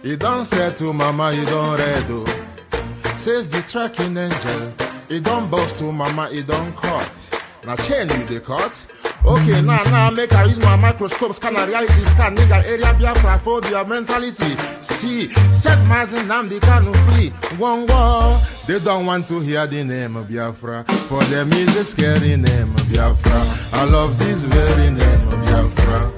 You don't say to mama, you don't read. Says the tracking angel. You don't boast to mama, you don't cut. Now chain you the cut. Okay, now make I use my microscope, scan a reality, scan nigga area Biafra phobia mentality. See, set my name they can't free. One war. They don't want to hear the name of Biafra. For them is a scary name of Biafra. I love this very name of Biafra.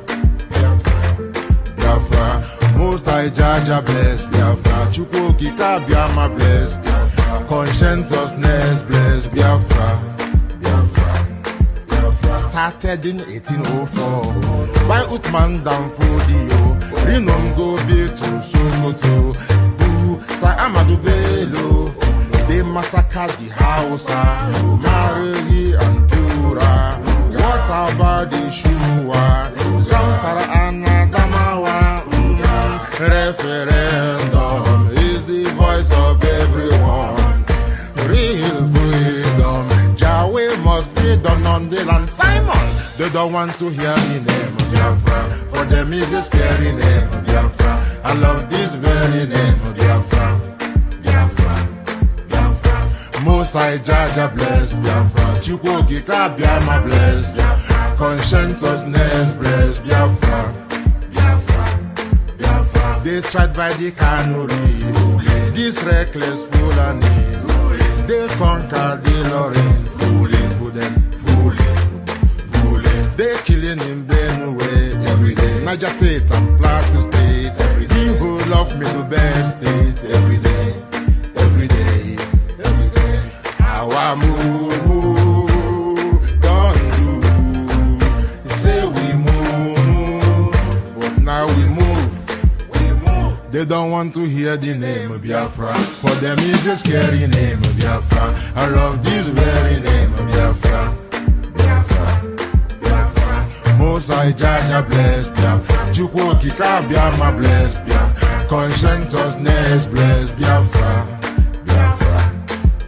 Biafra. Most I judge a bless Biafra. Chukwuki Biafra bless Biafra. Conscientiousness bless Biafra. Started in 1804 by Uthman down Fodio. Rinom go be to Sokoto. Sa Amadou Bello. They massacred the Hausa, Marili and Pura. What about the Shua? Zamfara and Adamawa. Referendum is the voice of everyone. Real freedom. Yahweh must be done on the land. Simon, they don't want to hear the name of Biafra. For them is the scary name of Biafra. I love this very name of Biafra. Biafra, Biafra. Most I Jaja bless Biafra. Chukwuki Biafra bless Biafra. Conscientiousness bless Biafra. Biafra, Biafra. They tried by the canories. This reckless Fulani. They conquer the Lorraine, fooling. They killing in Benue every day. Niger State and Plateau State every day. People love me to Bed State every day. Our move, don't do. Say we move, but now we move. They don't want to hear the name of Biafra. For them is the scary name of Biafra. I love this very name of Biafra. Biafra, Biafra. Most I Jaja bless Biafra. Chukwuki Biafra bless Biafra. Conscientiousness bless Biafra. Biafra,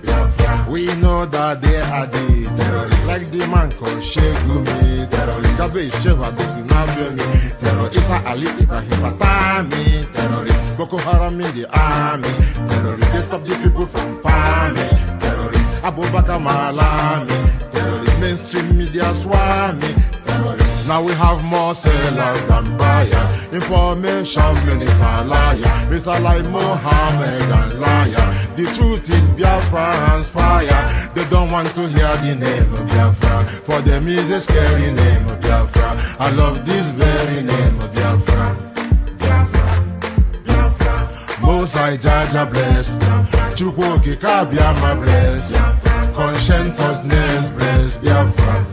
Biafra. We know that they are the terrorists. Like the man called Shegumi terrorist. Gabe Sheva Dixinabemi terrorist. Isa Ali Ibrahim Patami terrorist. Boko Haram in the army, terrorists. They stop the people from farming, terrorists. Abubakar Malami, terrorists. Mainstream media swami, terrorists. Now we have more sellers than buyers. Information minister liar. Mr. like Mohammed and liar. The truth is Biafra hands fire. They don't want to hear the name of Biafra. For them is a scary name of Biafra. I love this very name of Biafra. Most I Jaja bless, Chukwuki Biafra bless, conscientiousness bless Biafra.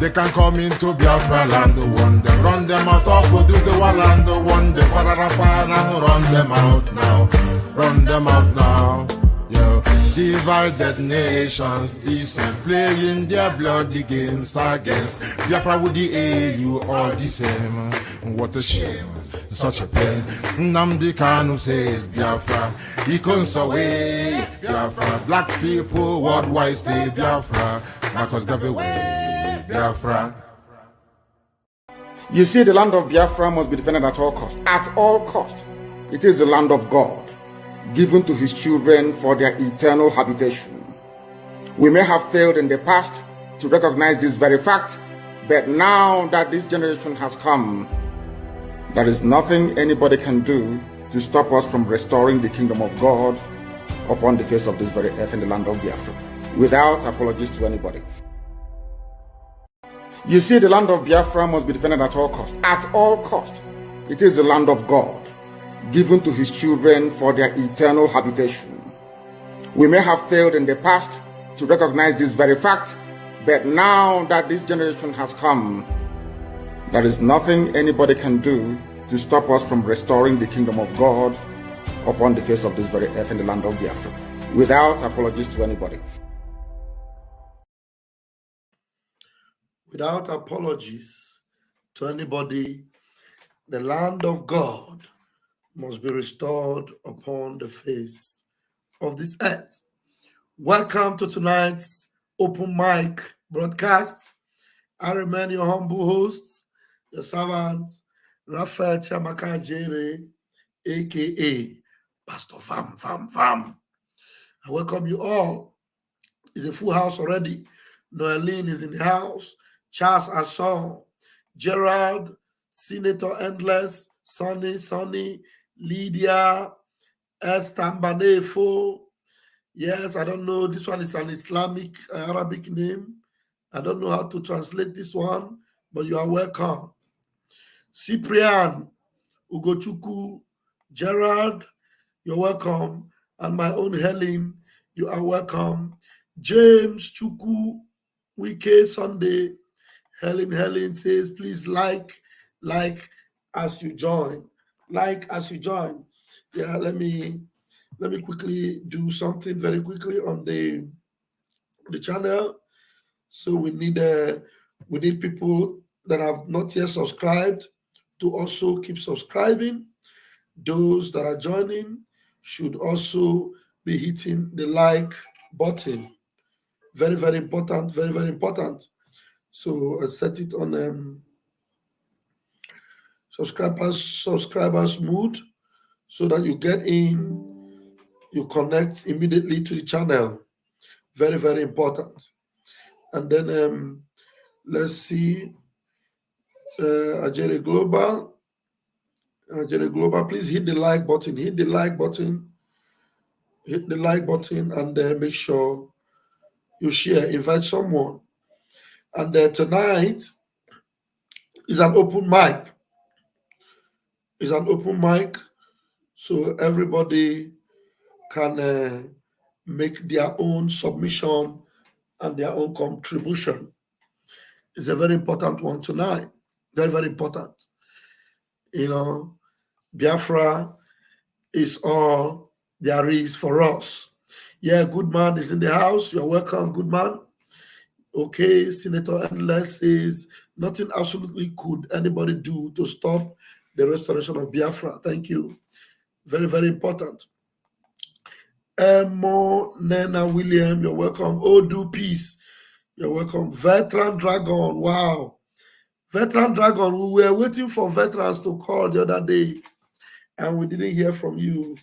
They can come into Biafra land, one them run them out of do the land, one them run them out now. Yo, divided nations, decent, playing their bloody games against Biafra with the AU all the same. What a shame. Such a pain. Nnamdi Kanu says Biafra. He comes away Biafra. Black people worldwide say Biafra. Marcus gave away Biafra. You see, the land of Biafra must be defended at all cost. At all cost. It is the land of God, given to his children for their eternal habitation. We may have failed in the past to recognize this very fact, but now that this generation has come, there is nothing anybody can do to stop us from restoring the kingdom of God upon the face of this very earth in the land of Biafra, without apologies to anybody. You see, the land of Biafra must be defended at all cost. At all cost. It is the land of God, given to his children for their eternal habitation. We may have failed in the past to recognize this very fact, but now that this generation has come, there is nothing anybody can do to stop us from restoring the kingdom of God upon the face of this very earth in the land of Biafra, without apologies to anybody. Without apologies to anybody, the land of God must be restored upon the face of this earth. Welcome to tonight's open mic broadcast. I remain your humble host, your servant, Raphael Chamaka Jere, aka Pastor Vam. I welcome you all. It's a full house already. Noeline is in the house. Charles Asson, Gerald, Senator Endless, Sonny, Lydia, Estambanefo. Yes, I don't know. This one is an Islamic Arabic name. I don't know how to translate this one, but you are welcome. Cyprian, Ugochukwu, Gerald, you're welcome. And my own Helen, you are welcome. James Chuku, Wike Sunday. Helen says, please like as you join. Like as you join. Yeah, let me quickly do something very quickly on the channel. So we need people that have not yet subscribed to also keep subscribing. Those that are joining should also be hitting the like button. Very, very important. Very, very important. So I set it on subscribers mode so that you get in, you connect immediately to the channel. Very, very important. And then let's see, Ajere Global, please hit the like button. Hit the like button and make sure you share, invite someone. And tonight is an open mic. So everybody can make their own submission and their own contribution. It's a very important one tonight. Very, very important. You know, Biafra is all there is for us. Yeah, good man is in the house. You're welcome, good man. Okay, Senator Endless says, nothing absolutely could anybody do to stop the restoration of Biafra. Thank you. Very, very important. Emo Nena William, you're welcome. Odu Peace, you're welcome. Veteran Dragon, wow. Veteran Dragon, we were waiting for veterans to call the other day and we didn't hear from you.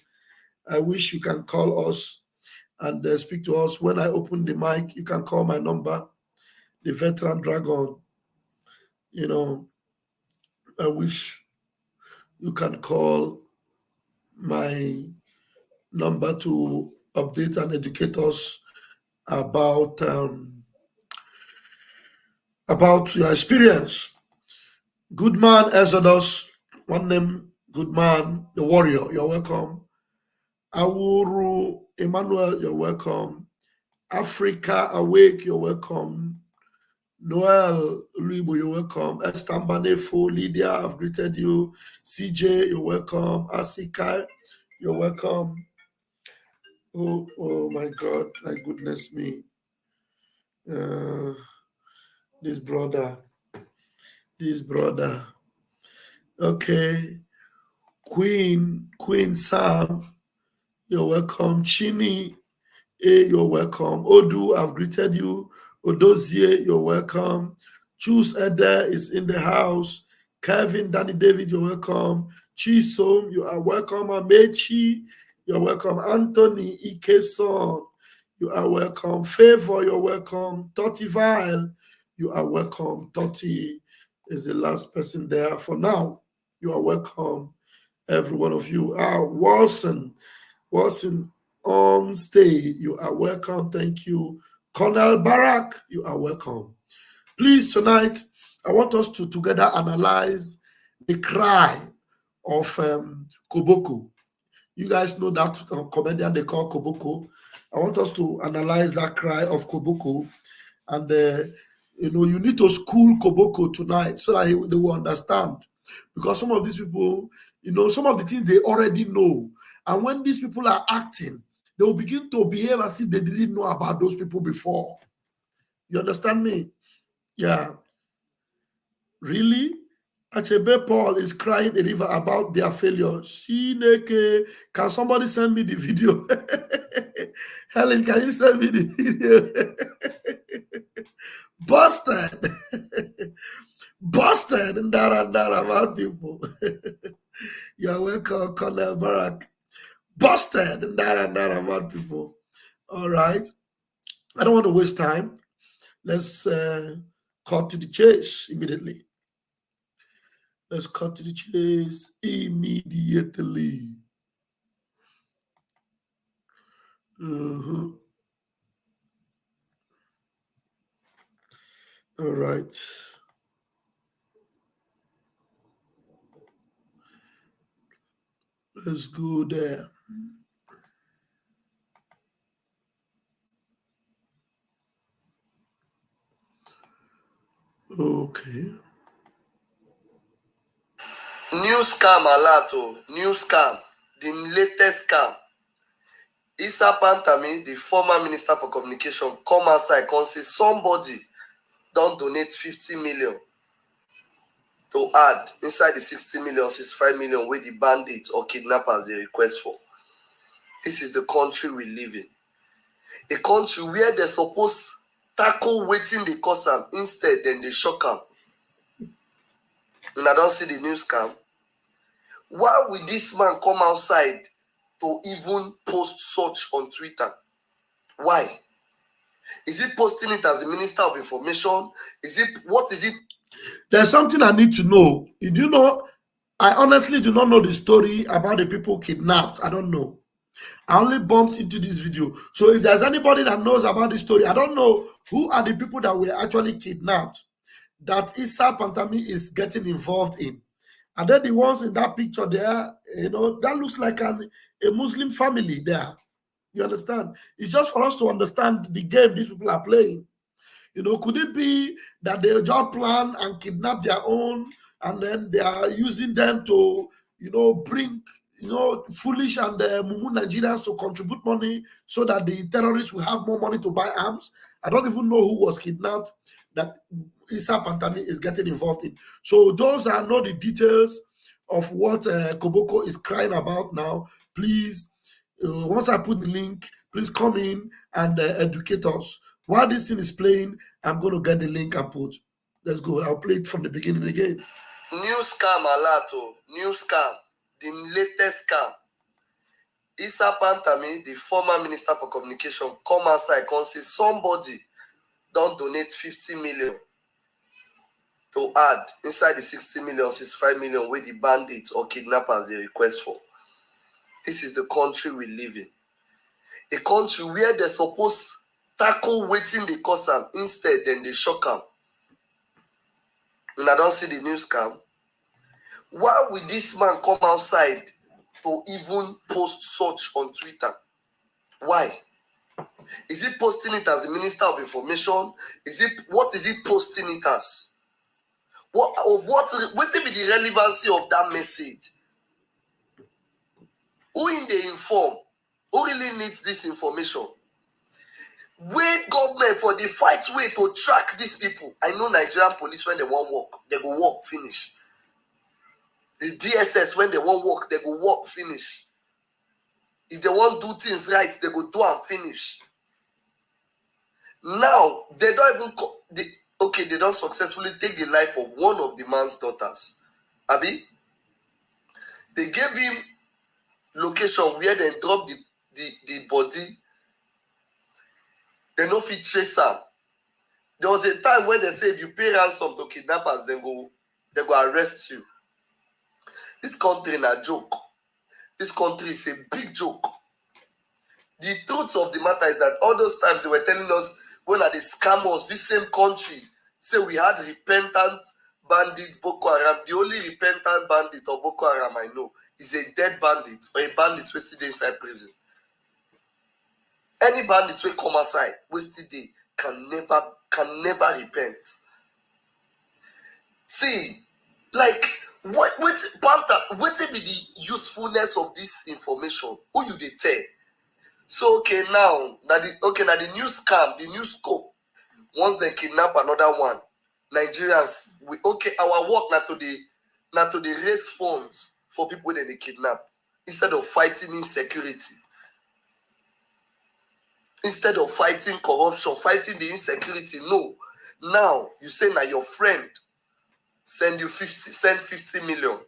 I wish you can call us and speak to us. When I open the mic, you can call my number, the Veteran Dragon. You know, I wish you can call my number to update and educate us about your experience. Good man, Exodus, one name, good man, the warrior, you're welcome. Awuru Emmanuel, you're welcome. Africa Awake, you're welcome. Noel Libo, you're welcome. Estambanefo, Lydia, I've greeted you. CJ, you're welcome. Asika, you're welcome. Oh my God, my goodness me. This brother. Okay. Queen Sam, you're welcome. Chini, you're welcome. Odu, I've greeted you. Odozie, you're welcome. Choose Ede is in the house. Kevin, Danny David, you're welcome. Chisom, you are welcome. Amechi, you're welcome. Anthony Ikeson, you are welcome. Favor, you're welcome. Toti Vile, you are welcome. Toti is the last person there for now. You are welcome, every one of you. Walson on stay, you are welcome. Thank you. Colonel Barak, you are welcome. Please, tonight, I want us to together analyze the cry of Koboko. You guys know that comedian they call Koboko. I want us to analyze that cry of Koboko. And, you need to school Koboko tonight so that they will understand. Because some of these people, some of the things they already know. And when these people are acting, they will begin to behave as if they didn't know about those people before. You understand me? Yeah. Really? Achebe Paul is crying a river about their failure. Shineke, can somebody send me the video? Helen, can you send me the video? Busted. Busted and that about people. You're welcome, Colonel Barack. Busted and that about people. All right. I don't want to waste time. Let's cut to the chase immediately. Let's cut to the chase immediately. All right. Let's go there. Okay. New scam alert, new scam. The latest scam. kPantami, the former Minister for Communication, come outside and say somebody don't donate 50 million to add inside the 60 million, 65 million where the bandits or kidnappers they request for. This is the country we live in. A country where they're supposed tackle waiting the cause them, instead then they shock them. And I don't see the new scam. Why will this man come outside to even post such on Twitter? Why? Is he posting it as the Minister of Information? What is it? There's something I need to know. You do know, I honestly do not know the story about the people kidnapped. I don't know. I only bumped into this video. So if there's anybody that knows about this story, I don't know who are the people that were actually kidnapped that kPantami is getting involved in. And then the ones in that picture there, that looks like a Muslim family there. You understand? It's just for us to understand the game these people are playing. Could it be that they just plan and kidnap their own, and then they are using them to, bring, foolish and mumu Nigerians to contribute money so that the terrorists will have more money to buy arms? I don't even know who was kidnapped that kPantami is getting involved in. So those that know the details of what Koboko is crying about now, please, once I put the link, please come in and educate us. While this thing is playing, I'm going to get the link and put. Let's go. I'll play it from the beginning again. New scam alert, new scam. The latest scam. kPantami, the former Minister for Communication, come outside and say somebody don't donate 50 million to add inside the 60 million, 65 million where the bandits or kidnappers they request for. This is the country we live in. A country where they're supposed tackle waiting the cause them, instead then they shock them. And I don't see the new scam. Why will this man come outside to even post such on Twitter? Why? Is he posting it as the Minister of Information? What is he posting it as? What will be the relevancy of that message? Who in the inform? Who really needs this information? Wait government for the fight way to track these people. I know Nigerian police when they won't work, they go work finish. The DSS when they won't work, they go work finish. If they want do things right, they go do and finish. Now they don't even they don't successfully take the life of one of the man's daughters. Abi, they gave him location where they drop the body. They no fit trace am. There was a time when they say if you pay ransom to kidnappers, they go arrest you. This country is a joke. This country is a big joke. The truth of the matter is that all those times they were telling us when are the scammers, this same country say we had repentant bandits, Boko Haram. The only repentant bandit of Boko Haram I know is a dead bandit or a bandit who still inside prison. Any bandit will come aside, wasted day, can never repent. See, like what be the usefulness of this information? Who you they tell? So now the new scam, the new scope. Once they kidnap another one, Nigerians our work not to the raise funds for people that they kidnap instead of fighting insecurity. Instead of fighting corruption, fighting the insecurity, no. Now, you say now your friend send 50 million.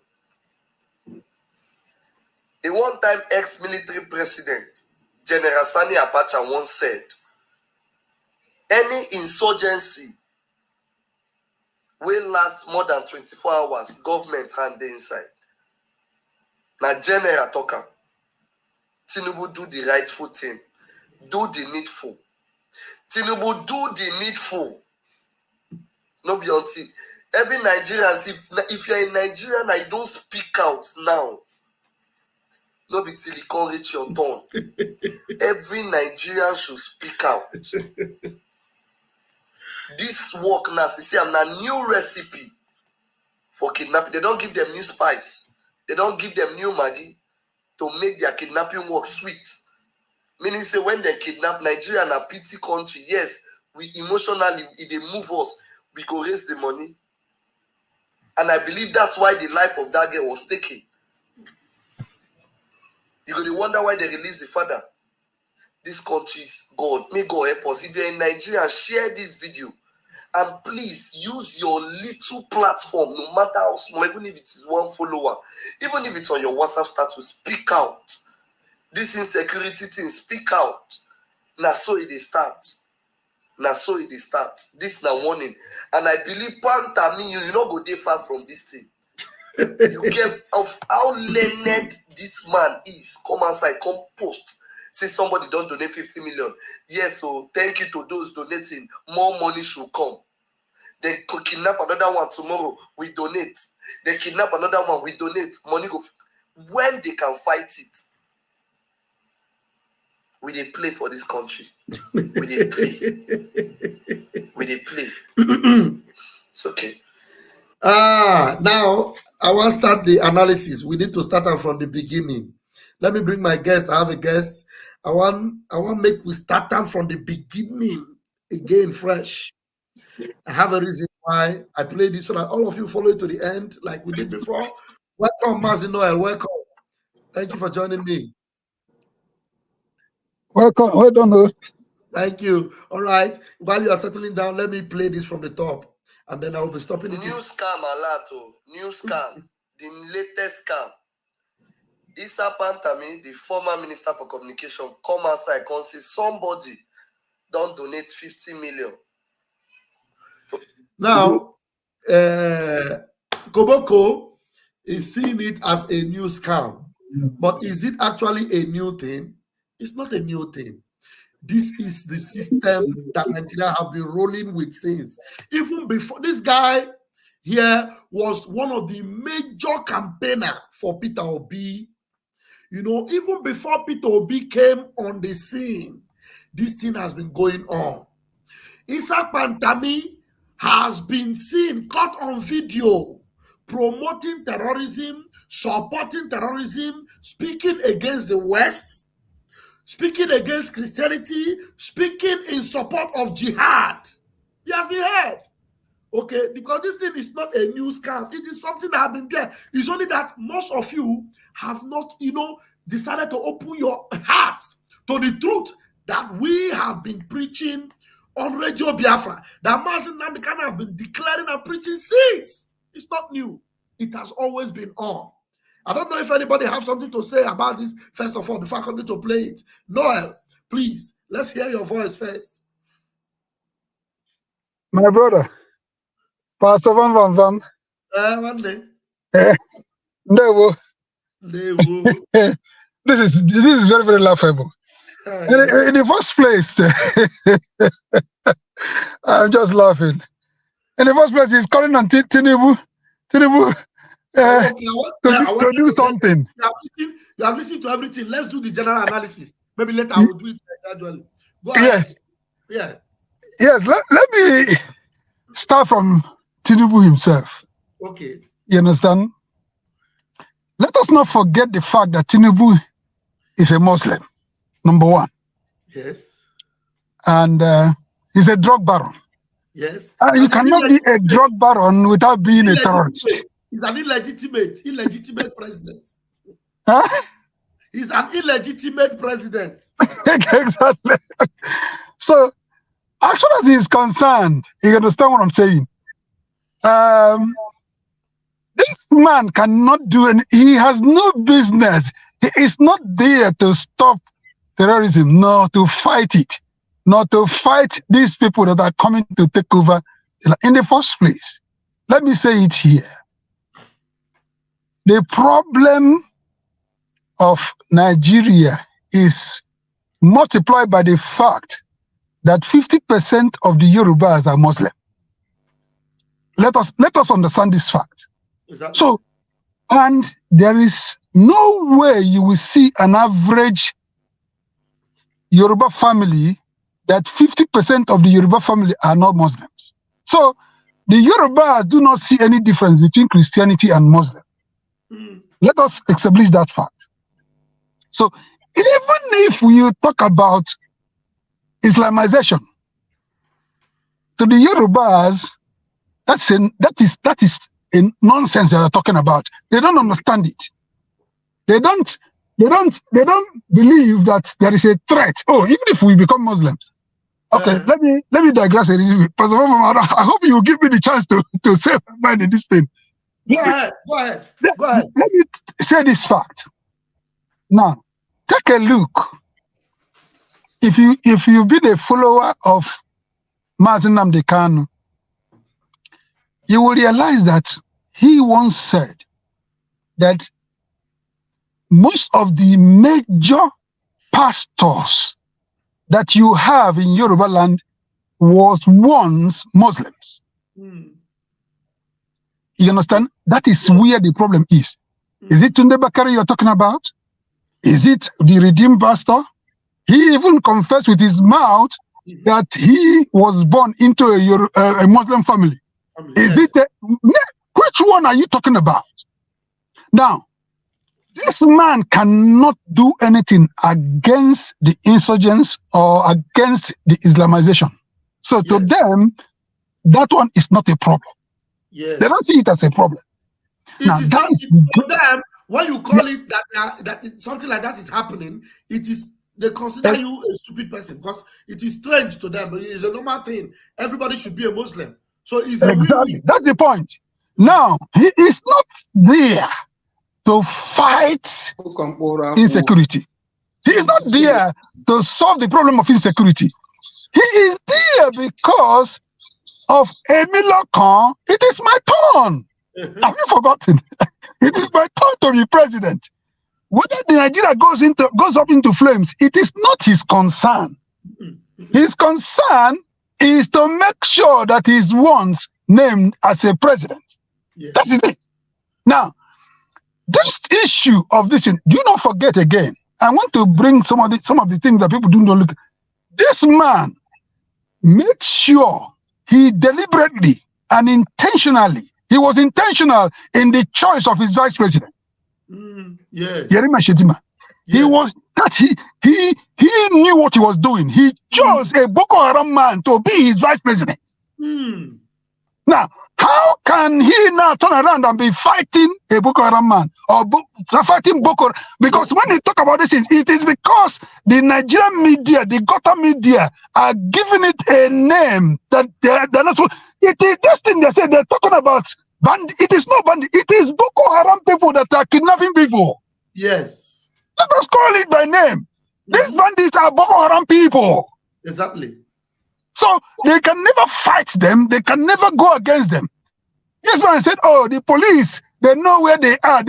A one-time ex-military president, General Sani Abacha, once said, any insurgency will last more than 24 hours, government hand dey inside. Now, General talker, Tinubu do the rightful thing, do the needful. Tinubu do the needful. No be until every Nigerian, if you're in Nigeria and I don't speak out now, no be till you can't reach your turn. Every Nigerian should speak out. This work now, you see, I'm a new recipe for kidnapping. They don't give them new spice. They don't give them new Maggi to make their kidnapping work sweet. Meaning, say, when they kidnap Nigeria and a pity country, yes, we emotionally, if they move us, we go raise the money. And I believe that's why the life of that girl was taken. You go to wonder why they released the father. This country's God, may God help us. If you're in Nigeria, share this video. And please use your little platform, no matter how small, even if it is one follower, even if it's on your WhatsApp status, speak out. This insecurity thing, speak out. Now so it is start. Now so it is start. This now warning. And I believe Pantami, you not go there far from this thing. You get of how learned this man is. Come outside, come post. Say somebody don't donate 50 million. Yes, so thank you to those donating. More money should come. They could kidnap another one tomorrow. We donate. They kidnap another one. We donate. Money go. When they can fight it, we they play for this country. We they play. We they play. It's okay. Now I want to start the analysis. We need to start from the beginning. Let me bring my guest. I have a guest. I want make we start from the beginning again, fresh. I have a reason why I play this so that all of you follow it to the end, like we did before. Welcome, Mazin Noel. Welcome. Thank you for joining me. Welcome. Well done. Thank you. All right. While you are settling down, let me play this from the top, and then I will be stopping it. New scam, Alato. New scam. The latest scam. kPantami, the former Minister for Communication, come outside and say somebody don't donate 50 million. Now, Koboko is seeing it as a new scam. But is it actually a new thing? It's not a new thing. This is the system that Nigeria have been rolling with since. Even before, this guy here was one of the major campaigner for Peter Obi. You know, even before Peter Obi came on the scene, this thing has been going on. kPantami has been seen, caught on video, promoting terrorism, supporting terrorism, speaking against the West, speaking against Christianity, speaking in support of jihad. You have been heard. Okay, because this thing is not a new scam. It is something that has been there. It's only that most of you have not, decided to open your hearts to the truth that we have been preaching on Radio Biafra, that Mazin Namdekan have been declaring and preaching since. It's not new. It has always been on. I don't know if anybody has something to say about this, first of all, before I continue to play it. Noel, please, let's hear your voice first. My brother, Pastor Van Van Van. One day. No. This is very, very laughable. In the first place, I'm just laughing. In the first place, he's calling on Tinubu to do something. You have listened to everything. Let's do the general analysis. Maybe later I will do it gradually. Go ahead. Yes. Yes, let me start from Tinubu himself. Okay. You understand? Let us not forget the fact that Tinubu is a Muslim, number one. Yes. And he's a drug baron. Yes. And you cannot be a drug baron without being a terrorist. He's an illegitimate president. Huh? He's an illegitimate president. Exactly. So, as far as he's concerned, you understand what I'm saying? This man cannot do any, he has no business. He is not there to stop terrorism, nor to fight it, nor to fight these people that are coming to take over in the first place. Let me say it here. The problem of Nigeria is multiplied by the fact that 50% of the Yorubas are Muslim. Let us understand this fact. Exactly. So, and there is no way you will see an average Yoruba family that 50% of the Yoruba family are not Muslims. So, the Yoruba do not see any difference between Christianity and Muslim. Let us establish that fact. So, even if you talk about Islamization, to the Yorubas, that is a nonsense they are talking about. They don't understand it. They don't believe that there is a threat. Oh, even if we become Muslims. Okay, let me digress a little bit. Pastor Mama, I hope you will give me the chance to say my mind in this thing. Go ahead. Let me say this fact. Now, take a look. If you've been a follower of Mazi Nnamdi Kanu, you will realize that he once said that most of the major pastors that you have in Yoruba land was once Muslims. You understand? That is where the problem is. Is it Tunde Bakari you're talking about? Is it the Redeemed pastor? He even confessed with his mouth that he was born into a Muslim family. Is it which one are you talking about? Now, this man cannot do anything against the insurgents or against the Islamization. So to them, that one is not a problem. They don't see it as a problem. Now, that is for them. When you call it that something like that is happening, it is they consider you a stupid person because it is strange to them, but it is a normal thing. Everybody should be a Muslim. So it's exactly. That's the point. Now, he is not there to fight insecurity. He is not there to solve the problem of insecurity. He is there because of Emilio Khan. It is my turn. Have you forgotten? It is my turn to be president. Whether the Nigeria goes up into flames, it is not his concern. His concern is to make sure that he's once named as a president. Yes. That is it. Now, this issue of this, do not forget again. I want to bring some of the things that people do not look at. This man made sure he deliberately and intentionally, he was intentional in the choice of his vice president. Yes. Yerima Shetima. Yes. He was that he knew what he was doing. He chose a Boko Haram man to be his vice president. Now, how can he now turn around and be fighting a Boko Haram man or fighting Boko? Because when they talk about this, it is because the Nigerian media, the Gota media, are giving it a name that they're not. It is this thing they say they're talking about. It is not bandit. It is Boko Haram people that are kidnapping people. Yes. Let us call it by name. These bandits are Boko Haram people. Exactly. So they can never fight them. They can never go against them. This man said, oh, the police, they know where they are.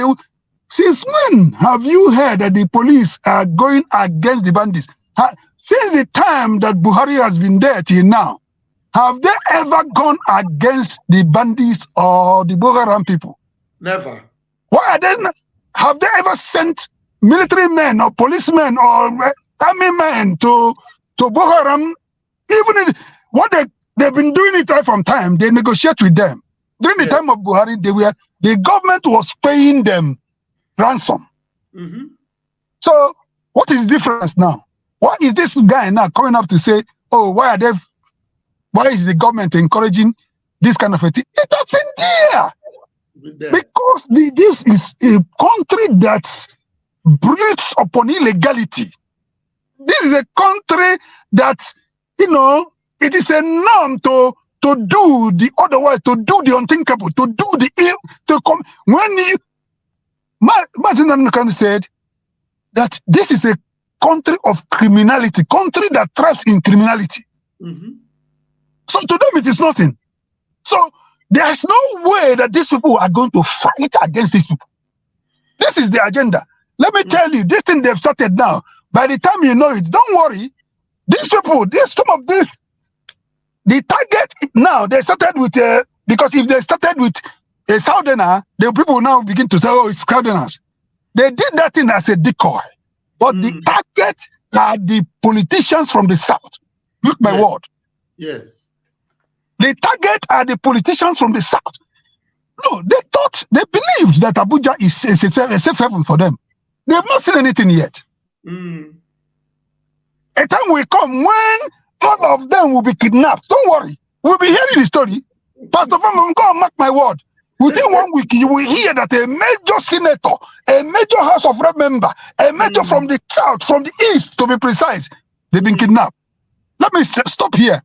Since when have you heard that the police are going against the bandits? Since the time that Buhari has been there till now, have they ever gone against the bandits or the Boko Haram people? Never. Why are they not? Have they ever sent military men or policemen or army men to Boko Haram? Even what they've been doing it right from time, they negotiate with them. During the time of Buhari, the government was paying them ransom. So what is the difference now? Why is this guy now coming up to say, oh, why is the government encouraging this kind of a thing? It has been there. Because this is a country that breeds upon illegality. This is a country that, it is a norm to do the otherwise, to do the unthinkable, to do the ill, When Martin Luther King said that this is a country of criminality, country that thrives in criminality. So to them it is nothing. So there's no way that these people are going to fight against these people. This is the agenda. Let me tell you, this thing they've started now, by the time you know it, don't worry. These people, some of this, the target now, they started with, because if they started with a Southerner, the people now begin to say, oh, it's Southerners. They did that thing as a decoy. But the target are the politicians from the South. Look my word. Yes. The target are the politicians from the South. No, they believed that Abuja is a safe haven for them. They have not seen anything yet. A time will come when all of them will be kidnapped. Don't worry. We'll be hearing the story. Pastor Van, go and mark my word. Within 1 week, you will hear that a major senator, a major House of Rep member, a major from the South, from the East, to be precise, they've been kidnapped. Let me stop here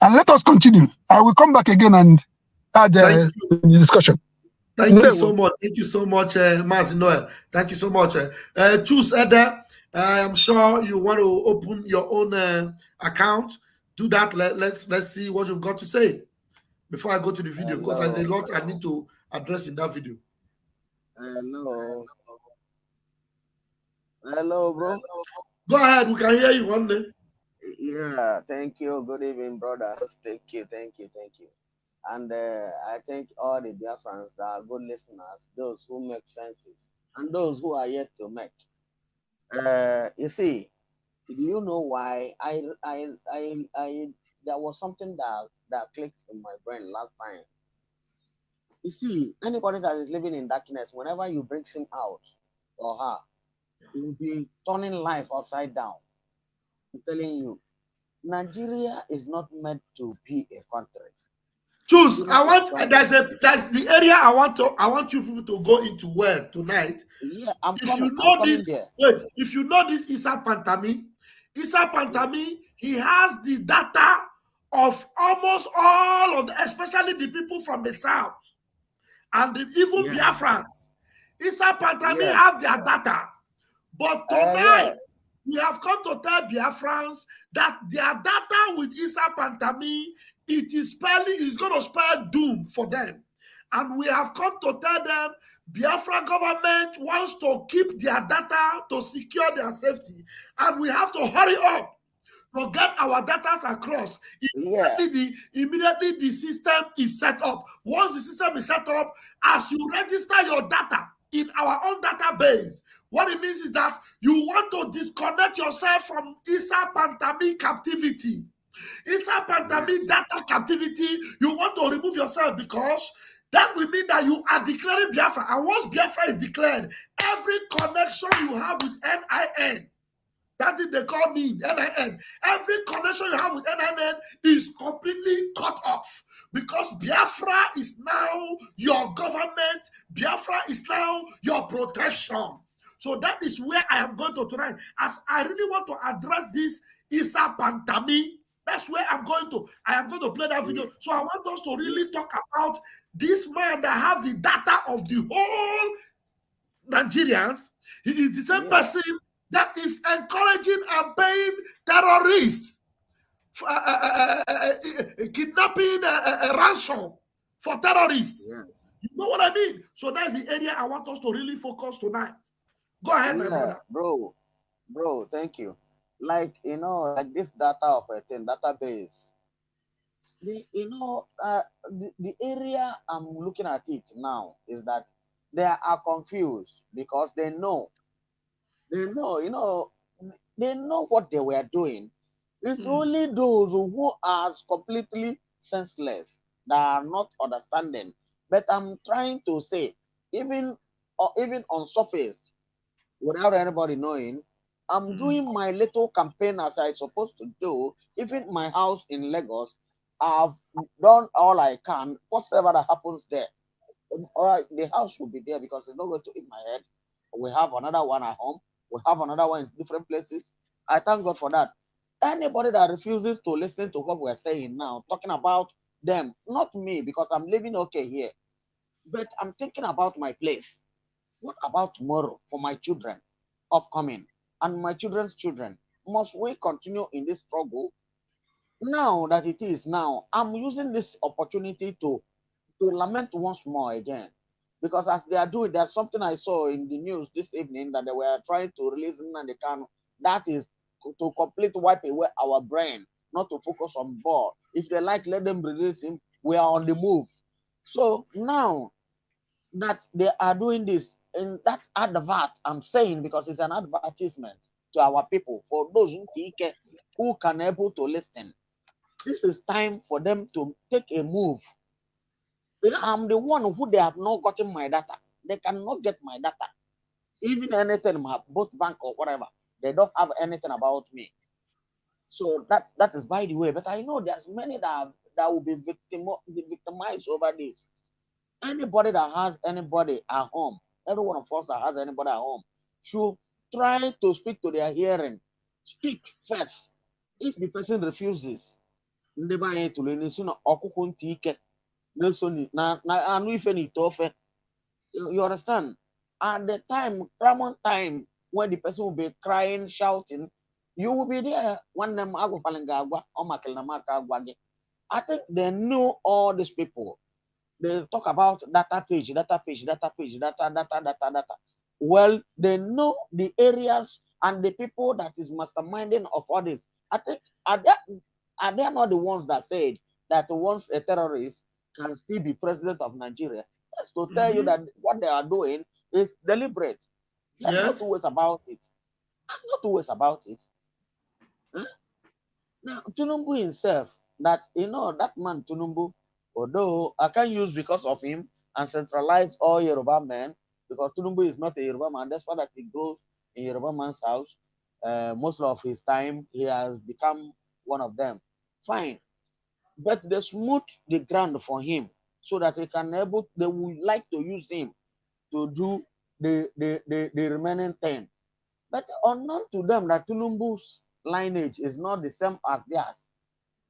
and let us continue. I will come back again and add the discussion. Thank you so much. Thank you so much, Mazi Noel. Thank you so much. Choose Eda. I'm sure you want to open your own account. Do that. Let's see what you've got to say before I go to the video, because there's a lot I need to address in that video. Hello, bro. Go ahead. We can hear you one day. Yeah, thank you. Good evening, brothers. Thank you. And I thank all the Biafrans that are good listeners, those who make senses, and those who are yet to make. You see, do you know why there was something that clicked in my brain last time? You see, anybody that is living in darkness, whenever you bring him out or her, it will be turning life upside down. I'm telling you, Nigeria is not meant to be a country. Choose. That's the area I want you people to go into well tonight. Yeah, if you know this kPantami he has the data of almost all of especially the people from the South and even Biafrans. kPantami have their data. But tonight, we have come to tell Biafrans that their data with kPantami, it is going to spell doom for them. And we have come to tell them Biafra government wants to keep their data to secure their safety. And we have to hurry up to get our data across. Immediately the system is set up. Once the system is set up, as you register your data in our own database, what it means is that you want to disconnect yourself from kPantami Captivity. kPantami data captivity, you want to remove yourself, because that will mean that you are declaring Biafra. And once Biafra is declared, every connection you have with NIN, that is they call me NIN. Every connection you have with NIN is completely cut off, because Biafra is now your government. Biafra is now your protection. So that is where I am going to tonight. As I really want to address this kPantami, that's where I am going to play that video. So I want us to really talk about this man that have the data of the whole Nigerians. He is the same person that is encouraging and paying terrorists, kidnapping a ransom for terrorists. You know what I mean? So that's the area I want us to really focus tonight. Go ahead, my brother. Bro, thank you. Like, like this data of a database, the area I'm looking at it now is that they are confused, because they know what they were doing. It's only those who are completely senseless that are not understanding. But I'm trying to say, even on surface, without anybody knowing, I'm doing my little campaign as I supposed to do. Even my house in Lagos, I've done all I can. Whatever that happens there, the house will be there, because it's not going to eat my head. We have another one at home. We have another one in different places. I thank God for that. Anybody that refuses to listen to what we're saying now, talking about them, not me, because I'm living okay here. But I'm thinking about my place. What about tomorrow for my children upcoming and my children's children? Must we continue in this struggle? Now that it is now, I'm using this opportunity to lament once more again. Because as they are doing, there's something I saw in the news this evening that they were trying to release Nnamdi Kanu. That is to completely wipe away our brain, not to focus on ball. If they like, let them release him. We are on the move. So now that they are doing this, in that advert, I'm saying, because it's an advertisement to our people, for those who can able to listen, this is time for them to take a move. I'm the one who they have not gotten my data. They cannot get my data. Even anything, my both bank or whatever, they don't have anything about me. So that is by the way. But I know there's many that will be victimized over this. Anybody that has anybody at home, every one of us that has anybody at home, should try to speak to their hearing. Speak first. If the person refuses, you understand? At the time, common time, when the person will be crying, shouting, you will be there. I think they know all these people. They talk about data page, data page, data page, data. Well, they know the areas and the people that is masterminding of all this. I think are they not the ones that said that once a terrorist can still be president of Nigeria? That's to tell you that what they are doing is deliberate. Let's not always about it. Let's not always about it. Huh? Now, Tinubu himself, that that man Tinubu, although I can't use because of him and centralize all Yoruba men, because Tinubu is not a Yoruba man. That's why that he goes in Yoruba man's house. Most of his time, he has become one of them. Fine. But they smooth the ground for him so that they would like to use him to do the remaining thing. But unknown to them that Tinubu's lineage is not the same as theirs.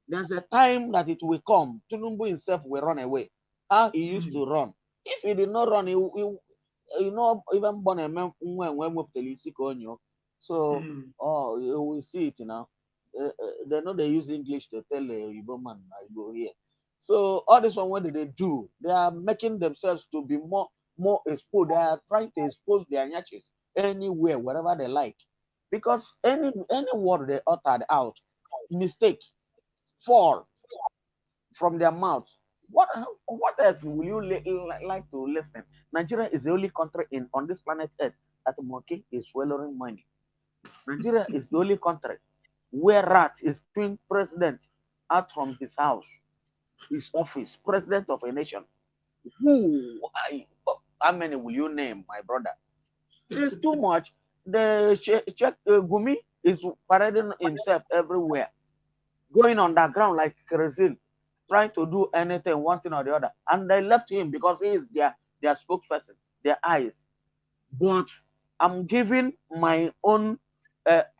There's a time that it will come. Tinubu himself will run away. How he used to run. If he did not run, he even born a man when so you will see it now. They know they use English to tell a Igbo man I go here. So all this one, what do? They are making themselves to be more exposed. They are trying to expose their nyachis anywhere, wherever they like. Because any word they uttered out, mistake, fall from their mouth. What else will you like to listen? Nigeria is the only country on this planet Earth that monkey is swallowing money. Nigeria is the only country where rat is being president out from his house, his office, president of a nation. How many will you name, my brother? It's too much. The Gumi is parading himself everywhere, going underground like kerosene, trying to do anything, one thing or the other. And they left him because he is their spokesperson, their eyes. But I'm giving my own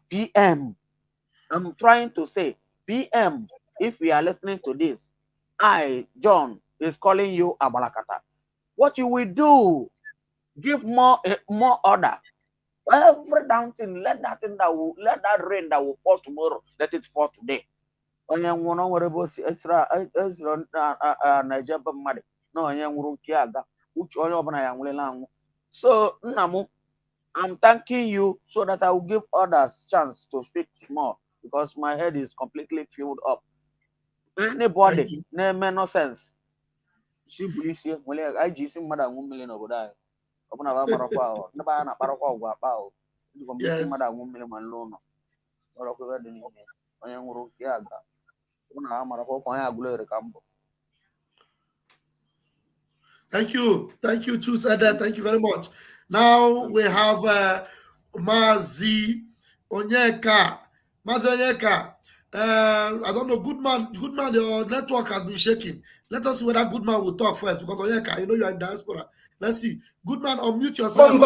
PM. I'm trying to say, PM, if we are listening to this, John, is calling you Abalakata. What you will do, give more order. Every down thing, let that rain that will fall tomorrow, let it fall today. Onye nwụrụ nwere bụ Ezra Naija bụ mmadụ na onye nwụrụ nke aga uche onye ọbụla ya nwụrịla anwụ. So nna m, I'm thanking you so that I will give others chance to speak small because my head is completely filled up. Anybody na-eme nonsense si bụ isi nwere anyị ji isi mmadụ anwụ mmiri n'obodo anyị ọbụna ba marakwa ahụ ndị ba na-akparakwa ọgwụ akpa ahụ ijikwa mgbe isi mmadụ anwụ mmiri ma nle ụlọ ọrọkwa ebe dị n'ime onye nwụrụ nke aga. Thank you, Chusada. Thank you very much. Now we have Mazi Onyeka. Mazi Onyeka. I don't know, good man, your network has been shaking. Let us see whether good man will talk first because Onyeka, you know you are in diaspora. Let's see. Good man, unmute yourself. Yeah,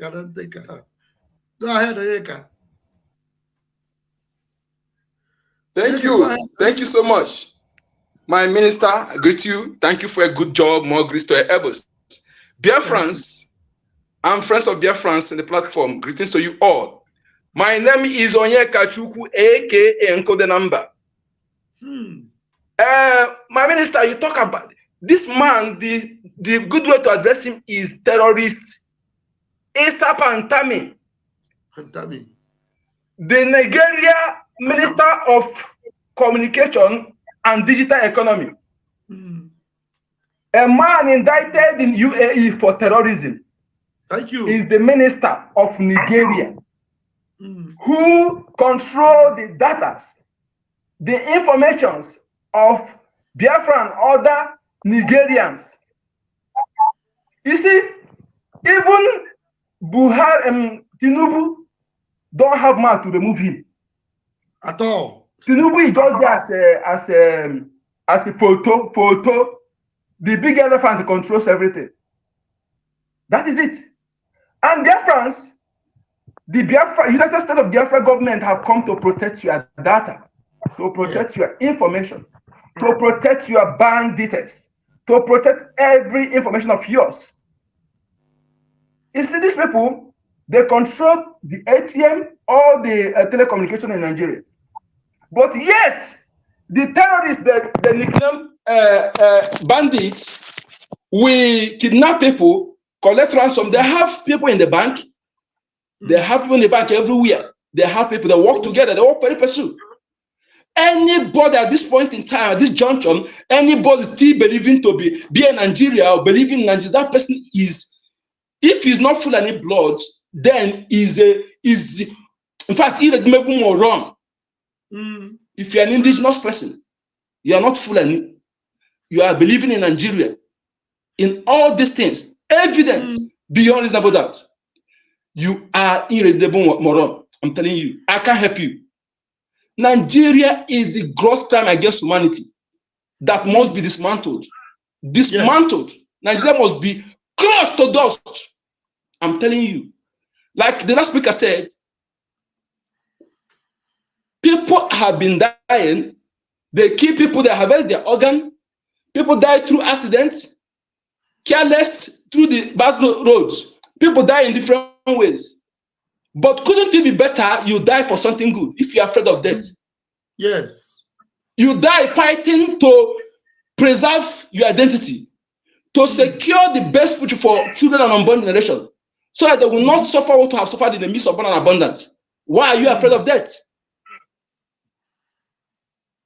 I don't think. Go ahead, Onyeka. Thank you so much. My minister, I greet you. Thank you for a good job. More greets to your elbows. Biafrans, I'm friends of Biafrans in the platform. Greetings to you all. My name is Onyeka Chukwu, aka Encode Number. My minister, you talk about this man, the good way to address him is terrorist. kPantami. Pantami. The Nigeria Minister of Communication and Digital Economy. A man indicted in UAE for terrorism. Thank you. Is the minister of Nigeria who control the data, the informations of Biafra and other Nigerians. You see, even Buhari and Tinubu don't have man to remove him at all. Tinubu is just there as a photo. The big elephant controls everything. That is it. And Biafrans, the United States of Biafra government have come to protect your data, to protect your information, to protect your bank details, to protect every information of yours. You see, these people, they control the ATM or the telecommunication in Nigeria. But yet, the terrorists, the nickname bandits, we kidnap people, collect ransom. They have people in the bank. They have people in the bank everywhere. They have people that work together. They work very pursue. Anybody at this point in time, at this junction, anybody still believing to be in Nigeria or believing in Nigeria, that person is, if he's not full of any blood, then is in fact, he may be more wrong. If you're an indigenous person, you are not Fulani. You are believing in Nigeria. In all these things, evidence beyond reasonable doubt, you are irredeemable moron. I'm telling you, I can't help you. Nigeria is the gross crime against humanity that must be dismantled. Dismantled. Yes. Nigeria must be crushed to dust. I'm telling you. Like the last speaker said, people have been dying. They kill people, they harvest their organ. People die through accidents, careless through the bad roads. People die in different ways. But couldn't it be better you die for something good if you're afraid of death? Yes. You die fighting to preserve your identity, to secure the best future for children and unborn generation, so that they will not suffer what have suffered in the midst of born and abundance. Why are you afraid of death?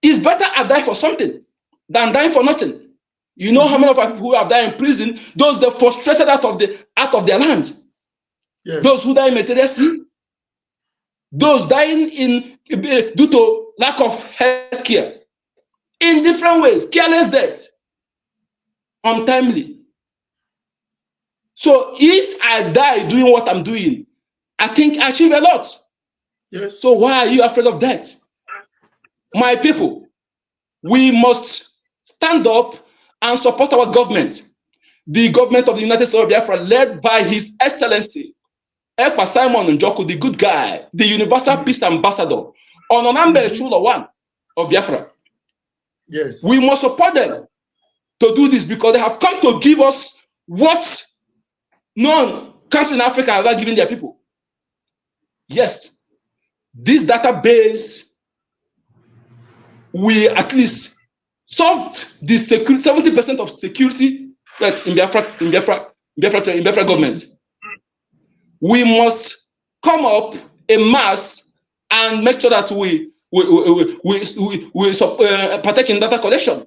It's better I die for something than dying for nothing. You know how many of our people who have died in prison, those that frustrated out of their land. Yes. Those who die in materialism, those dying due to lack of health care, in different ways, careless death, untimely. So if I die doing what I'm doing, I think I achieve a lot. Yes. So why are you afraid of that? My people, we must stand up and support our government, the government of the United States of Biafra, led by His Excellency Ekpa Simon Njoku, the good guy, the Universal Peace Ambassador, Ononambe Chulo One of Biafra. Yes. We must support them to do this because they have come to give us what none country in Africa have ever given their people. Yes, this database we at least solved the 70% of security threat in Biafra government. We must come up en masse and make sure that we partake in data collection.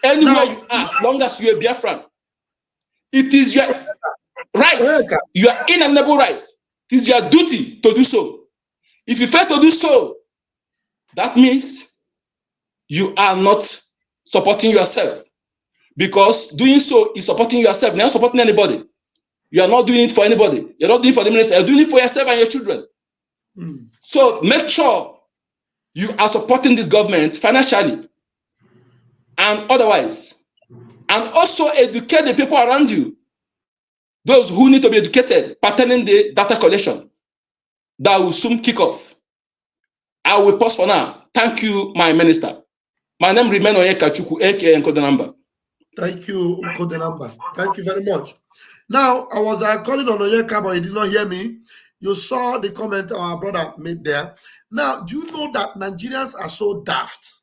Anywhere you are, as long as you're a Biafran, it is your right, your inalienable right. It is your duty to do so. If you fail to do so, that means you are not supporting yourself, because doing so is supporting yourself. You're not supporting anybody. You are not doing it for anybody. You're not doing it for the minister. You're doing it for yourself and your children. So make sure you are supporting this government financially and otherwise. And also educate the people around you, those who need to be educated pertaining the data collection that will soon kick off. I will pause for now. Thank you, my minister. My name remains Onyeka Chukwu, aka Nkodenamba. Thank you, Nkodenamba. Thank you very much. Now, I was calling on Onyeka, but he did not hear me. You saw the comment our brother made there. Now, do you know that Nigerians are so daft?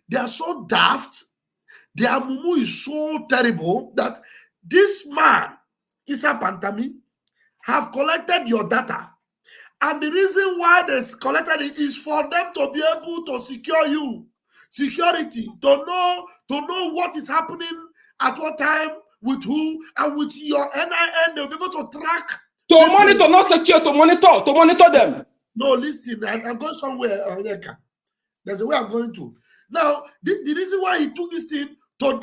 They are so daft. Their mumu is so terrible that this man, kPantami, have collected your data. And the reason why they collected it is for them to be able to secure you. Security, to know what is happening at what time, with who, and with your NIN, they'll be able to track. To monitor, not secure, to monitor them. No, listen, I'm going somewhere, Onyeka. There's a way I'm going to. Now, the reason why he took this thing, for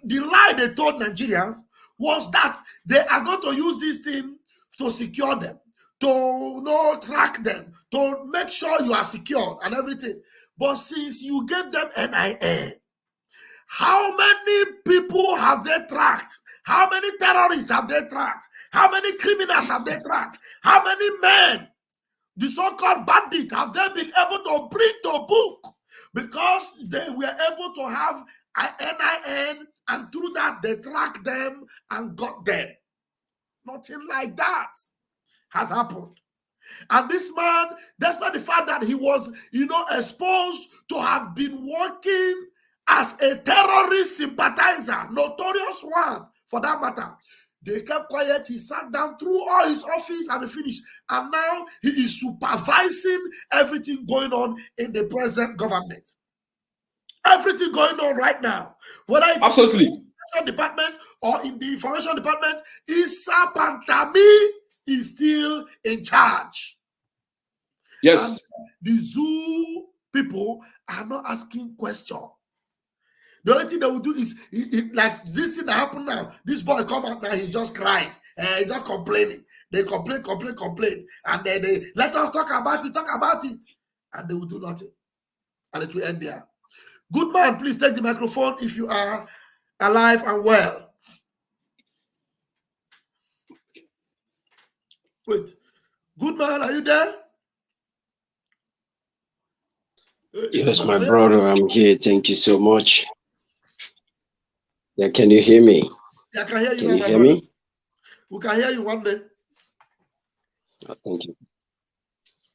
the lie they told Nigerians was that they are going to use this thing to secure them, to track them, to make sure you are secured and everything. But since you gave them NIN, how many people have they tracked? How many terrorists have they tracked? How many criminals have they tracked? How many men, the so-called bandits, have they been able to bring to book? Because they were able to have an NIN, and through that they tracked them and got them. Nothing like that has happened. And this man, despite the fact that he was, exposed to have been working as a terrorist sympathizer, notorious one for that matter, they kept quiet. He sat down through all his office and he finished. And now he is supervising everything going on in the present government. Everything going on right now, whether it's absolutely in the information department or in the information department, kPantami is still in charge. Yes. And the zoo people are not asking questions. The only thing they will do is, like this thing that happened now, this boy come out now, he's just crying. He's not complaining. They complain. And then they let us talk about it. And they will do nothing. And it will end there. Good man, please take the microphone if you are alive and well. Wait. Good man, are you there? Yes, my brother, I'm here. Thank you so much. Yeah, can you hear me? Yeah, I can hear you Can now, you my hear brother. me? We can hear you one day. Oh, thank you.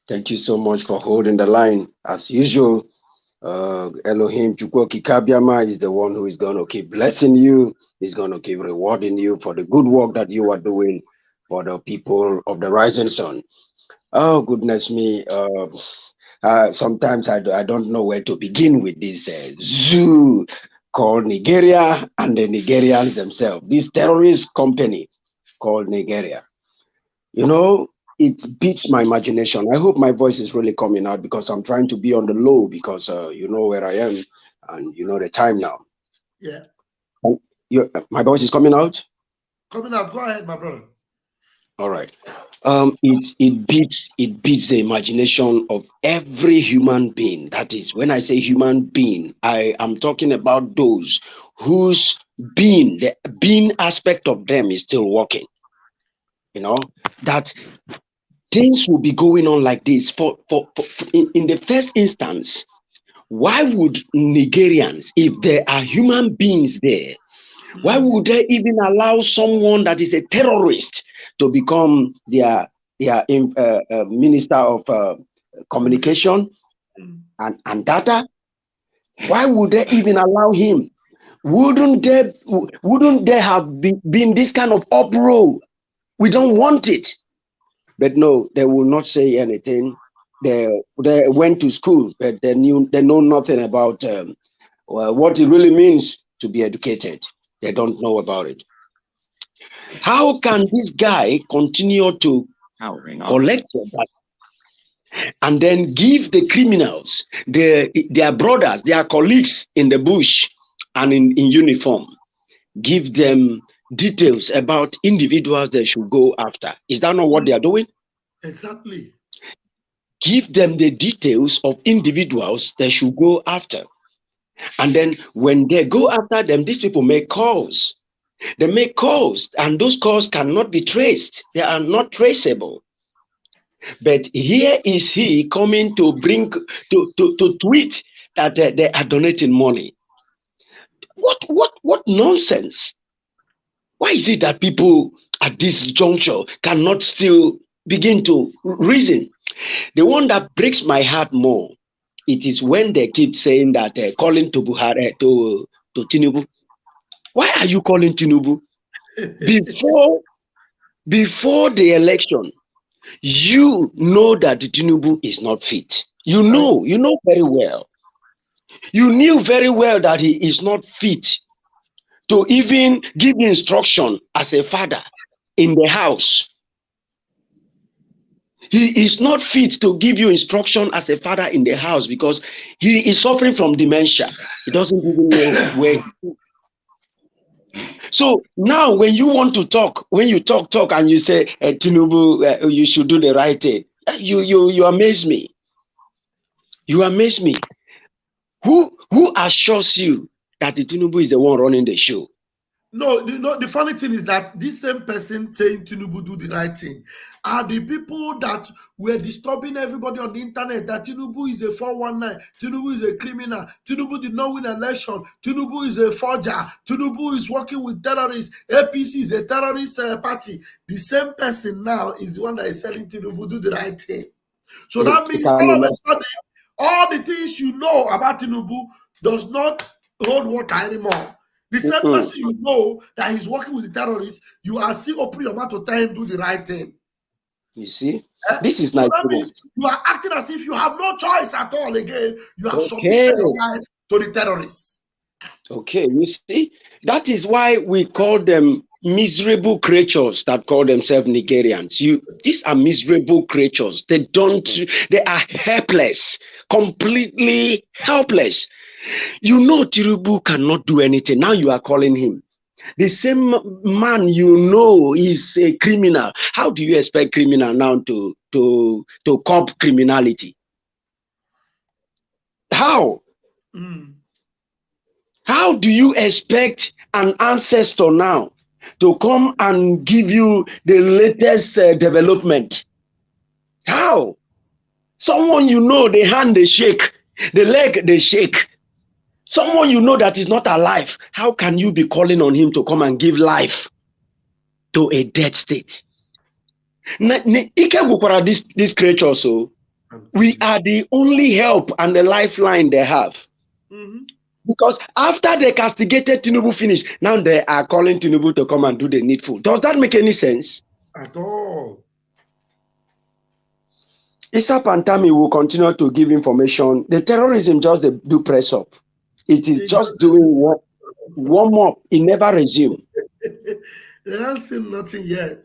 Thank you so much for holding the line. As usual, Elohim Chukwoki Kabiama is the one who is going to keep blessing you. He's going to keep rewarding you for the good work that you are doing for the people of the rising sun. Oh, goodness me. Sometimes I don't know where to begin with this zoo called Nigeria and the Nigerians themselves. This terrorist company called Nigeria. It beats my imagination. I hope my voice is really coming out because I'm trying to be on the low because you know where I am and you know the time now. Yeah. My voice is coming out? Coming out. Go ahead, my brother. All right. It beats the imagination of every human being. That is, when I say human being, I am talking about those whose being, the being aspect of them is still working. That things will be going on like this. In the first instance, why would Nigerians, if there are human beings there, why would they even allow someone that is a terrorist to become their minister of communication and data? Why would they even allow him? Wouldn't there have been this kind of uproar? We don't want it. But no, they will not say anything. They went to school, but they know nothing about what it really means to be educated. They don't know about it. How can this guy continue to collect your data and then give the criminals, their brothers, their colleagues in the bush and in uniform, give them details about individuals they should go after? Is that not what they are doing? Exactly. Give them the details of individuals they should go after. And then when they go after them, these people make calls. They make calls, and those calls cannot be traced. They are not traceable. But here is he coming to bring to tweet that they are donating money. What nonsense? Why is it that people at this juncture cannot still begin to reason? The one that breaks my heart more, it is when they keep saying that calling to Buhari to Tinubu. Why are you calling Tinubu? Before the election, you know that Tinubu is not fit. You know very well. You knew very well that he is not fit to even give instruction as a father in the house. He is not fit to give you instruction as a father in the house because he is suffering from dementia. He doesn't even know where. So now when you want to talk, when you talk and you say, Tinubu, you should do the right thing, you amaze me. You amaze me. Who assures you that the Tinubu is the one running the show? No, the funny thing is that this same person saying Tinubu do the right thing are the people that were disturbing everybody on the internet that Tinubu is a 419, Tinubu is a criminal, Tinubu did not win election, Tinubu is a forger, Tinubu is working with terrorists, APC is a terrorist party. The same person now is the one that is telling Tinubu do the right thing. So that means all of a sudden, all the things you know about Tinubu does not hold water anymore. The same person you know that he's working with the terrorists, you are still opening your mouth to tell him do the right thing. You see, this is so that means you are acting as if you have no choice at all again. You are submitting your life to the terrorists. Okay, you see, that is why we call them miserable creatures that call themselves Nigerians. These are miserable creatures. They are helpless, completely helpless. You know Tinubu cannot do anything. Now you are calling him. The same man you know is a criminal. How do you expect criminal now to curb criminality? How? How do you expect an ancestor now to come and give you the latest development? How? Someone you know, the hand they shake, the leg they shake. Someone you know that is not alive, how can you be calling on him to come and give life to a dead state? This creature, so we are the only help and the lifeline they have. Because after they castigated Tinubu finish, now they are calling Tinubu to come and do the needful. Does that make any sense? At all. kPantami will continue to give information. The terrorism just do press up. It is just doing warm up. It never resume. They haven't seen nothing yet.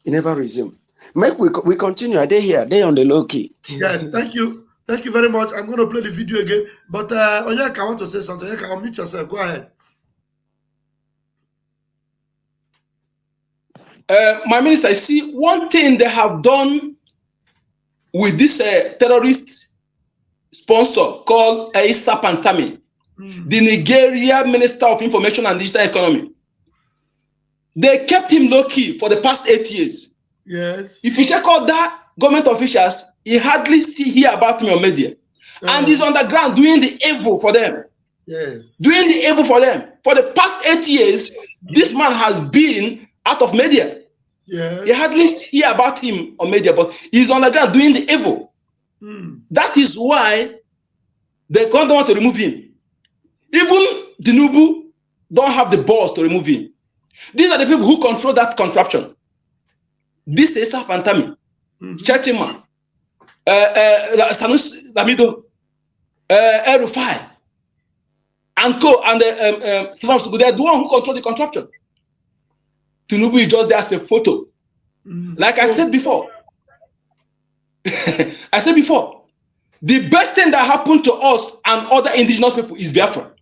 It never resume. Make we continue. Are they here? They on the low key. Yes, thank you. Thank you very much. I'm going to play the video again. But Onyeka, I want to say something. Onyeka, unmute yourself. Go ahead. My minister, I see one thing they have done with this terrorist sponsor called kPantami, the Nigeria Minister of Information and Digital Economy. They kept him low-key for the past 8 years. Yes. If you check out that government officials, he hardly hear about me on media. And he's on the ground doing the evil for them. Yes. Doing the evil for them. For the past 8 years, this man has been out of media. Yes. You hardly hear about him on media, but he's on the ground doing the evil. That is why they don't want to remove him. Even Tinubu don't have the balls to remove him. These are the people who control that contraption. This is kPantami, Chetima, Sanus Lamido, Erufai, and Co. And they are the one who control the contraption. Tinubu is just there as a photo. Like I said before, the best thing that happened to us and other indigenous people is Biafra.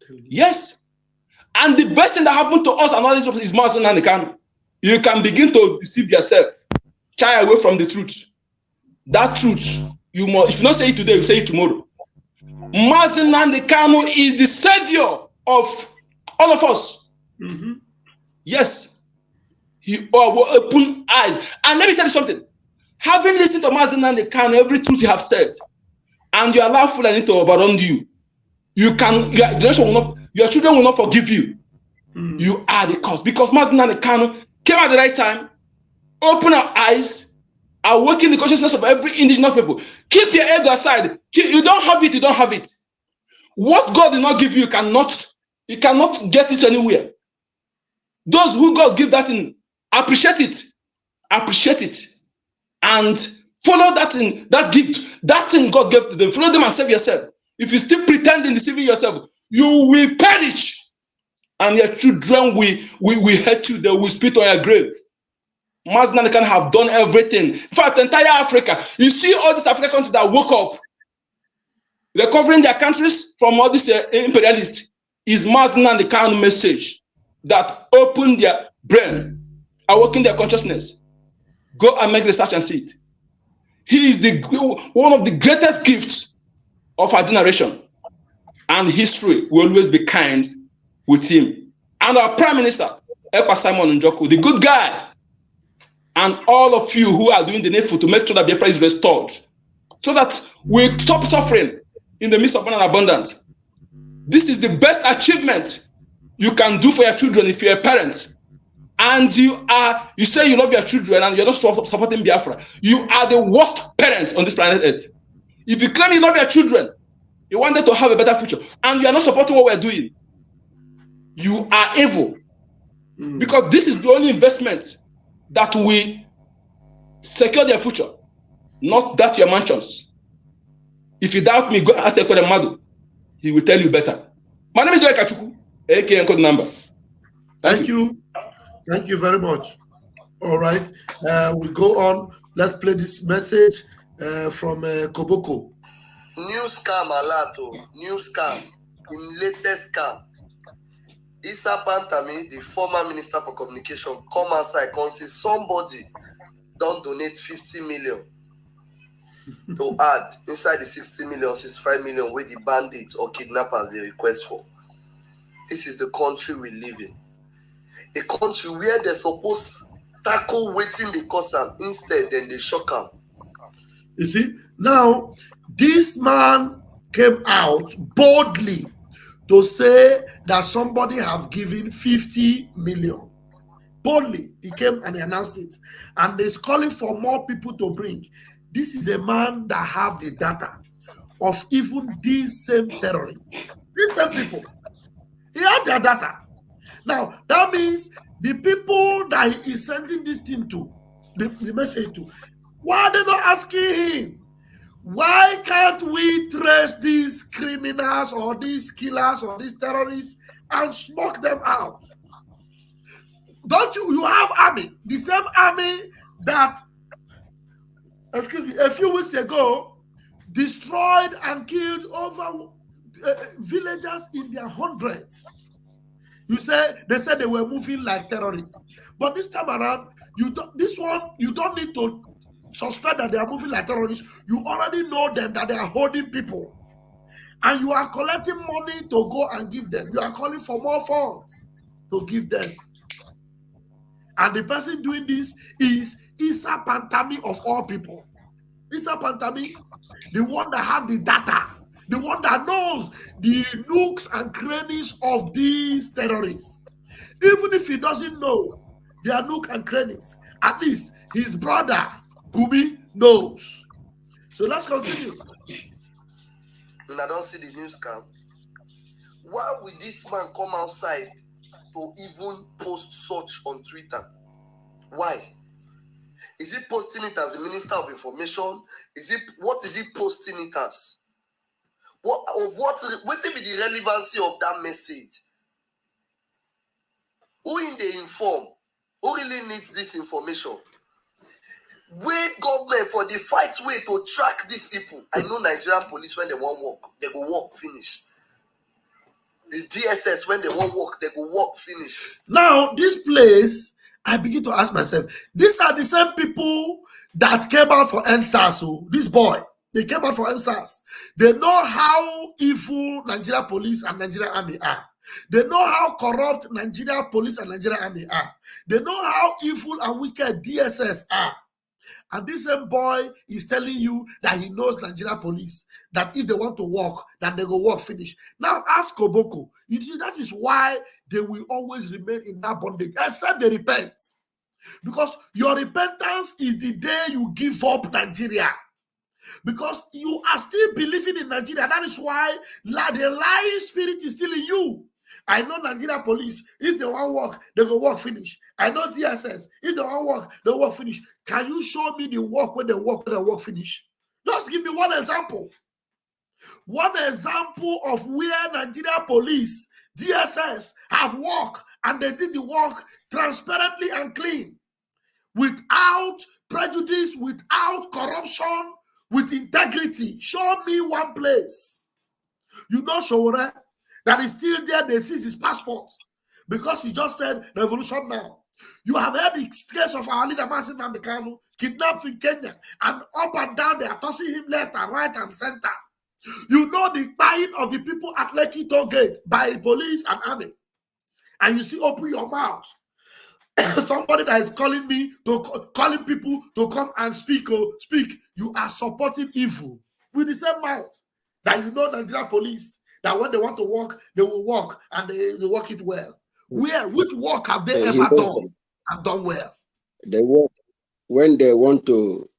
Yes. And the best thing that happened to us and other indigenous people is Mazen and Kanu. You can begin to deceive yourself. Shy away from the truth. That truth, you must, if you not say it today, you say it tomorrow. Mazen and Kanu is the savior of all of us. Yes. He will open eyes. And let me tell you something. Having listened to Mazen and Kanu, every truth he have said, and you allow Fulani to overrun you, your children will not forgive you. You are the cause. Because Mazi Nnamdi Kanu came at the right time, open our eyes, awaken the consciousness of every indigenous people. Keep your ego aside. You don't have it, you don't have it. What God did not give you, you cannot get it anywhere. Those who God give that in, appreciate it, and follow that in, that gift, that thing God gave to them. Follow them and save yourself. If you still pretend in deceiving yourself, you will perish, and your children will hate you. They will spit on your grave. Mazi Nnamdi Kanu have done everything. In fact, entire Africa, you see all these African countries that woke up, recovering their countries from all these imperialists, is Mazi Nnamdi Kanu message that opened their brain, awaken their consciousness. Go and make research and see it. He is one of the greatest gifts of our generation, and history will always be kind with him. And our Prime Minister, Ekpa Simon Njoku, the good guy, and all of you who are doing the needful to make sure that Biafra is restored, so that we stop suffering in the midst of an abundance. This is the best achievement you can do for your children if you're a parent. And you say you love your children and you're not supporting Biafra. You are the worst parent on this planet Earth. If you claim you love your children, you want them to have a better future, and you are not supporting what we're doing, you are evil. Because this is the only investment that will secure their future, not that your mansions. If you doubt me, go ask Ekpere Madu. He will tell you better. My name is Yoel Kachuku, aka Code Number. Thank you. Thank you very much. All right. We go on. Let's play this message from Koboko. New scam alert. New scam. In latest scam. kPantami, the former Minister for Communication, come outside and say somebody don't donate 50 million to add inside the 60 million, 65 million where the bandits or kidnappers they request for. This is the country we live in. A country where they're supposed to tackle waiting the cause them, instead then they shock them. You see, now this man came out boldly to say that somebody have given 50 million. Boldly, he came and he announced it. And he's calling for more people to bring. This is a man that have the data of even these same terrorists. These same people. He had their data. Now, that means the people that he is sending this thing to, the message to, why are they not asking him? Why can't we trace these criminals or these killers or these terrorists and smoke them out? Don't you have army, the same army that, excuse me, a few weeks ago destroyed and killed over villagers in their hundreds. They said they were moving like terrorists, but this time around, you don't need to suspect that they are moving like terrorists. You already know them, that they are holding people, and you are collecting money to go and give them. You are calling for more funds to give them, and the person doing this is kPantami of all people. kPantami, the one that have the data, the one that knows the nooks and crannies of these terrorists. Even if he doesn't know their nook and crannies, at least his brother Gumi knows. So let's continue. And I don't see the news scam. Why would this man come outside to even post such on Twitter? Why? Is he posting it as the Minister of Information? What is he posting it as? What will be the relevancy of that message? Who in the inform? Who really needs this information? Wait, government for the fight way to track these people. I know Nigerian police, when they won't work, they go work, finish. The DSS, when they won't work, they go work, finish. Now, this place, I begin to ask myself, these are the same people that came out for NSAS. So this boy, they came out for NSAS. They know how evil Nigeria police and Nigeria army are. They know how corrupt Nigeria police and Nigeria army are. They know how evil and wicked DSS are. And this same boy is telling you that he knows Nigeria police, that if they want to walk, that they go walk finish. Now ask Koboko. You see, that is why they will always remain in that bondage, except they repent. Because your repentance is the day you give up Nigeria. Because you are still believing in Nigeria. That is why the lying spirit is still in you. I know Nigeria police, if they want to work, they go work finish. I know DSS, if they want to work, they work finish. Can you show me the work when they work finish? Just give me one example. One example of where Nigeria police, DSS have worked and they did the work transparently and clean, without prejudice, without corruption, with integrity. Show me one place. You know Showore, that is still there, they seize his passport because he just said revolution now. You have heard the case of our leader Masin Namikanu kidnapped in Kenya, and up and down they are tossing him left and right and center. You know the buying of the people at Lekki Toll Gate by police and army, and you still open your mouth. Somebody that is calling people to come and speak. You are supporting evil with the same mouth that you know Nigeria police, that when they want to work, they will work and they work it well. Which work have they ever done and done well? They work when they want to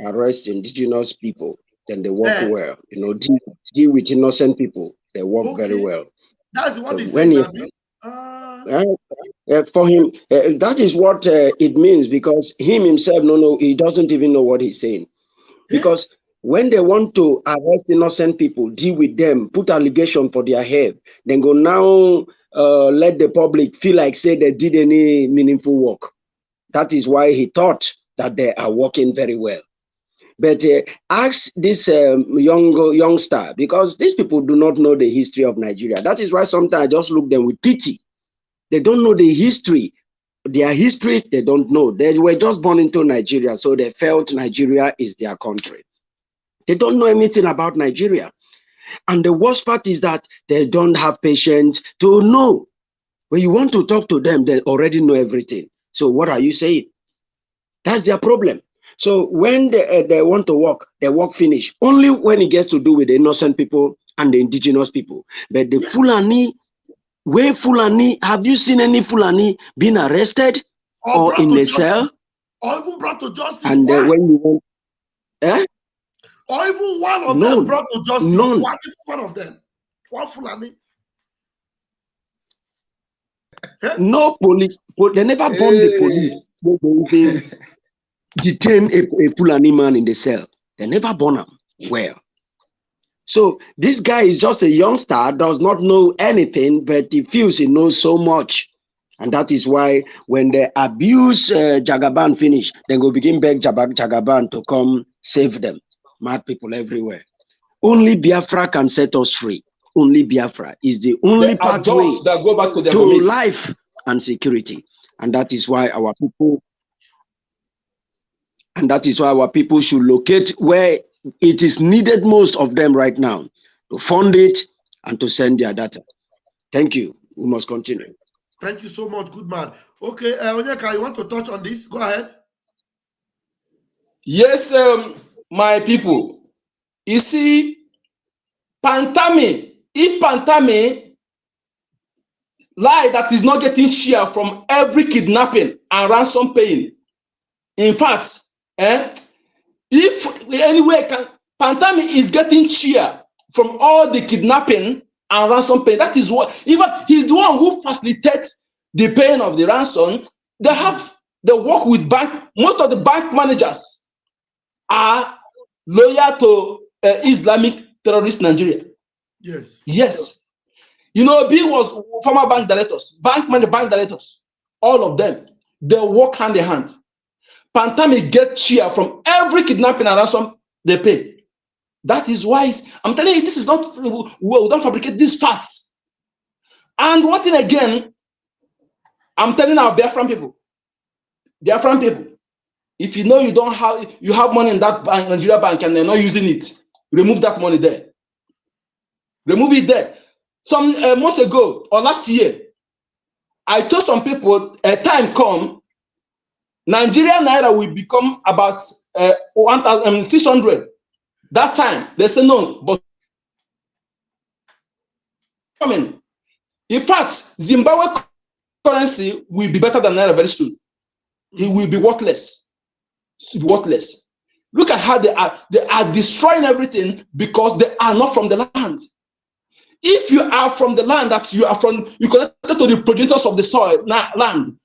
arrest indigenous people, then they work well. You know, deal with innocent people, they work very well. That's what he's saying. For him, that is what it means, because him himself, he doesn't even know what he's saying. Because when they want to arrest innocent people, deal with them, put allegation for their head, then go now let the public feel like say they did any meaningful work. That is why he thought that they are working very well. But ask this youngster, because these people do not know the history of Nigeria. That is why sometimes I just look them with pity. They don't know the history. Their history, they don't know. They were just born into Nigeria, so they felt Nigeria is their country. They don't know anything about Nigeria. And the worst part is that they don't have patience to know. When you want to talk to them, they already know everything. So what are you saying? That's their problem. So when they want to work, they work finish. Only when it gets to do with the innocent people and the indigenous people. But the Fulani, where Fulani, have you seen any Fulani being arrested or in the cell? Or even brought to justice? And when you want, or even one of them brought to justice? None. One of them. One Fulani. No police. They never bomb the police. They detain a Fulani man in the cell. They never burn him. Well. So this guy is just a youngster, does not know anything, but he feels he knows so much. And that is why when they abuse Jagaban finish, then go begin beg Jagaban to come save them. Mad people everywhere. Only Biafra can set us free. Only Biafra is the only pathway that go back to, their to life and security. And that is why our people should locate where it is needed most of them right now, to fund it and to send their data. Thank you. We must continue. Thank you so much. Good man. Okay, Onyeka, you want to touch on this? Go ahead. Yes, my people. You see, if Pantami lie that is not getting share from every kidnapping and ransom paying, in fact, if anyway Pantami is getting share from all the kidnapping and ransom paying, that is what, even he's the one who facilitates the paying of the ransom. They work with bank. Most of the bank managers are loyal to Islamic terrorist Nigeria. Yes. You know, B was former bank directors, bank directors, all of them. They work hand in hand. Pantami get share from every kidnapping and ransom they pay. That is why I'm telling you, this is not, we don't fabricate these facts. And one thing again, I'm telling our Biafran people, if you know you have money in that bank, Nigeria bank, and they're not using it, remove that money there. Remove it there. Some months ago or last year, I told some people a time come, Nigerian naira will become about 1,600. That time they say no, but coming. In fact, Zimbabwe currency will be better than Naira very soon. It will be worthless. It will be worthless. Look at how they are destroying everything because they are not from the land. If you are from the land that you are from, you connected to the progenitors of the soil land.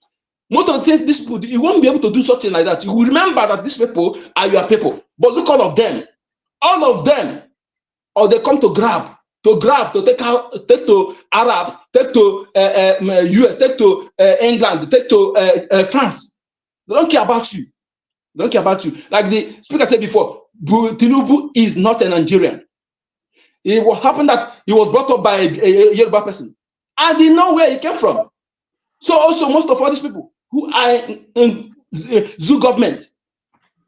Most of the things, these people, you won't be able to do something like that. You will remember that these people are your people. But look, all of them, or they come to grab, to take to Arab, take to US, take to England, take to France. They don't care about you. They don't care about you. Like the speaker said before, Tinubu is not a Nigerian. It will happen that he was brought up by a Yoruba person, and they know where he came from. So also most of all these people who are in zoo government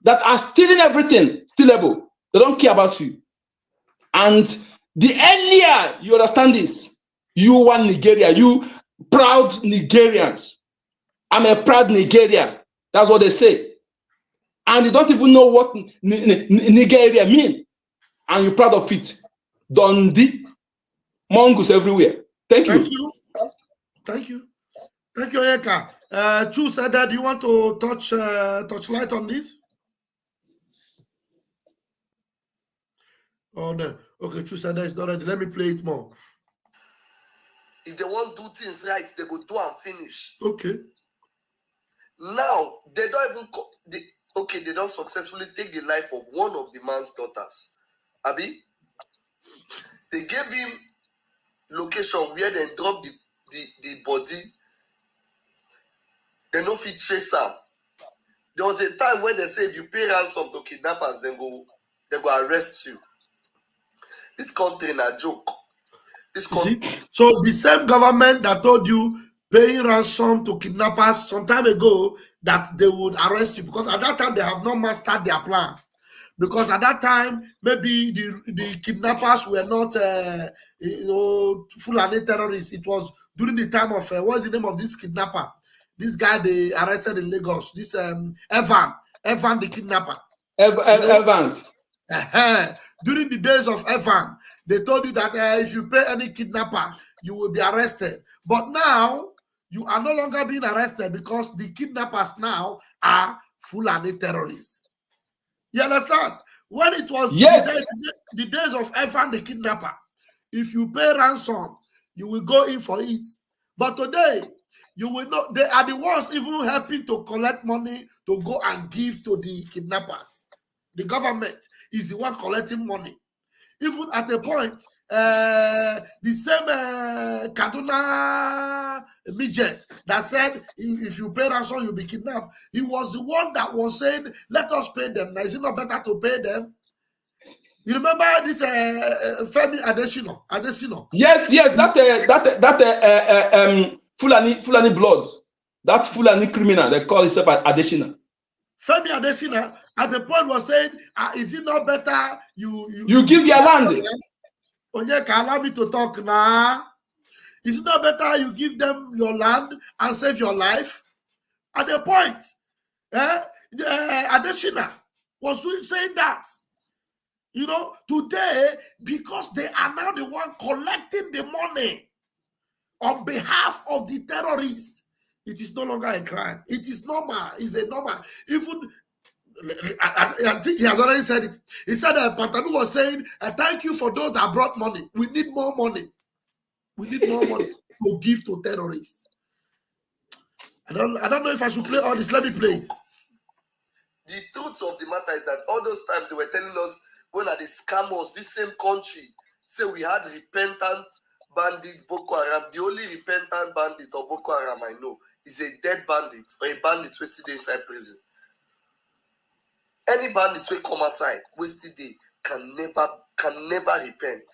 that are stealing everything, stealable, they don't care about you. And the earlier you understand this, you want Nigeria, you proud Nigerians. I'm a proud Nigerian. That's what they say. And you don't even know what Nigeria means. And you're proud of it. Dundee, mongoose everywhere. Thank you. Thank you, Eka. Chu said that you want to touch light on this? Oh no. Okay, Chu said that it's not ready. Let me play it more. If they want to do things right, they go do and finish. Okay. Now they don't even they don't successfully take the life of one of the man's daughters. Abi, they gave him location where they drop the body. They no fit chase am. There was a time when they say if you pay ransom to kidnappers, they go arrest you. This country na joke. So the same government that told you paying ransom to kidnappers some time ago that they would arrest you, because at that time they have not mastered their plan. Because at that time, maybe the kidnappers were not, Fulani terrorists. It was during the time of, what's the name of this kidnapper? This guy they arrested in Lagos. This Evan the kidnapper. Evans. During the days of Evan, they told you that if you pay any kidnapper, you will be arrested. But now, you are no longer being arrested because the kidnappers now are Fulani terrorists. You understand? When it was the days of Evan the kidnapper, if you pay ransom, you will go in for it. But today, you will not. They are the ones even helping to collect money to go and give to the kidnappers. The government is the one collecting money. Even at a point, the same Kaduna midget that said, if you pay ransom, you'll be kidnapped. He was the one that was saying, let us pay them. Now, is it not better to pay them? You remember this Femi Adesina? Yes, that Fulani bloods, that Fulani criminal, they call himself Adesina. Femi Adesina at the point was saying, is it not better you give your land? Onyeka, allow me to talk now. Is it not better you give them your land and save your life? At the point, Adesina was saying that. You know, today, because they are now the one collecting the money on behalf of the terrorists, it is no longer a crime. It is normal. It's a normal. Even, I think he has already said it. He said that Pantami was saying, thank you for those that brought money. We need more money. We need more money to give to terrorists. I don't know if I should play all this. Let me play it. The truth of the matter is that all those times they were telling us, when are they scam us, this same country, say we had repentant bandit Boko Haram. The only repentant bandit of Boko Haram I know is a dead bandit or a bandit wasted day inside prison. Any bandit will come outside wasted day can never repent.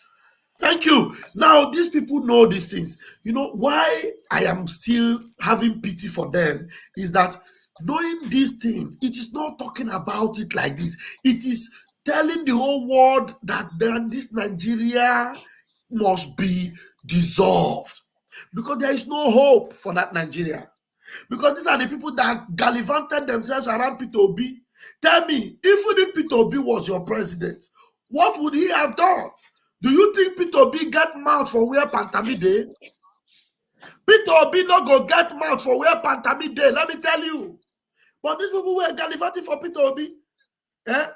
Thank you. Now these people know these things. You know why I am still having pity for them is that knowing this thing, it is not talking about it like this. It is telling the whole world that then this Nigeria must be dissolved because there is no hope for that Nigeria. Because these are the people that gallivanted themselves around Peter Obi Tell me, even if Peter Obi was your president, what would he have done? Do you think Peter Obi get mouth for where Pantami dey? Peter Obi not go get mouth for where Pantami dey, let me tell you. But these people were gallivanting for Peter Obi. Eh?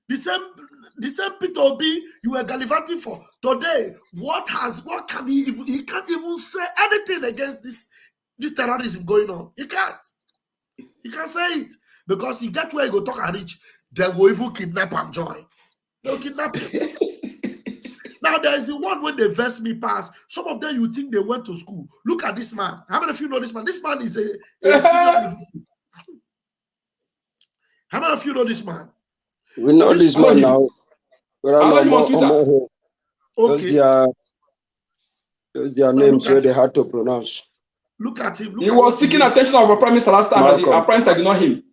The same Peter Obi you were gallivanting for today. What can he even? He can't even say anything against this terrorism going on. He can't. He can't say it because he get where he go talk and reach. They will even kidnap and join. They'll kidnap him. Now there is the one when they verse me pass. Some of them you think they went to school. Look at this man. How many of you know this man? This man is a how many of you know this man? We know this man now. But I know him on Twitter. Okay. Those their names where they had to pronounce. Look at him. Look he was seeking attention of our Prime Minister last time, and our Prime Minister did not him.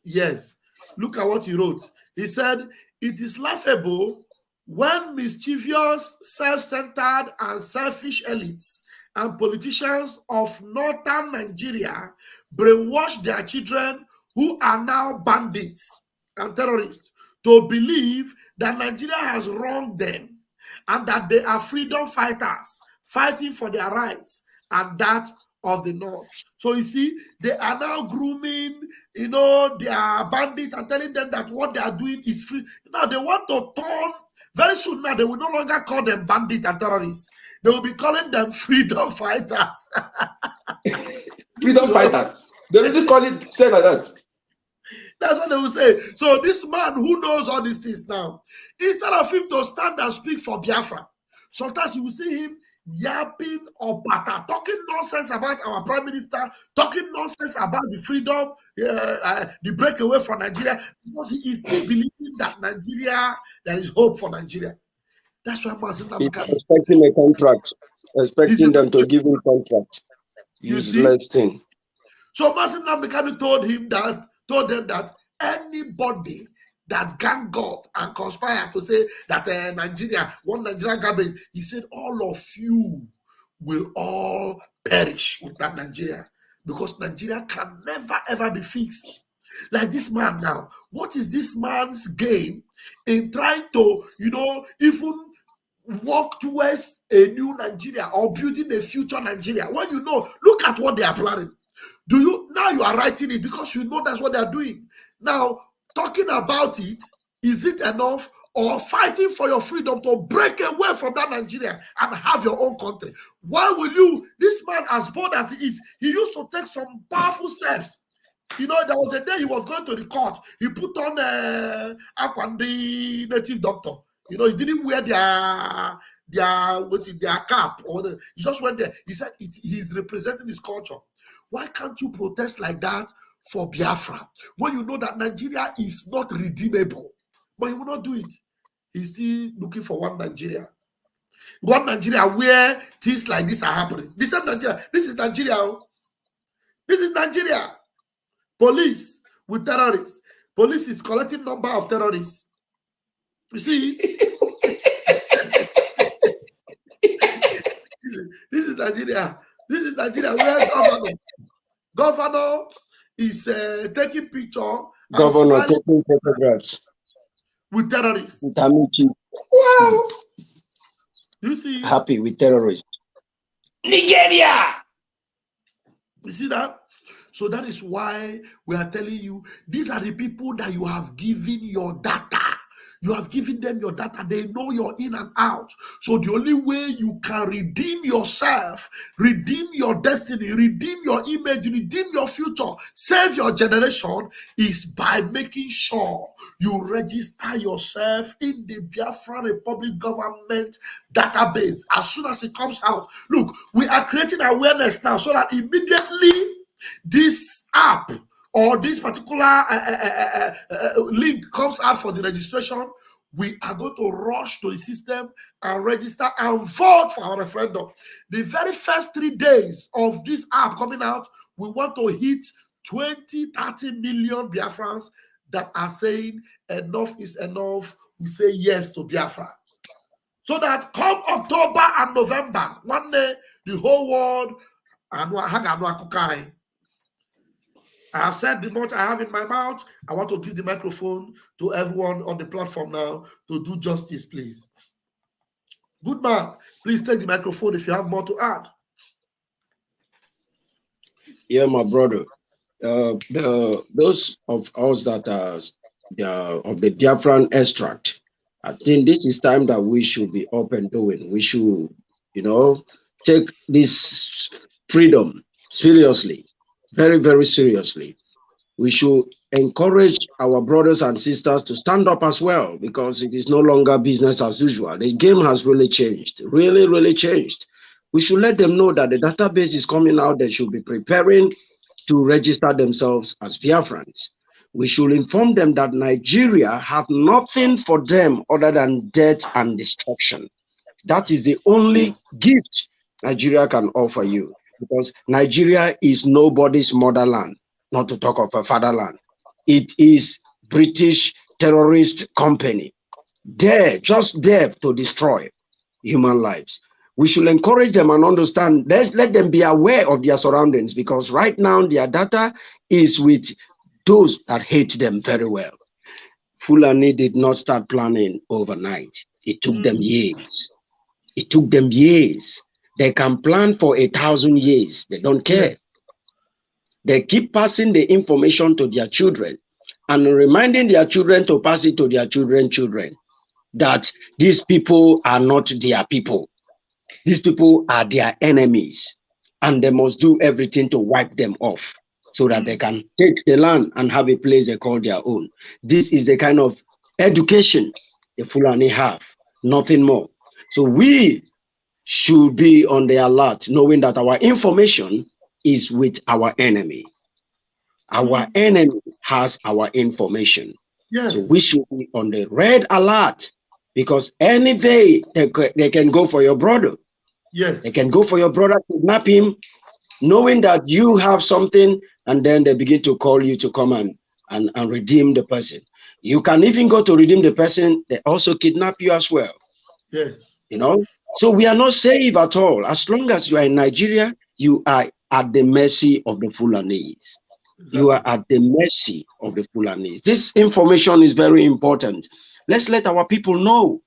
Yes. Look at what he wrote. He said, "It is laughable when mischievous, self-centered, and selfish elites and politicians of northern Nigeria brainwash their children who are now bandits and terrorists to believe that Nigeria has wronged them and that they are freedom fighters fighting for their rights and that of the North." So you see, they are now grooming, their bandits and telling them that what they are doing is free. Now they want to turn, very soon now, they will no longer call them bandits and terrorists. They will be calling them freedom fighters. Freedom fighters. They really call it, say like that. That's what they will say. So this man who knows all these things now, instead of him to stand and speak for Biafra, sometimes you will see him yapping or bata, talking nonsense about our Prime Minister, talking nonsense about the freedom, the breakaway from Nigeria, because he is still believing that Nigeria, there is hope for Nigeria. That's why he's expecting a contract, expecting them to give him contract. Useless thing. So Masin Namdekanu told them that anybody that gang up and conspire to say that Nigeria, one Nigeria garbage, he said all of you will all perish with that Nigeria because Nigeria can never ever be fixed. Like this man now, what is this man's game in trying to, even walk towards a new Nigeria or building a future Nigeria? When look at what they are planning. Now you are writing it because you know that's what they are doing. Now, talking about it, is it enough? Or fighting for your freedom to break away from that Nigeria and have your own country? Why will you? This man, as bold as he is, he used to take some powerful steps. There was a day he was going to the court. He put on Akwandi native doctor. He didn't wear their cap. He just went there. He said he's representing his culture. Why can't you protest like that for Biafra when you know that Nigeria is not redeemable? But he will not do it. He's still looking for one Nigeria. One Nigeria where things like this are happening. This is Nigeria. This is Nigeria. This is Nigeria. Police with terrorists. Police is collecting number of terrorists. You see it? This is Nigeria. This is Nigeria where governor is taking picture. Governor taking photographs with terrorists. Wow. You see? Happy with terrorists. Nigeria. You see that? So that is why we are telling you, these are the people that you have given your data. You have given them your data. They know you're in and out. So the only way you can redeem yourself, redeem your destiny, redeem your image, redeem your future, save your generation is by making sure you register yourself in the Biafra Republic government database as soon as it comes out. Look, we are creating awareness now so that immediately this app or this particular link comes out for the registration, we are going to rush to the system and register and vote for our referendum. The very first 3 days of this app coming out, we want to hit 20-30 million Biafrans that are saying enough is enough. We say yes to Biafra. So that come October and November, one day, the whole world and I have said the much I have in my mouth. I want to give the microphone to everyone on the platform now to do justice, please. Good man, please take the microphone if you have more to add. Yeah, my brother. Those of us that are of the Biafran extract, I think this is time that we should be up and doing. We should, take this freedom seriously, very, very seriously. We should encourage our brothers and sisters to stand up as well, because it is no longer business as usual. The game has really changed, really, really changed. We should let them know that the database is coming out. They should be preparing to register themselves as Biafrans. We should inform them that Nigeria have nothing for them other than death and destruction. That is the only gift Nigeria can offer you, because Nigeria is nobody's motherland, not to talk of a fatherland. It is British terrorist company, just there to destroy human lives. We should encourage them and understand, let them be aware of their surroundings, because right now their data is with those that hate them very well. Fulani did not start planning overnight. It took them years. It took them years. They can plan for 1,000 years. They don't care. Yes. They keep passing the information to their children and reminding their children to pass it to their children's children, that these people are not their people. These people are their enemies, and they must do everything to wipe them off so that they can take the land and have a place they call their own. This is the kind of education the Fulani have, nothing more. So we should be on the alert, knowing that our information is with our enemy. Our enemy has our information. Yes. So we should be on the red alert, because any day they can go for your brother. Yes. They can go for your brother, kidnap him, knowing that you have something, and then they begin to call you to come and redeem the person. You can even go to redeem the person, they also kidnap you as well. Yes. So we are not safe at all. As long as you are in Nigeria, you are at the mercy of the Fulanis. Exactly. You are at the mercy of the Fulanis. This information is very important. Let's let our people know.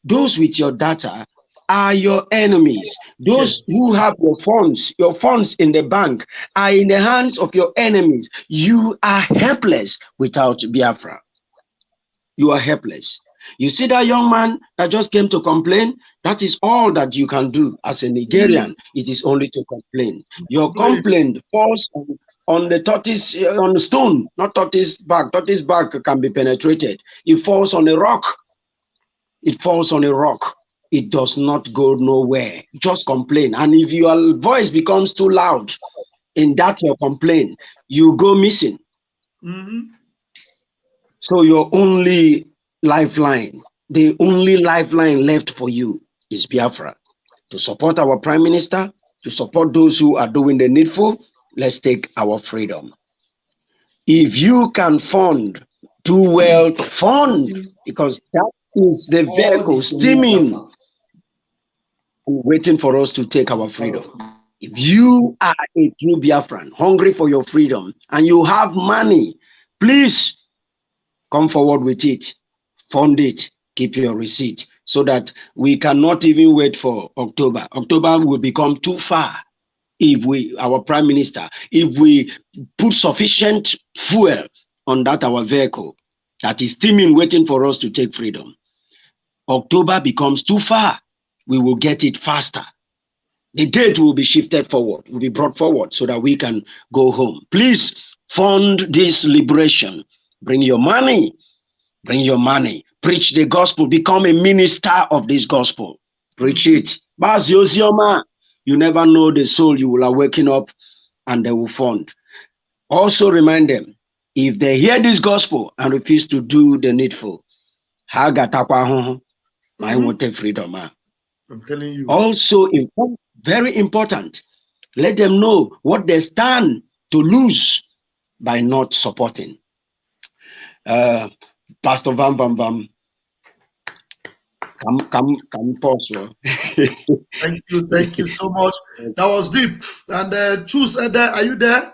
Those with your data are your enemies. Those who have your funds in the bank are in the hands of your enemies. You are helpless without Biafra. You are helpless. You see that young man that just came to complain? That is all that you can do as a Nigerian. It is only to complain. Your complaint falls on the tortoise, on the stone, not tortoise back. Tortoise back can be penetrated. It falls on a rock. It falls on a rock. It does not go nowhere. Just complain. And if your voice becomes too loud in that your complaint, you go missing. So your only lifeline, the only lifeline left for you is Biafra. To support our Prime Minister, to support those who are doing the needful, let's take our freedom. If you can fund, do well to fund, because that is the vehicle steaming, waiting for us to take our freedom. If you are a true Biafran, hungry for your freedom, and you have money, please come forward with it. Fund it, keep your receipt, so that we cannot even wait for October. October will become too far if our Prime Minister, if we put sufficient fuel on that our vehicle that is steaming, waiting for us to take freedom. October becomes too far. We will get it faster. The date will be shifted forward, will be brought forward so that we can go home. Please fund this liberation. Bring your money. Bring your money. Preach the gospel. Become a minister of this gospel. Preach it. You never know the soul you will awaken up, and they will fund. Also remind them, if they hear this gospel and refuse to do the needful, I won't take freedom. I'm telling you. Also, very important, let them know what they stand to lose by not supporting. Pastor Vam, come pause. Thank you so much. That was deep. And choose, are you there?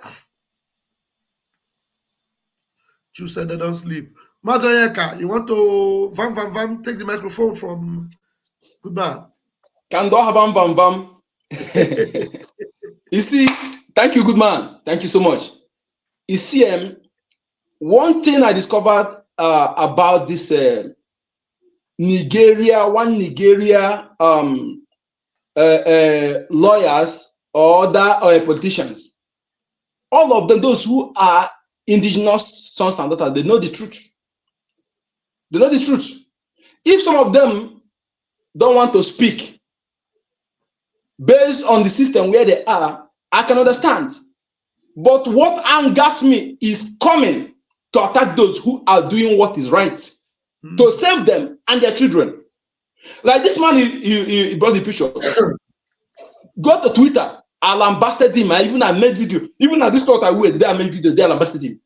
You said they don't sleep. Mazayeka, you want to take the microphone from Good Man? Can do bam bam bam. You see, thank you, good man. Thank you so much. You see, one thing I discovered about this Nigeria lawyers or other politicians, all of them, those who are indigenous sons and daughters, they know the truth. They know the truth. If some of them don't want to speak based on the system where they are, I can understand. But what angers me is coming to attack those who are doing what is right, to save them and their children. Like this man, he brought the picture. Go to Twitter, I'll lambasted him. I made video. Even at this point I wait, I made video, they lambasted him.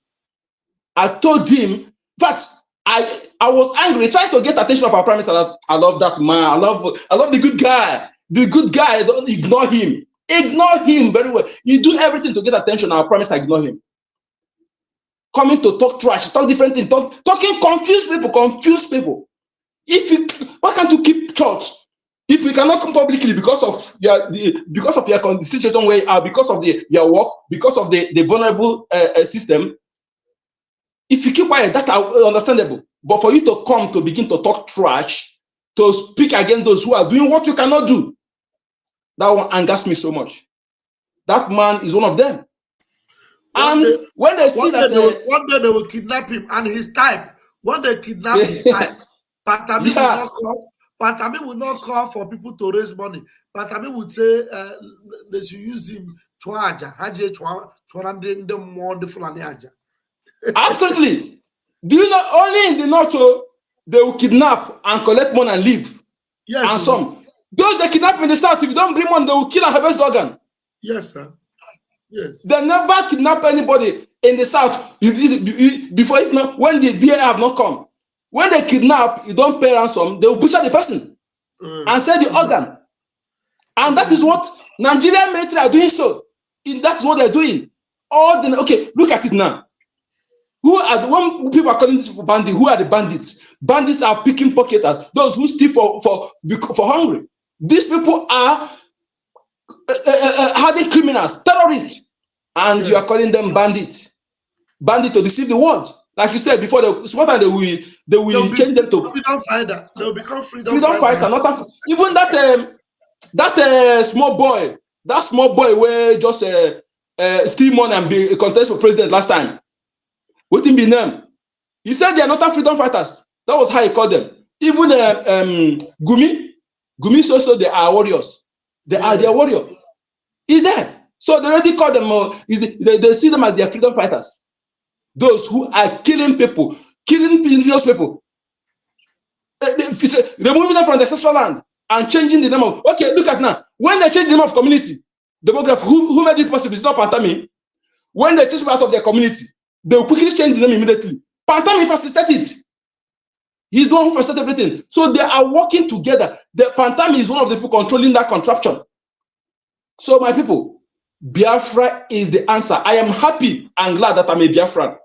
I told him, but I was angry, trying to get attention of our prime minister. I love that man. I love the good guy. The good guy, don't ignore him. Ignore him very well. You do everything to get attention. Our prime minister ignore him. Coming to talk trash, talk different things, talking confuse people. Why can't you keep thoughts? If we cannot come publicly because of your situation where you are, because of your work, because of the vulnerable system, if you keep quiet, that's understandable. But for you to come to begin to talk trash, to speak against those who are doing what you cannot do, that one angers me so much. That man is one of them. And when they see that one day they will kidnap him and his type. When they kidnap his type, Pantami will not call for people to raise money. Pantami would say they should use him to absolutely. Do you know only in the north they will kidnap and collect money and leave? Yes. And some those they kidnap in the south, if you don't bring money, they will kill and harvest the organ. Yes, sir. Yes. They never kidnap anybody in the south before when the BRGIE have not come. When they kidnap, you don't pay ransom, they will butcher the person and sell the organ. And that is what Nigerian military are doing. So that's what they're doing. Okay, look at it now. When people are calling these people bandits, who are the bandits? Bandits are picking pocketers, those who steal for hungry. These people are hardened criminals, terrorists, and you are calling them bandits. Bandits to deceive the world. Like you said before, they will change them to freedom fighter. They'll become freedom fighter. Even that small boy where just steal money and be a contest for president last time. What him be named? He said they are not freedom fighters. That was how he called them. Even Gumi also they are warriors. They are their warrior. He's there. So they already call them. They see them as their freedom fighters. Those who are killing people, killing indigenous people, removing them from the ancestral land and changing the name of. Okay, look at now. When they change the name of community, demography, who made it possible? It's not Pantami. When they change part of their community, they will quickly change the name immediately. Pantami facilitated it. He's the one who facilitated everything. So they are working together. The Pantami is one of the people controlling that contraption. So my people, Biafra is the answer. I am happy and glad that I'm a Biafran.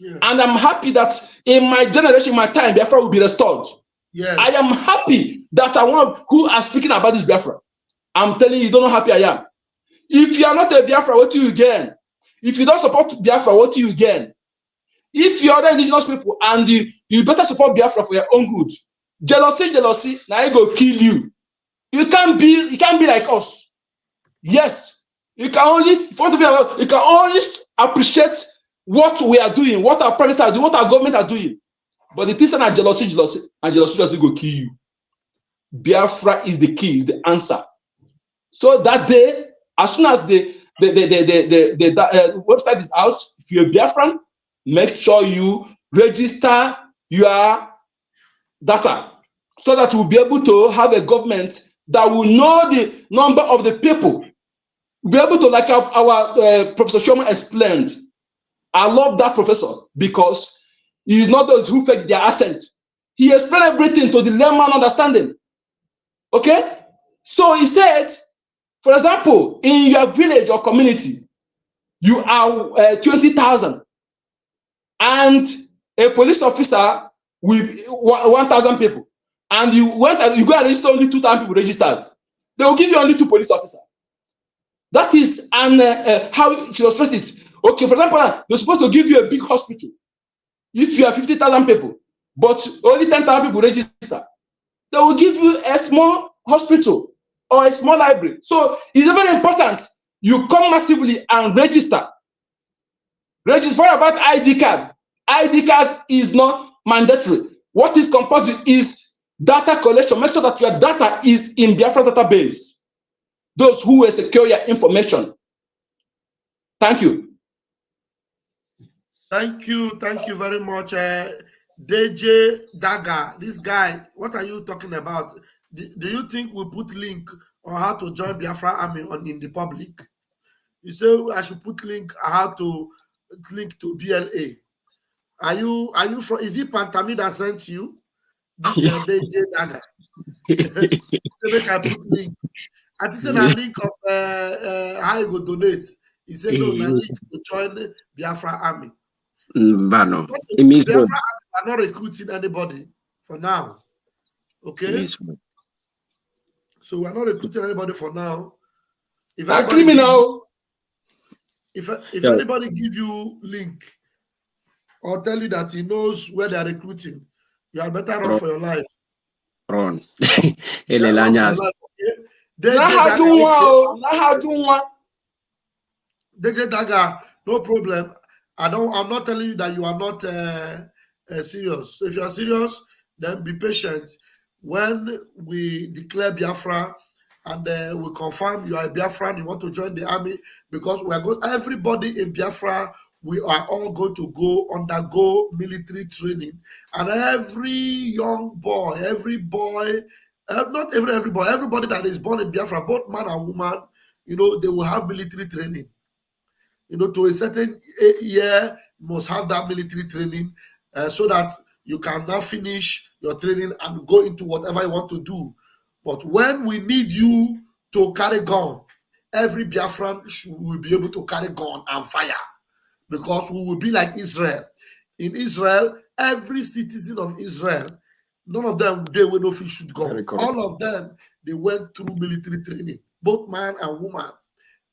Yeah. And I'm happy that in my generation, my time, Biafra will be restored. Yes. I am happy that I want who are speaking about this Biafra. I'm telling you, don't know how happy I am. If you are not a Biafra, what do you gain? If you don't support Biafra, what do you gain? If you are the indigenous people and you better support Biafra for your own good. Jealousy, now I go kill you. You can't be like us. Yes, you can only appreciate what we are doing, what our prime minister are doing, what our government are doing. But the things that are jealousy go kill you. Biafra is the key, is the answer. So that day, as soon as the website is out, if you're a Biafran, make sure you register your data so that we'll be able to have a government that will know the number of the people. We'll be able to, like our Professor Sherman explained. I love that professor because he is not those who fake their accent. He explained everything to the layman understanding. Okay? So he said, for example, in your village or community, you are 20,000. and a police officer with 1,000 people, and you went and you go and register only 2,000 people registered, they will give you only 2 police officers. That is how she illustrates it. Okay, for example, they're supposed to give you a big hospital if you have 50,000 people, but only 10,000 people register. They will give you a small hospital or a small library. So it's very important you come massively and register. Register about ID card. ID card is not mandatory. What is compulsory is data collection. Make sure that your data is in Biafra database. Those who will secure your information. Thank you. Thank you very much, DJ Daga. This guy, what are you talking about? Do you think we put link on how to join Biafra Army in the public? You say I should put link how to link to BLA. Are you from? Is it Pantami that sent you this DJ Daga? Make I put link. I think a link of how you go donate. He said no, na link to join Biafra Army. Bano. Biafra Army are not recruiting anybody for now. Okay. So we're not recruiting anybody for now. If anybody give you link or tell you that he knows where they are recruiting, you are better off for your life. Run. DJ Daga, no problem. I'm not telling you that you are not serious. So if you are serious, then be patient. When we declare Biafra and we confirm you are a Biafran, you want to join the army, because we are going. Everybody in Biafra, we are all going to undergo military training, and every young boy, everybody that is born in Biafra, both man and woman, they will have military training. To a certain year, you must have that military training so that you can now finish your training and go into whatever you want to do. But when we need you to carry gun, every Biafran will be able to carry gun and fire, because we will be like Israel. In Israel, every citizen of Israel, none of them, they will not shoot gun. All of them, they went through military training, both man and woman.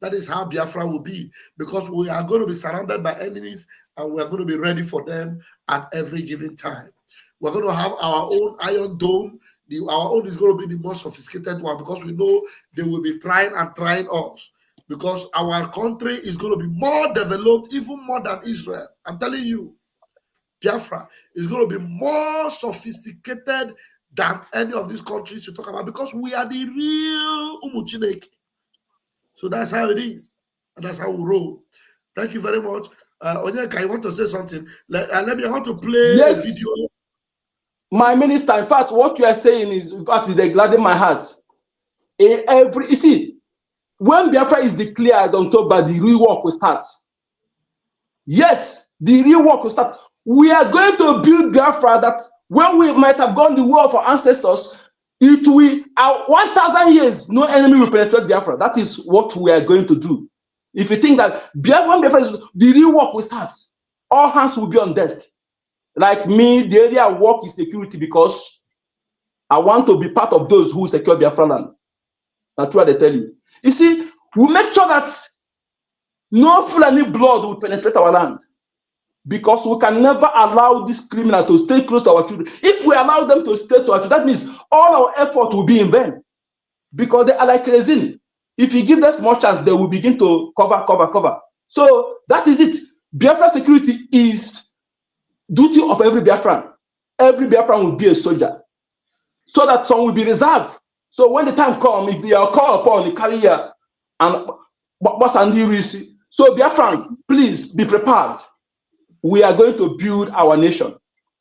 That is how Biafra will be, because we are going to be surrounded by enemies and we are going to be ready for them at every given time. We're going to have our own Iron Dome. Our own is going to be the most sophisticated one, because we know they will be trying us, because our country is going to be more developed, even more than Israel. I'm telling you, Biafra is going to be more sophisticated than any of these countries you talk about, because we are the real Umuchineke. So that's how it is, and that's how we roll. Thank you very much. Onyeka, you want to say something? I want to play a video. My minister, in fact, what you are saying is, in fact, is gladden my heart. You see, when Biafra is declared on October, the real work will start. Yes, the real work will start. We are going to build Biafra that when we might have gone the way of our ancestors, it will, 1,000 years, no enemy will penetrate Biafra. That is what we are going to do. If you think that when Biafra is, the real work will start, all hands will be on deck. Like me, the area I work is security, because I want to be part of those who secure Biafra land. That's what they tell you. You see, we make sure that no Fulani blood will penetrate our land, because we can never allow this criminal to stay close to our children. If we allow them to stay to our children, that means all our effort will be in vain, because they are like resin. If you give them small chance, they will begin to cover. So that is it. Biafra security is duty of every Biafran. Every Biafran will be a soldier, so that some will be reserved. So when the time comes, if they are called upon the career and what's and so Biafrans, please be prepared. We are going to build our nation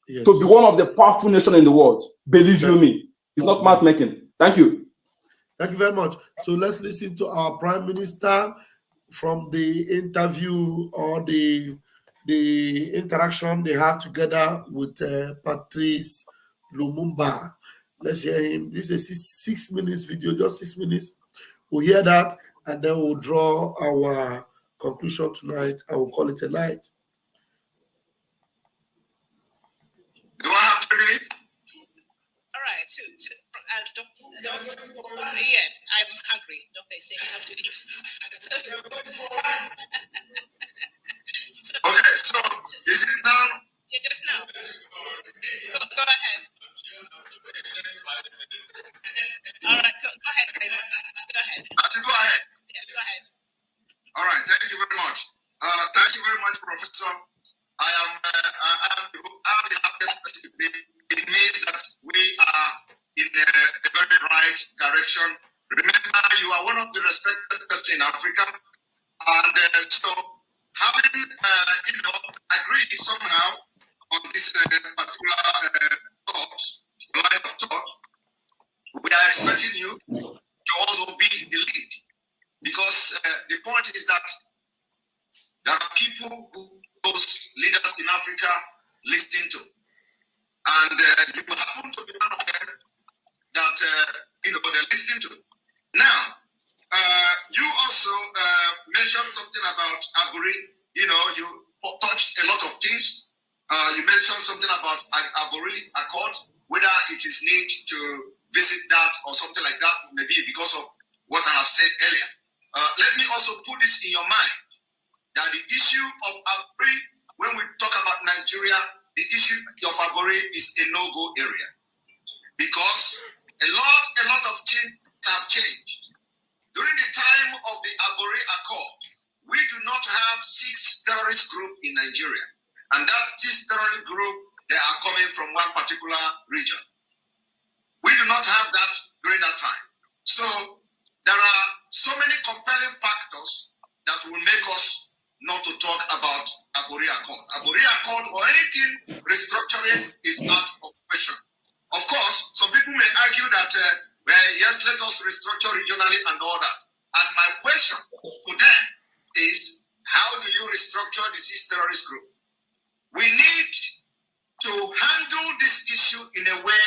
to be one of the powerful nations in the world. Believe you me, it's not math making. Thank you. Thank you very much. So let's listen to our Prime Minister from the interview or the interaction they had together with Patrice Lumumba. Let's hear him. This is a 6 minutes video, just 6 minutes. We'll hear that, and then we'll draw our conclusion tonight. I will call it a night. right. So yes, I'm hungry. Doctor is saying I have to eat. Okay, so is it now? Yeah, just now. Go ahead. All right, go ahead, Simon. Go ahead. Go ahead. Yeah, go ahead. All right, thank you very much. Thank you very much, Professor. I am the happiest person today. It means that we are in the very right direction. Remember, you are one of the respected persons in Africa, and so having agreed somehow on this particular line of thought, we are expecting you to also be the lead, because the point is that there are people who those leaders in Africa listen to, and you happen to be one of them that they're listening to. Now, you also mentioned something about Aburi. You touched a lot of things. You mentioned something about Aburi Accord, whether it is need to visit that or something like that, maybe because of what I have said earlier. Let me also put this in your mind, that the issue of Aburi, when we talk about Nigeria, the issue of Aburi is a no-go area, because a lot of things have changed. During the time of the Aburi Accord, we do not have 6 terrorist groups in Nigeria, and that 6 terrorist group, they are coming from one particular region. We do not have that during that time. So there are so many compelling factors that will make us not to talk about Aburi Accord. Aburi Accord or anything restructuring is out of question. Of course, some people may argue that, yes, let us restructure regionally and all that. And my question to them is, how do you restructure the 6 terrorist group? We need to handle this issue in a way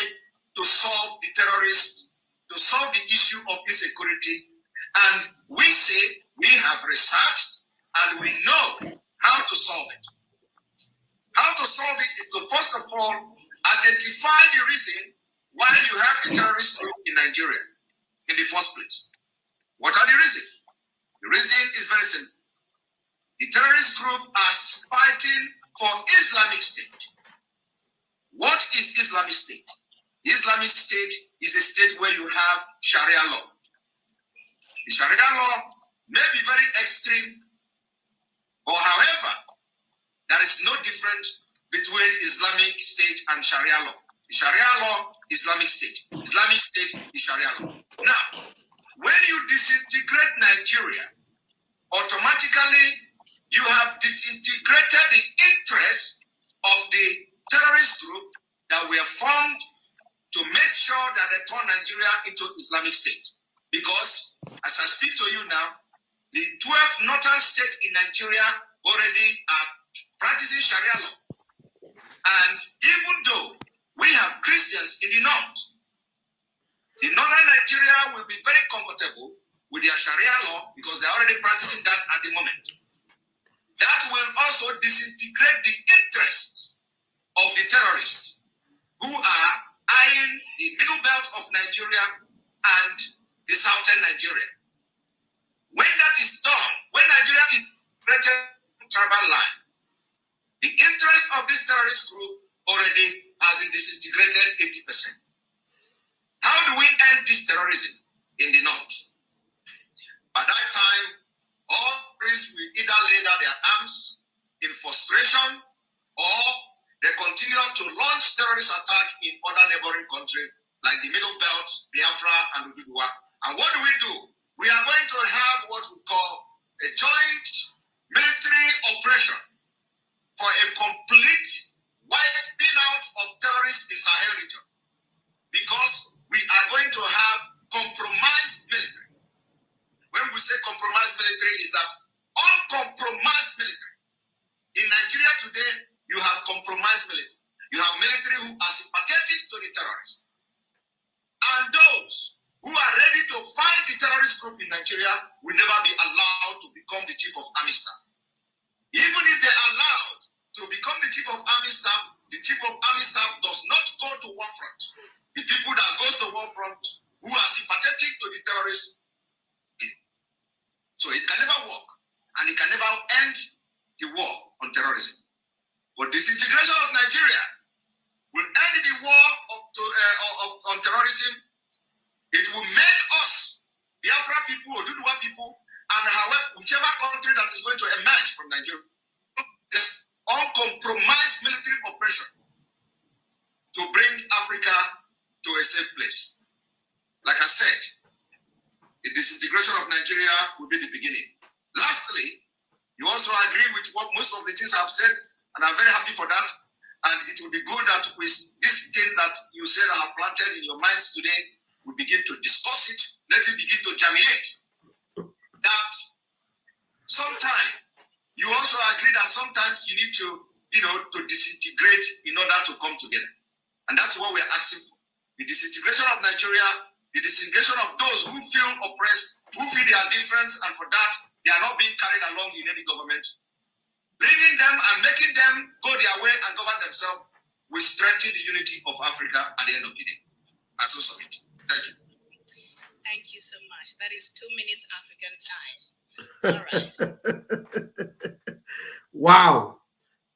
to solve the terrorists, to solve the issue of insecurity. And we say we have researched and we know how to solve it. How to solve it is to, first of all, identify the reason why you have a terrorist group in Nigeria in the first place. What are the reasons? The reason is very simple. The terrorist group are fighting for Islamic State. What is Islamic State? Islamic State is a state where you have Sharia law. The Sharia law may be very extreme, but however, there is no difference between Islamic State and Sharia law. The Sharia law, Islamic State. Islamic State is Sharia law. Now, when you disintegrate Nigeria, automatically you have disintegrated the interests of the terrorist group that were formed to make sure that they turn Nigeria into Islamic State. Because, as I speak to you now, the 12 northern states in Nigeria already are practicing Sharia law. And even though we have Christians in the north, the northern Nigeria will be very comfortable with their Sharia law because they're already practicing that at the moment. That will also disintegrate the interests of the terrorists who are eyeing the middle belt of Nigeria and the southern Nigeria. When that is done, when Nigeria is created tribal line, the interests of this terrorist group already have been disintegrated 80%. How do we end this terrorism in the north? By that time, all terrorists will either lay down their arms in frustration or they continue to launch terrorist attacks in other neighboring countries like the Middle Belt, Biafra, and Ududua. And what do? We are going to have what we call a joint military operation for a complete wiping out of terrorists in Sahel region. Because we are going to have compromised military. When we say compromised military, is that uncompromised military. In Nigeria today, you have compromised military. You have military who are sympathetic to the terrorists. And those who are ready to fight the terrorist group in Nigeria will never be allowed to become the chief of army staff. Even if they are allowed to become the chief of army staff does not go to war front the people that goes to war front who are sympathetic to the terrorists. So it can never work, and it can never end the war on terrorism. But disintegration of Nigeria will end the war on terrorism. It will make us, Biafra people or Duduwa people, and however, whichever country that is going to emerge from Nigeria, uncompromised military operation to bring Africa to a safe place. Like I said, the disintegration of Nigeria will be the beginning. Lastly, you also agree with what most of the things I've said, and I'm very happy for that. And it will be good that with this thing that you said I have planted in your minds today, we begin to discuss it. Let it begin to germinate. That sometime, you also agree that sometimes you need to, to disintegrate in order to come together. And that's what we're asking for. The disintegration of Nigeria, the disintegration of those who feel oppressed, who feel they are different, and for that, they are not being carried along in any government. Bringing them and making them go their way and govern themselves will strengthen the unity of Africa at the end of the day. I so submit. Thank you. Thank you so much. That is 2 minutes African time. All right. Wow.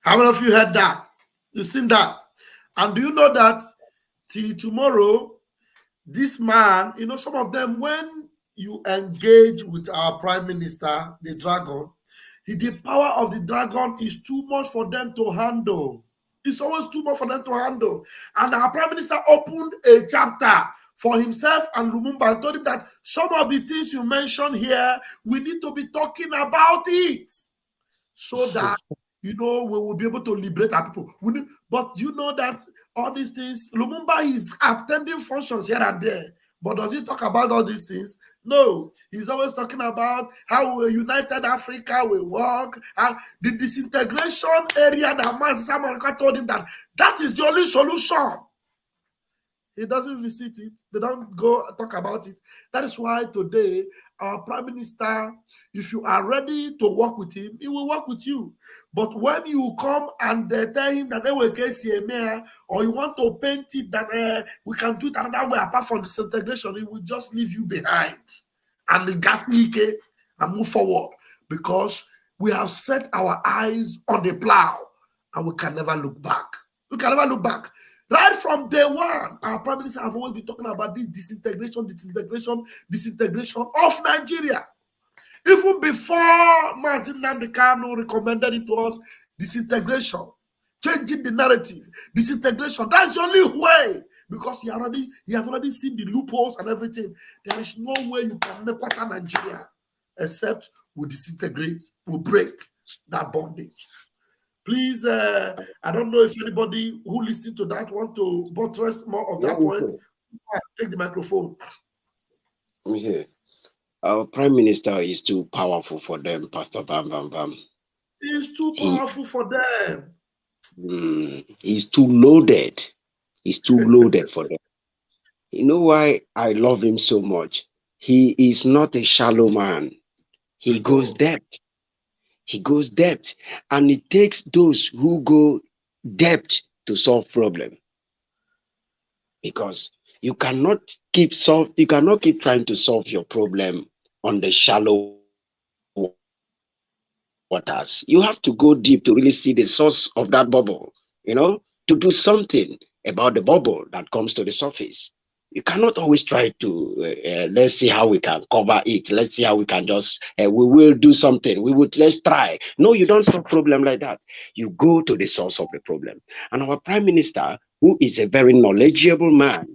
How many of you heard that? You seen that? And do you know that till tomorrow, this man, some of them, when you engage with our prime minister, the dragon, the power of the dragon is too much for them to handle. It's always too much for them to handle. And our prime minister opened a chapter for himself and Lumumba and told him that some of the things you mentioned here, we need to be talking about it so that, we will be able to liberate our people. But you know that all these things, Lumumba is attending functions here and there. But does he talk about all these things? No. He's always talking about how a united Africa will work. And the disintegration area that Master Samarika told him that is the only solution. He doesn't visit it. They don't go talk about it. That is why today, our prime minister, if you are ready to work with him, he will work with you. But when you come and tell him that they will case CMA, or you want to paint it that we can do it another way apart from disintegration, he will just leave you behind and the gas leak and move forward, because we have set our eyes on the plow and we can never look back. We can never look back. Right from day one, our prime minister have always been talking about this disintegration of Nigeria. Even before Mazi Nnamdi Kanu recommended it to us, disintegration, changing the narrative, disintegration. That's the only way, because he has already seen the loopholes and everything. There is no way you can make quarter Nigeria except we disintegrate, we break that bondage. Please, I don't know if anybody who listened to that want to buttress more of that point. Take the microphone. I'm here. Our prime minister is too powerful for them, Pastor Bam Bam Bam. He's too powerful for them. He's too loaded. He's too loaded for them. You know why I love him so much? He is not a shallow man. He goes depth. He goes depth, and it takes those who go depth to solve problem. Because you cannot keep trying to solve your problem on the shallow waters. You have to go deep to really see the source of that bubble, to do something about the bubble that comes to the surface. You cannot always try to, let's see how we can cover it. Let's see how we can just, we will do something. Let's try. No, you don't solve problem like that. You go to the source of the problem. And our prime minister, who is a very knowledgeable man,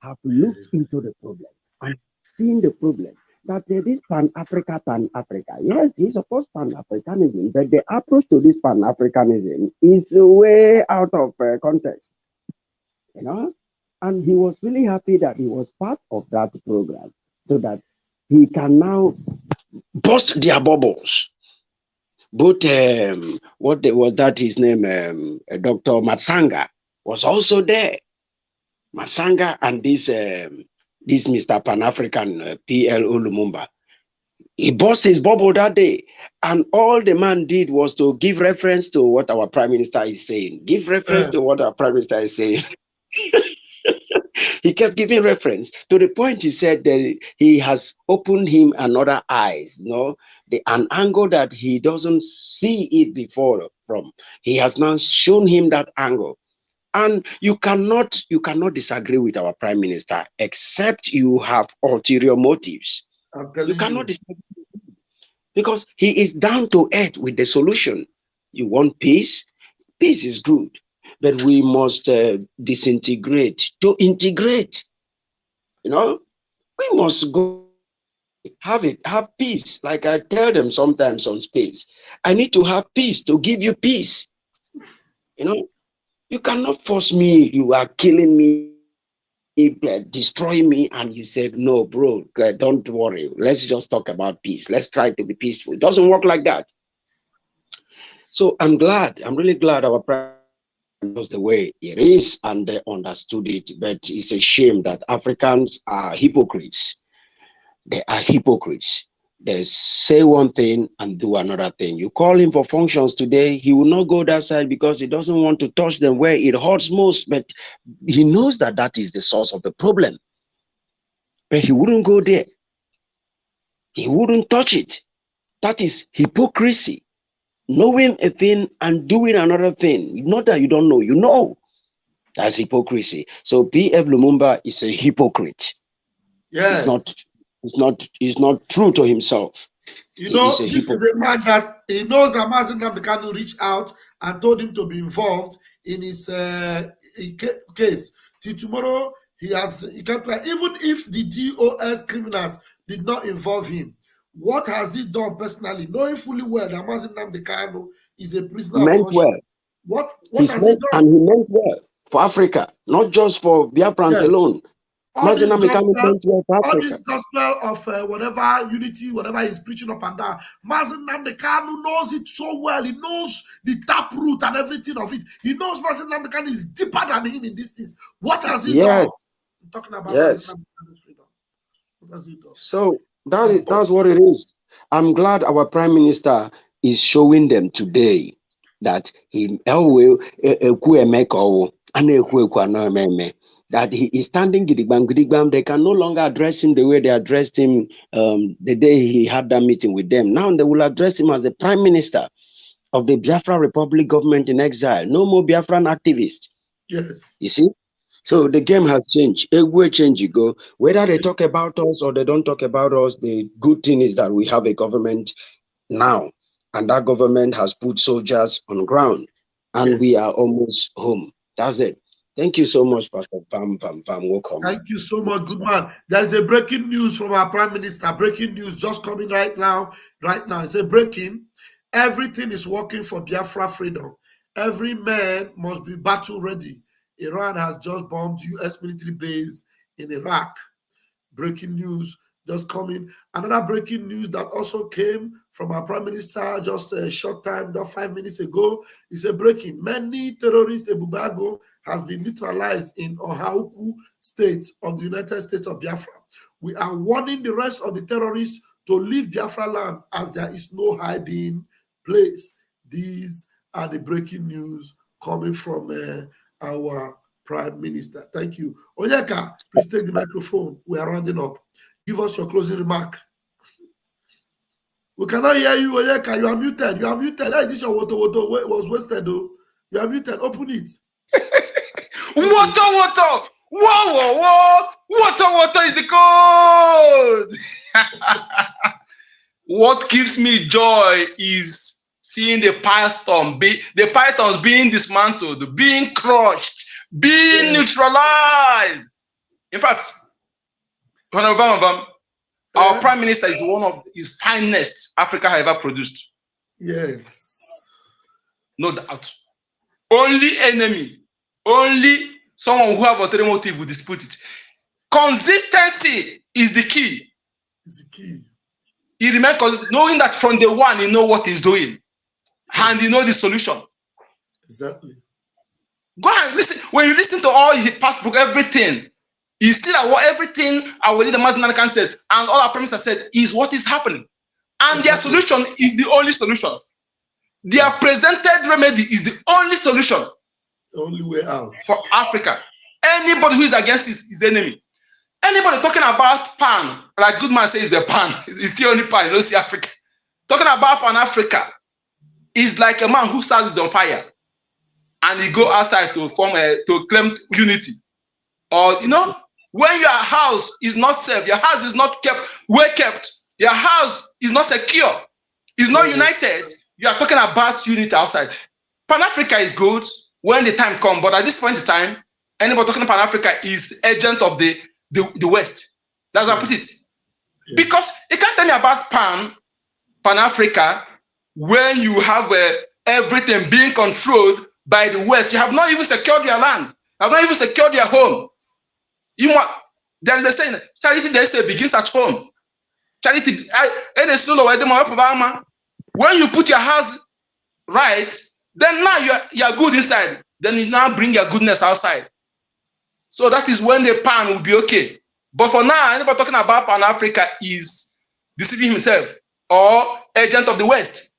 have looked into the problem and seen the problem. That this Pan-Africa. Yes, he supports Pan-Africanism, but the approach to this Pan-Africanism is way out of context. And he was really happy that he was part of that program, so that he can now burst their bubbles. But his name? Dr. Matsanga was also there. Matsanga and this Mr. Pan-African PLO Lumumba. He burst his bubble that day, and all the man did was to give reference to what our prime minister is saying. Give reference to what our prime minister is saying. He kept giving reference to the point. He said that he has opened him another eyes, an angle that he doesn't see it before from. He has now shown him that angle. And you cannot disagree with our prime minister, except you have ulterior motives. You cannot disagree because he is down to earth with the solution. You want peace? Peace is good, but we must disintegrate to integrate. We must go have peace. Like I tell them sometimes on space, I need to have peace to give you peace. You cannot force me. You are killing me, destroying me, and you said, no, bro, don't worry. Let's just talk about peace. Let's try to be peaceful. It doesn't work like that. So I'm really glad our president knows the way it is and they understood it. But it's a shame that Africans are hypocrites. They are hypocrites. They say one thing and do another thing. You call him for functions today, he will not go that side because he doesn't want to touch them where it hurts most. But he knows that that is the source of the problem. But he wouldn't go there. He wouldn't touch it. That is hypocrisy. Knowing a thing and doing another thing. Not that you don't know, you know. That's hypocrisy. So P.F. Lumumba is a hypocrite. Yes. He's not true to himself. This is a man that he knows that Mazen Namdekanu reached out and told him to be involved in his case. Till tomorrow, he can't, even if the DOS criminals did not involve him. What has he done personally, knowing fully well that Mazen Namdekanu is a prisoner of conscience? Well. What has he done? And he meant well for Africa, not just for Biafrans alone. All this gospel of whatever unity, whatever he's preaching up and down, Mazen Namdekanu knows it so well. He knows the taproot and everything of it. He knows Mazen Namdekanu is deeper than him in these things. What has he done? I'm talking about Mazen Namdekanu's freedom. What has he done? So that's what it is. I'm glad our prime minister is showing them today that that he is standing gidigbam. They can no longer address him the way they addressed him the day he had that meeting with them. Now they will address him as the prime minister of the Biafra Republic government in exile. No more Biafran activists. Yes. You see? So the game has changed. Whether they talk about us or they don't talk about us, the good thing is that we have a government now. And that government has put soldiers on ground. And we are almost home. That's it. Thank you so much, Pastor Pam. Welcome. Thank you so much, good man. There is a breaking news from our prime minister. Breaking news just coming right now. It's a breaking. Everything is working for Biafra freedom. Every man must be battle ready. Iran has just bombed U.S. military base in Iraq. Breaking news just coming. Another breaking news that also came from our prime minister just a short time, just 5 minutes ago, is a breaking. Many terrorists, Ebubago, has been neutralized in Ohauku state of the United States of Biafra. We are warning the rest of the terrorists to leave Biafra land as there is no hiding place. These are the breaking news coming from our prime minister. Thank you. Onyeka, please take the microphone. We are rounding up. Give us your closing remark. We cannot hear you, Onyeka. You are muted. Hey, this your water was wasted, though. You are muted. Open it. Water. Whoa. Water is the code. What gives me joy is seeing the pythons being dismantled, being crushed, being neutralized. In fact, our prime minister is one of his finest Africa has ever produced. Yes. No doubt. Only enemy, only someone who have a motive will dispute it. Consistency is the key. It's the key. He remains knowing that from the one he know what he's doing. And he know the solution. Exactly. Go and listen. When you listen to all his past book, everything, he's still at what everything our leader Mazen Namdekanu said, and all our prime minister said is what is happening. And their solution is the only solution. Their presented remedy is the only solution. The only way out. For Africa. Anybody who is against is his enemy. Anybody talking about pan, like good man says, the pan, is the only pan, you don't see Africa. Talking about Pan-Africa is like a man who starts is on fire and he go outside to claim unity. Or, you know, when your house is not safe, your house is not well kept, your house is not secure, is not united, you are talking about unity outside. Pan-Africa is good when the time comes, but at this point in time, anybody talking about Pan-Africa is agent of the West. That's how I put it. Because you can't tell me about Pan-Africa when you have everything being controlled by the West. You have not even secured your land. You have not even secured your home. There is a saying, charity, they say, begins at home. Charity, when you put your house right, then now you're good inside. Then you now bring your goodness outside. So that is when the pan will be okay. But for now, anybody talking about Pan-Africa is deceiving himself or agent of the West.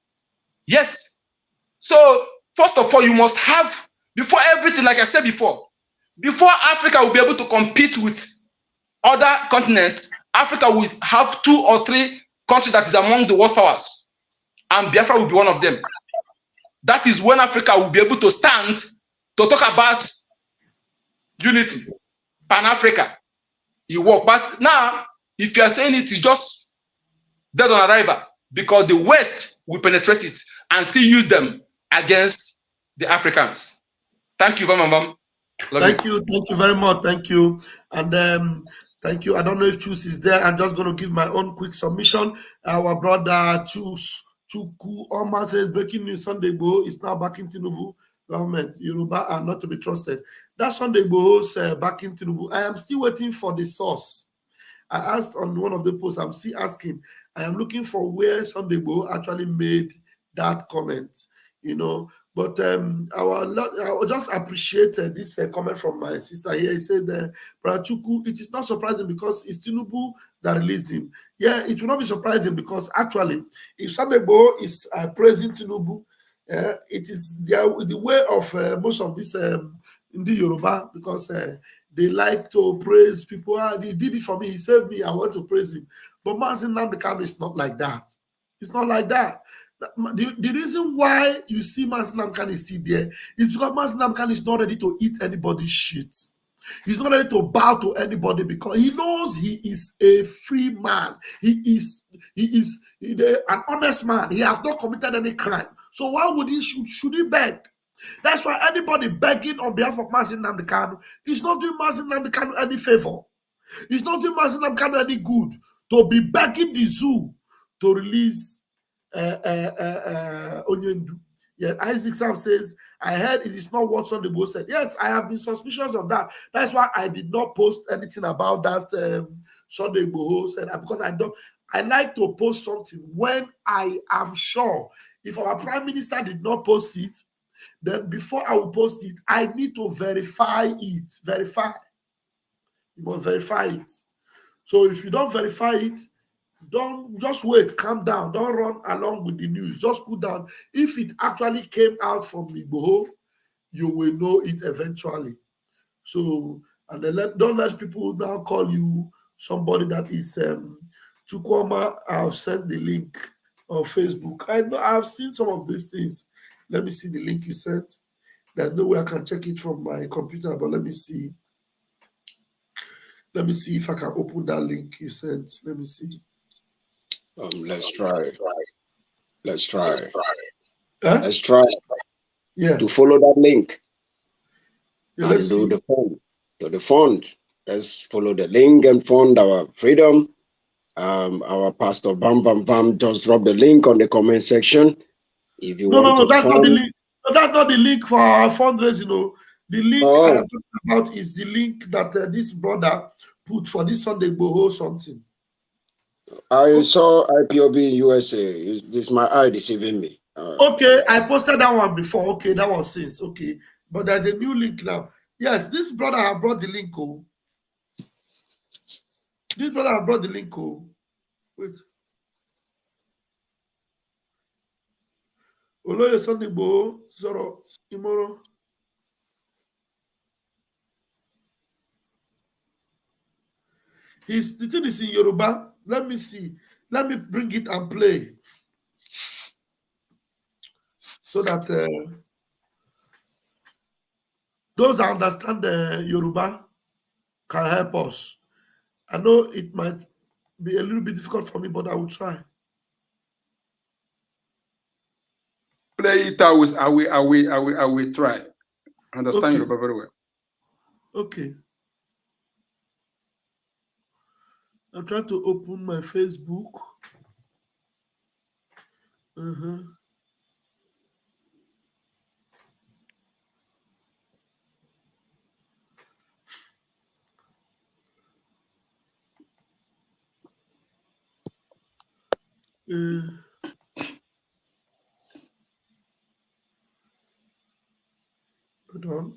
Yes. So first of all, you must have, before everything, like I said before Africa will be able to compete with other continents, Africa will have 2 or 3 countries that is among the world powers. And Biafra will be one of them. That is when Africa will be able to stand to talk about unity, Pan-Africa. You work. But now, if you are saying it is just dead on arrival, because the West will penetrate it and still use them against the Africans. Thank you very much. Thank you very much. Thank you. And thank you. I don't know if Chus is there. I'm just going to give my own quick submission. Our brother Chuku Oma says, breaking news, Sunday Igboho is now backing Tinubu government. Yoruba are not to be trusted. That Sunday Igboho backing Tinubu. I am still waiting for the source. I asked on one of the posts, I'm still asking, I am looking for where Sunday Igboho actually made that comment, you know. But I will just appreciate this comment from my sister here. He said, Brother Chuku, it is not surprising because it's Tinubu that released him. Yeah, it will not be surprising because actually, if Sunday Igboho is praising Tinubu, it is the way of most of this in the Yoruba, because they like to praise people. He did it for me. He saved me. I want to praise him. But Mazin Nnamdi Kanu is not like that. It's not like that. The reason why you see Mazin Nnamdi Kanu is still there is because Mazin Nnamdi Kanu is not ready to eat anybody's shit. He's not ready to bow to anybody because he knows he is a free man. He is an honest man. He has not committed any crime. So why would should he beg? That's why anybody begging on behalf of Mazin Nnamdi Kanu is not doing Mazin Nnamdi Kanu any favor. It's not doing Mazin Nnamdi Kanu any good to be begging the zoo to release Onyendu. Yeah, Isaac Sam says, I heard it is not what Sunday Igboho said. Yes, I have been suspicious of that. That's why I did not post anything about that Sunday Igboho said, because I like to post something when I am sure. If our Prime Minister did not post it, then before I will post it, I need to verify it. Verify. You must verify it. So if you don't verify it, don't just wait, calm down, don't run along with the news, just cool down. If it actually came out from Igboho, you will know it eventually. So, and then don't let people now call you somebody that is Chukwuma. I've sent the link on Facebook. I know I've seen some of these things. Let me see the link you sent. There's no way I can check it from my computer, but let me see. Let me see if I can open that link you sent. Let me see. Let's try. Let's try. Huh? Let's try. Yeah. To follow that link. Yeah, and do the fund. Do the fund. Let's follow the link and fund our freedom. Our pastor Bam Bam Bam just dropped the link on the comment section. If you want to that's fund, not the link. No, that's not the link for our fundraising. You know, the link I am talking about is the link that this brother put for this Sunday Igboho something. I saw IPOB USA. Is my eye deceiving me? Okay, I posted that one before. Okay, that was since. Okay, but there's a new link now. Yes, this brother have brought the link. Oh, this brother have brought the link. Oh, wait. Oloye Sunday Igboho Soro Imoro. The thing is in Yoruba. Let me see. Let me bring it and play. So that those that understand the Yoruba can help us. I know it might be a little bit difficult for me, but I will try. Play it. I will try. Understand Okay. Yoruba very well. Okay. I'm trying to open my Facebook. Hold on.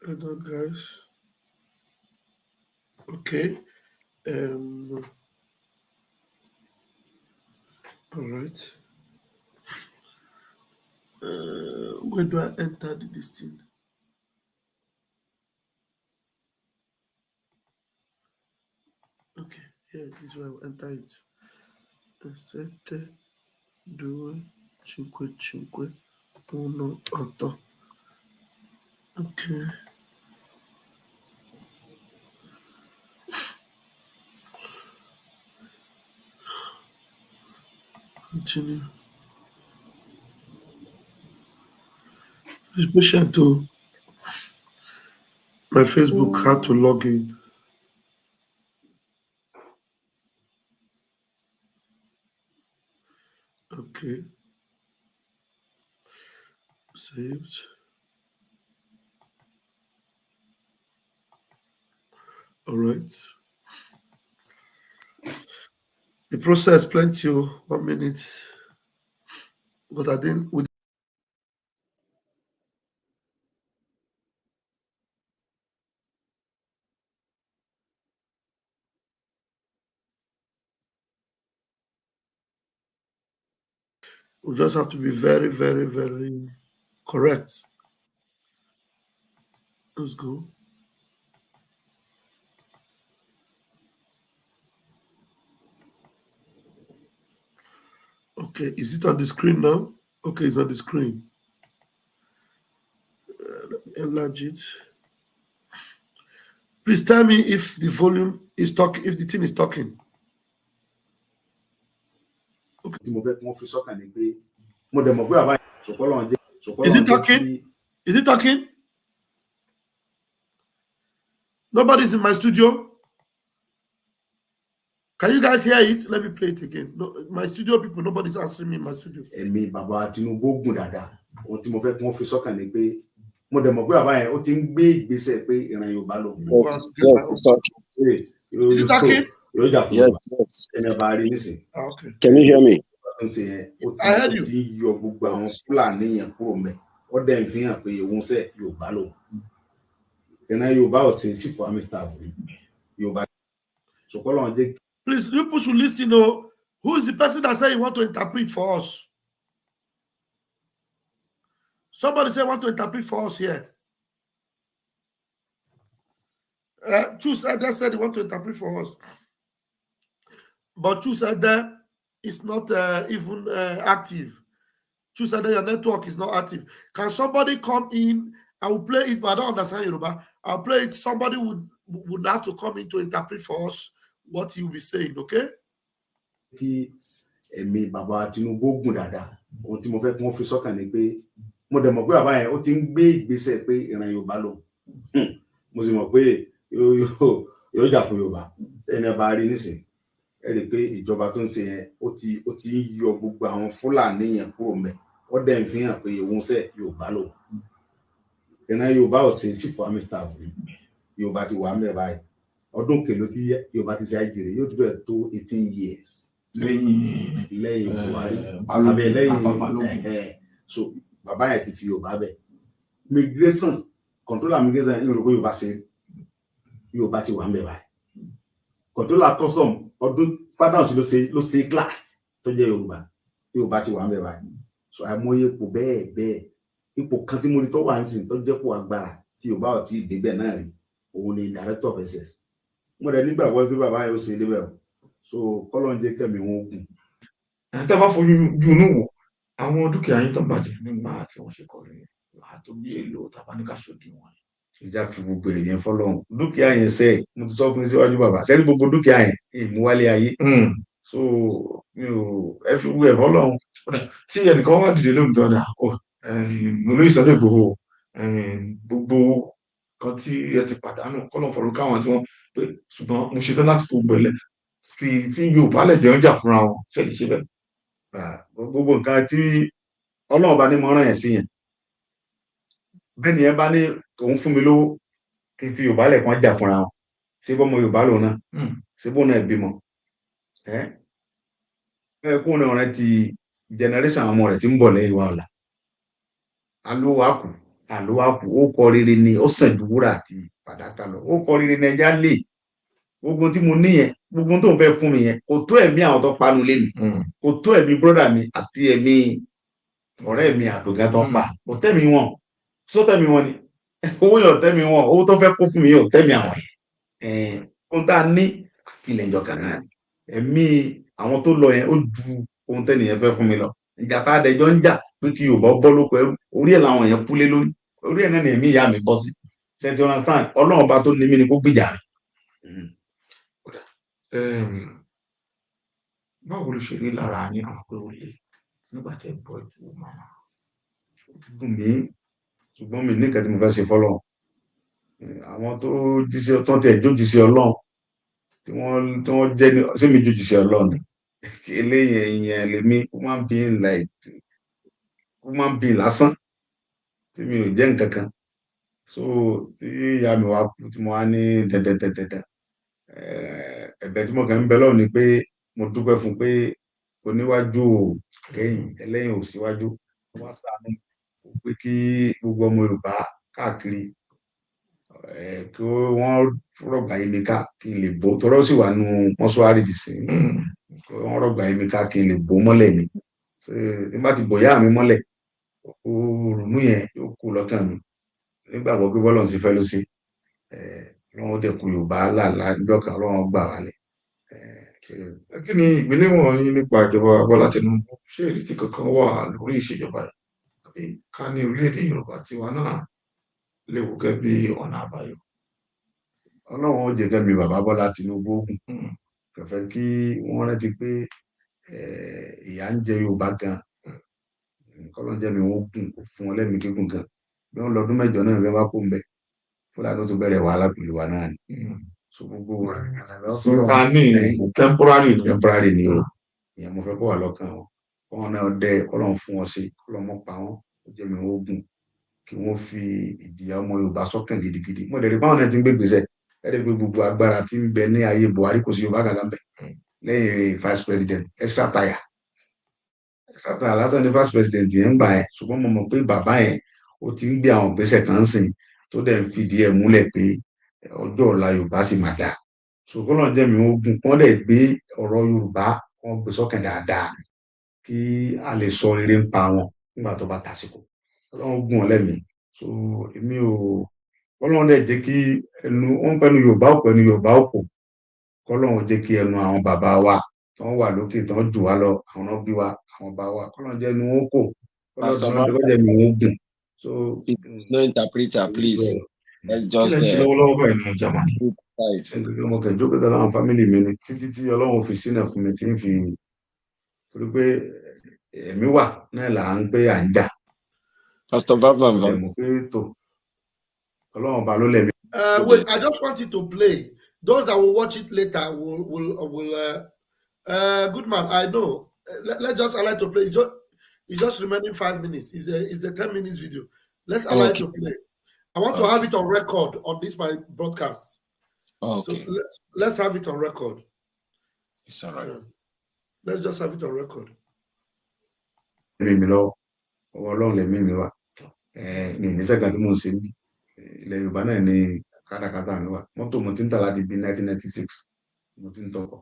Hold on, guys. Okay. All right. Where do I enter this thing? Okay, here this is where I will enter it. 7, 2, 5, 5, 1, 8. Okay. Continue. This patient to my Facebook had to log in. Okay. Saved. All right. The process plenty. 1 minute. But I didn't. We just have to be very, very, very correct. Let's go. Okay, is it on the screen now? Okay, it's on the screen. Let me enlarge it. Please tell me if the volume is talking, if the thing is talking. Okay. Is it talking? Is it talking? Nobody's in my studio. Can you guys hear it? Let me play it again. No, my studio people, nobody's answering me in my studio. Is it talking? Yes. Okay. Can you hear me? I heard you. Please, people should listen. Who is the person that said you want to interpret for us? Somebody said want to interpret for us here. Chu said that said he want to interpret for us. But Chu said that it's not even active. Chu said that your network is not active. Can somebody come in? I will play it, but I don't understand Yoruba. I'll play it. Somebody would have to come in to interpret for us what you'll be saying, okay? years. So bàbá yẹn ti fi Yorùbá bẹ̀. Migration controller migration ní Yorùbá ṣe Yorùbá ti wà ńbẹ̀ báyìí. Controller custom ọdún fathers ló ṣe last tó jẹ́ Yorùbá ti wà ńbẹ̀ báyìí. So àìmọye kò bẹ́ẹ̀ ipò kan tí mo rí tó wà nísìnyí tó jẹ́ kó agbára tí Yorùbá ò tí ì débẹ̀ náà rí òun ni director of SS mo rẹ̀ nígbàgbọ́ pé bàbá yóò ṣe débẹ̀ so kọ́lọ́n jẹ́ kẹ́mi wọn ogun. tá a bá fojú junú wò àwọn dúkìá yín tó bàjẹ́ nígbà tí wọ́n ṣe kọrin àtò bí èlò tàbá ní ká ṣòdì wọn. ìjà fi gbogbo èèyàn fọ́lọ́run dúkìá yẹn sẹ mo ti sọ fún síwájú bàbá sẹ́ni gbogbo dúkìá yẹn ìmúwálé ayé so mi ò ẹ fi gbogbo ẹ fọ́lọ́run. tí ẹnìkan wá dìde lóhùn tó ọ̀dà mo lóye Sunday Igboho gbogbo kan tí ẹ ti pàdánù kọ́lọ̀ fọ̀rọ̀ káwọn tí wọ́n pé ṣùgbọ́n mo ṣetán láti kó gbẹ̀lẹ̀ fi Yorùbá lẹ̀ jẹun jà fúnra wọn ṣe lè ṣe bẹ́ẹ̀. gbogbo nǹkan tí Ọlọ́run bá ní mọ ràn yẹn sí yẹn bẹ́ẹ̀ ni ẹ bá ní òun fún mi lówó kí n fi Yorùbá lẹ̀ kàn jà fúnra wọn ṣé bọ́mọ Yorùbá lòun náà ṣé bóun náà bímọ kó ní ọ̀rẹ́ ti generation ọmọ rẹ̀ tí ń bọ̀ lẹ́yìn wa ọ̀la àlówàkù ó kọ rere ni ó sàn ju wúrà àti fàdákà lọ ó kọ rere ni ẹja lè gbogbo tí mo níyẹn gbogbo tó ń fẹ́ fún mi yẹn kò tó ẹ̀mí àwọn tó panu lé mi kò tó ẹ̀mí brọ́dà mi àti ẹ̀mí ọ̀rẹ́ mi àdògá tó pa kò tẹ́mi wọn sọ tẹ́mi wọn ni owó yóò tẹ́mi wọn owó tó fẹ́ kó fún mi yóò tẹ́mi àwọn yẹn ohun tá a ní àfilẹ̀ ìjọ kan náà ni ẹ̀mí àwọn tó lọ yẹn ó ju ohun tẹ́nìyẹn fẹ́ fún mi lọ ìjà tá a dẹjọ́ ń jà pé kí Yorùbá bọ́ lóko ẹrú orí ẹ̀ làwọn yẹn kúlé lórí orí ẹ̀ náà ni ẹ̀mí ìyá mi bọ́ sí ṣe ti understand Ọlọ́run bá tó ní mí ni kó gbìjà mi. báwo ló ṣe rí lára ní àwọn pé ó lè nígbà tẹ́ gbọ́ ìtò màmá. dùn mí ṣùgbọ́n mi ní nǹkan tí mo fẹ́ ṣe fọ́lọ́run àwọn tó jíṣẹ́ tó tẹ̀ jó jíṣẹ́ Ọlọ́run tí wọ́n jẹ́ ní ṣé mi jó jíṣẹ́ Ọlọ́run ni eléyìí yẹn lèmi human being lásán tí mi ò jẹ́ nǹkan kan so tí ìyá mi wá kú tí mo wá ní dandandandandan ẹ̀bẹ̀ tí mo kàn ń bẹ lọ́wọ́ ni pé mo dúpẹ́ fún pé oníwájú ò kẹ́yìn ẹlẹ́yìn ò síwájú wọ́n ṣàánú pé kí gbogbo ọmọ Yorùbá káàkiri kí wọ́n rọ̀gbà yìí mi ká kí n lè bò tọ́rọ́ sì wà nù mọ́ṣúárì dì sí kí wọ́n rọ̀gbà yìí mi ká kí n lè bò mọ́lẹ̀ mi tí n bá ti bò yá mi mọ́lẹ̀ òrùnú yẹn yóò kú lọ́kàn mi nígbàgbọ́ pé bọ́lọ̀ ti fẹ́ ló ṣe lọ́wọ́ tẹ̀ kú Yorùbá làlá níjọ́ kan lọ́wọ́ gbà wálẹ̀. kí ni ìgbéléwọ̀n yín nípa ìjọba Bọ́lá Tinubu ṣé ìrètí kankan wà lórí ìṣèjọba yìí àbí ká ní orílẹ̀-èdè Yorùbá tiwa náà lè wò gẹ́gẹ́ bí ọ̀nà àbáyọ. Ọlọ́run ó jẹ́ kẹ́mi bàbá Bọ́lá Tinubu ogun kẹfẹ́ kí wọ́n rántí pé ìyà ń jẹ Yorùbá gan kọ́lọ́n jẹ́ mi wọ́n gùn kó fún wọn lẹ́mìí gígùn gan bí wọ́n lọ́dún mẹ́jọ náà bí wọ́n bá kó ń bẹ Fúlàní tó bẹ̀rẹ̀ wàhálà pẹ̀lú wa náà ni so gbogbo temporary ni o ìyẹn mo fẹ́ kó wà lọ́kàn wọn wọn náà dẹ Ọlọ́run fún wọn sí Ọlọ́run mọ́ pa wọn ó jẹ́ mi wọ́n gùn kí wọ́n fi ìjìyà ọmọ Yorùbá sọ́kàn gidigidi mo dẹ̀rẹ̀ báwọn náà ti ń gbé gbèsè ẹ̀rẹ́ pé gbogbo agbára tí ń bẹ ní ayé Buhari kò sí Yorùbá kankan bẹ lẹ́yìn vice president extra tire lásán ní vice president yẹn ń gbà yẹn ṣùgbọ́n mo mọ̀ pé bàbá yẹn ó ti ń gbé àwọn ìgbésẹ̀ kan sìn tó dẹ̀ ń fìdí ẹ̀ múlẹ̀ pé ọjọ́ ọ̀la Yorùbá sì máa dáa ṣùgbọ́n náà jẹ́ mi ó gùn wọ́n dẹ̀ gbé ọ̀rọ̀ Yorùbá wọ́n gbé sọ́kàn dáadáa kí a lè sọ rere ń pa wọn nígbà tó bá tàsìkò Ọlọ́run gùn wọn lẹ́mìí so èmi ò Ọlọ́run dẹ̀ jẹ́ kí ẹnu wọn pẹ́nu Yorùbá ò pẹ́nu Yorùbá ò kò kọ́lọ́run jẹ́ kí ẹnu àwọn bàbá wa tí wọ́n wà lókè tí wọ́n jù wá lọ àwọn náà bí wa àwọn bá wa kọ́lọ́run jẹ́ ẹnu wọn kò kọ́lọ́run jẹ́ ẹnu wọn gùn so. No interpreter, please. Let's just mo kàn jókòó tẹ́lẹ̀ àwọn fámìlì mi ni títí tí Ọlọ́run fi sínú fún mi tí ń fi torí pé ẹ̀mí wà náà là ń pé à ń jà. Pastor Baba. Wait, I just want you to play. Those that will watch it later will good man. I know. Let's just allow to play. It's just remaining 5 minutes. It's a 10 minutes video. Let's allow it to play. I want to have it on record on this my broadcast. Okay. So let's have it on record. It's all right. Let's just have it on record. Ọlọ́run lè mímí wa ní ìníṣẹ́gbà tí mò ń ṣe ní ilẹ̀ Yorùbá náà ní kátàkátà mi wà mọ́tò mo ti ń tà láti bí 1996 mo ti ń tọkọ̀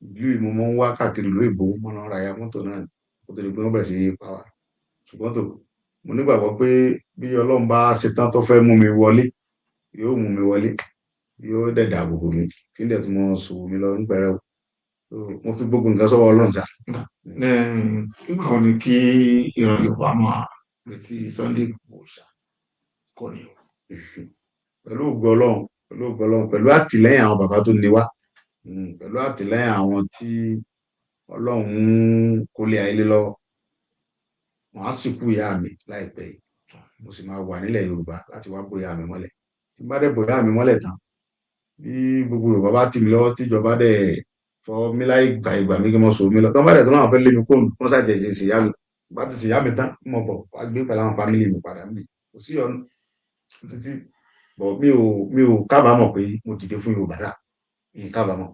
ìlú ìmọ̀ mọ́ ń wá káàkiri ìlú ìbò mọ́ náà ra ya mọ́tò náà kó tó di pé wọ́n bẹ̀rẹ̀ sí í pa wá ṣùgbọ́n tó mo nígbàgbọ́ pé bí Ọlọ́run bá ṣetán tó fẹ́ mú mi wọlé yóò mú mi wọlé yóò dẹ̀ dáàbò bò mí tí ń dẹ̀ tún mọ́ sùn mi lọ nípẹ̀rẹ̀ o. Mo fi gbogbo nǹkan sọ́wọ́ Ọlọ́run sá. Nígbà wo ni kí ìran Yorùbá máa retí Sunday Igboho ṣá kọ́ ni o? Pẹ̀lú ògo Ọlọ́run pẹ̀lú àtìlẹ́yìn àwọn bàbá tó ní wá pẹ̀lú àtìlẹ́yìn àwọn tí Ọlọ́run kó lé ayé lọ́wọ́ wọ́n á sìnkú ìyá mi láìpẹ́ yìí mo sì máa wà nílẹ̀ Yorùbá láti wá bò ìyá mi mọ́lẹ̀ tí bá dẹ̀ bò ìyá mi mọ́lẹ̀ tán bí gbogbo Yorùbá bá tì mí lọ́wọ́ tíjọba dẹ̀ fọ mí láì gbà ìgbà mi kí mo sọ mí lọ tán bá dẹ̀ tó náà fẹ́ lé mi kó wọ́n ṣàjẹjẹ sí ìyá mi bá ti sì ìyá mi tán mo bọ̀ wá gbé pẹ̀lú àwọn fámìlì mi padà mi kò sí ọ̀nà títí bọ̀ mi ò kábàámọ̀ pé mo dìde fún Yorùbá dà n kábàámọ̀.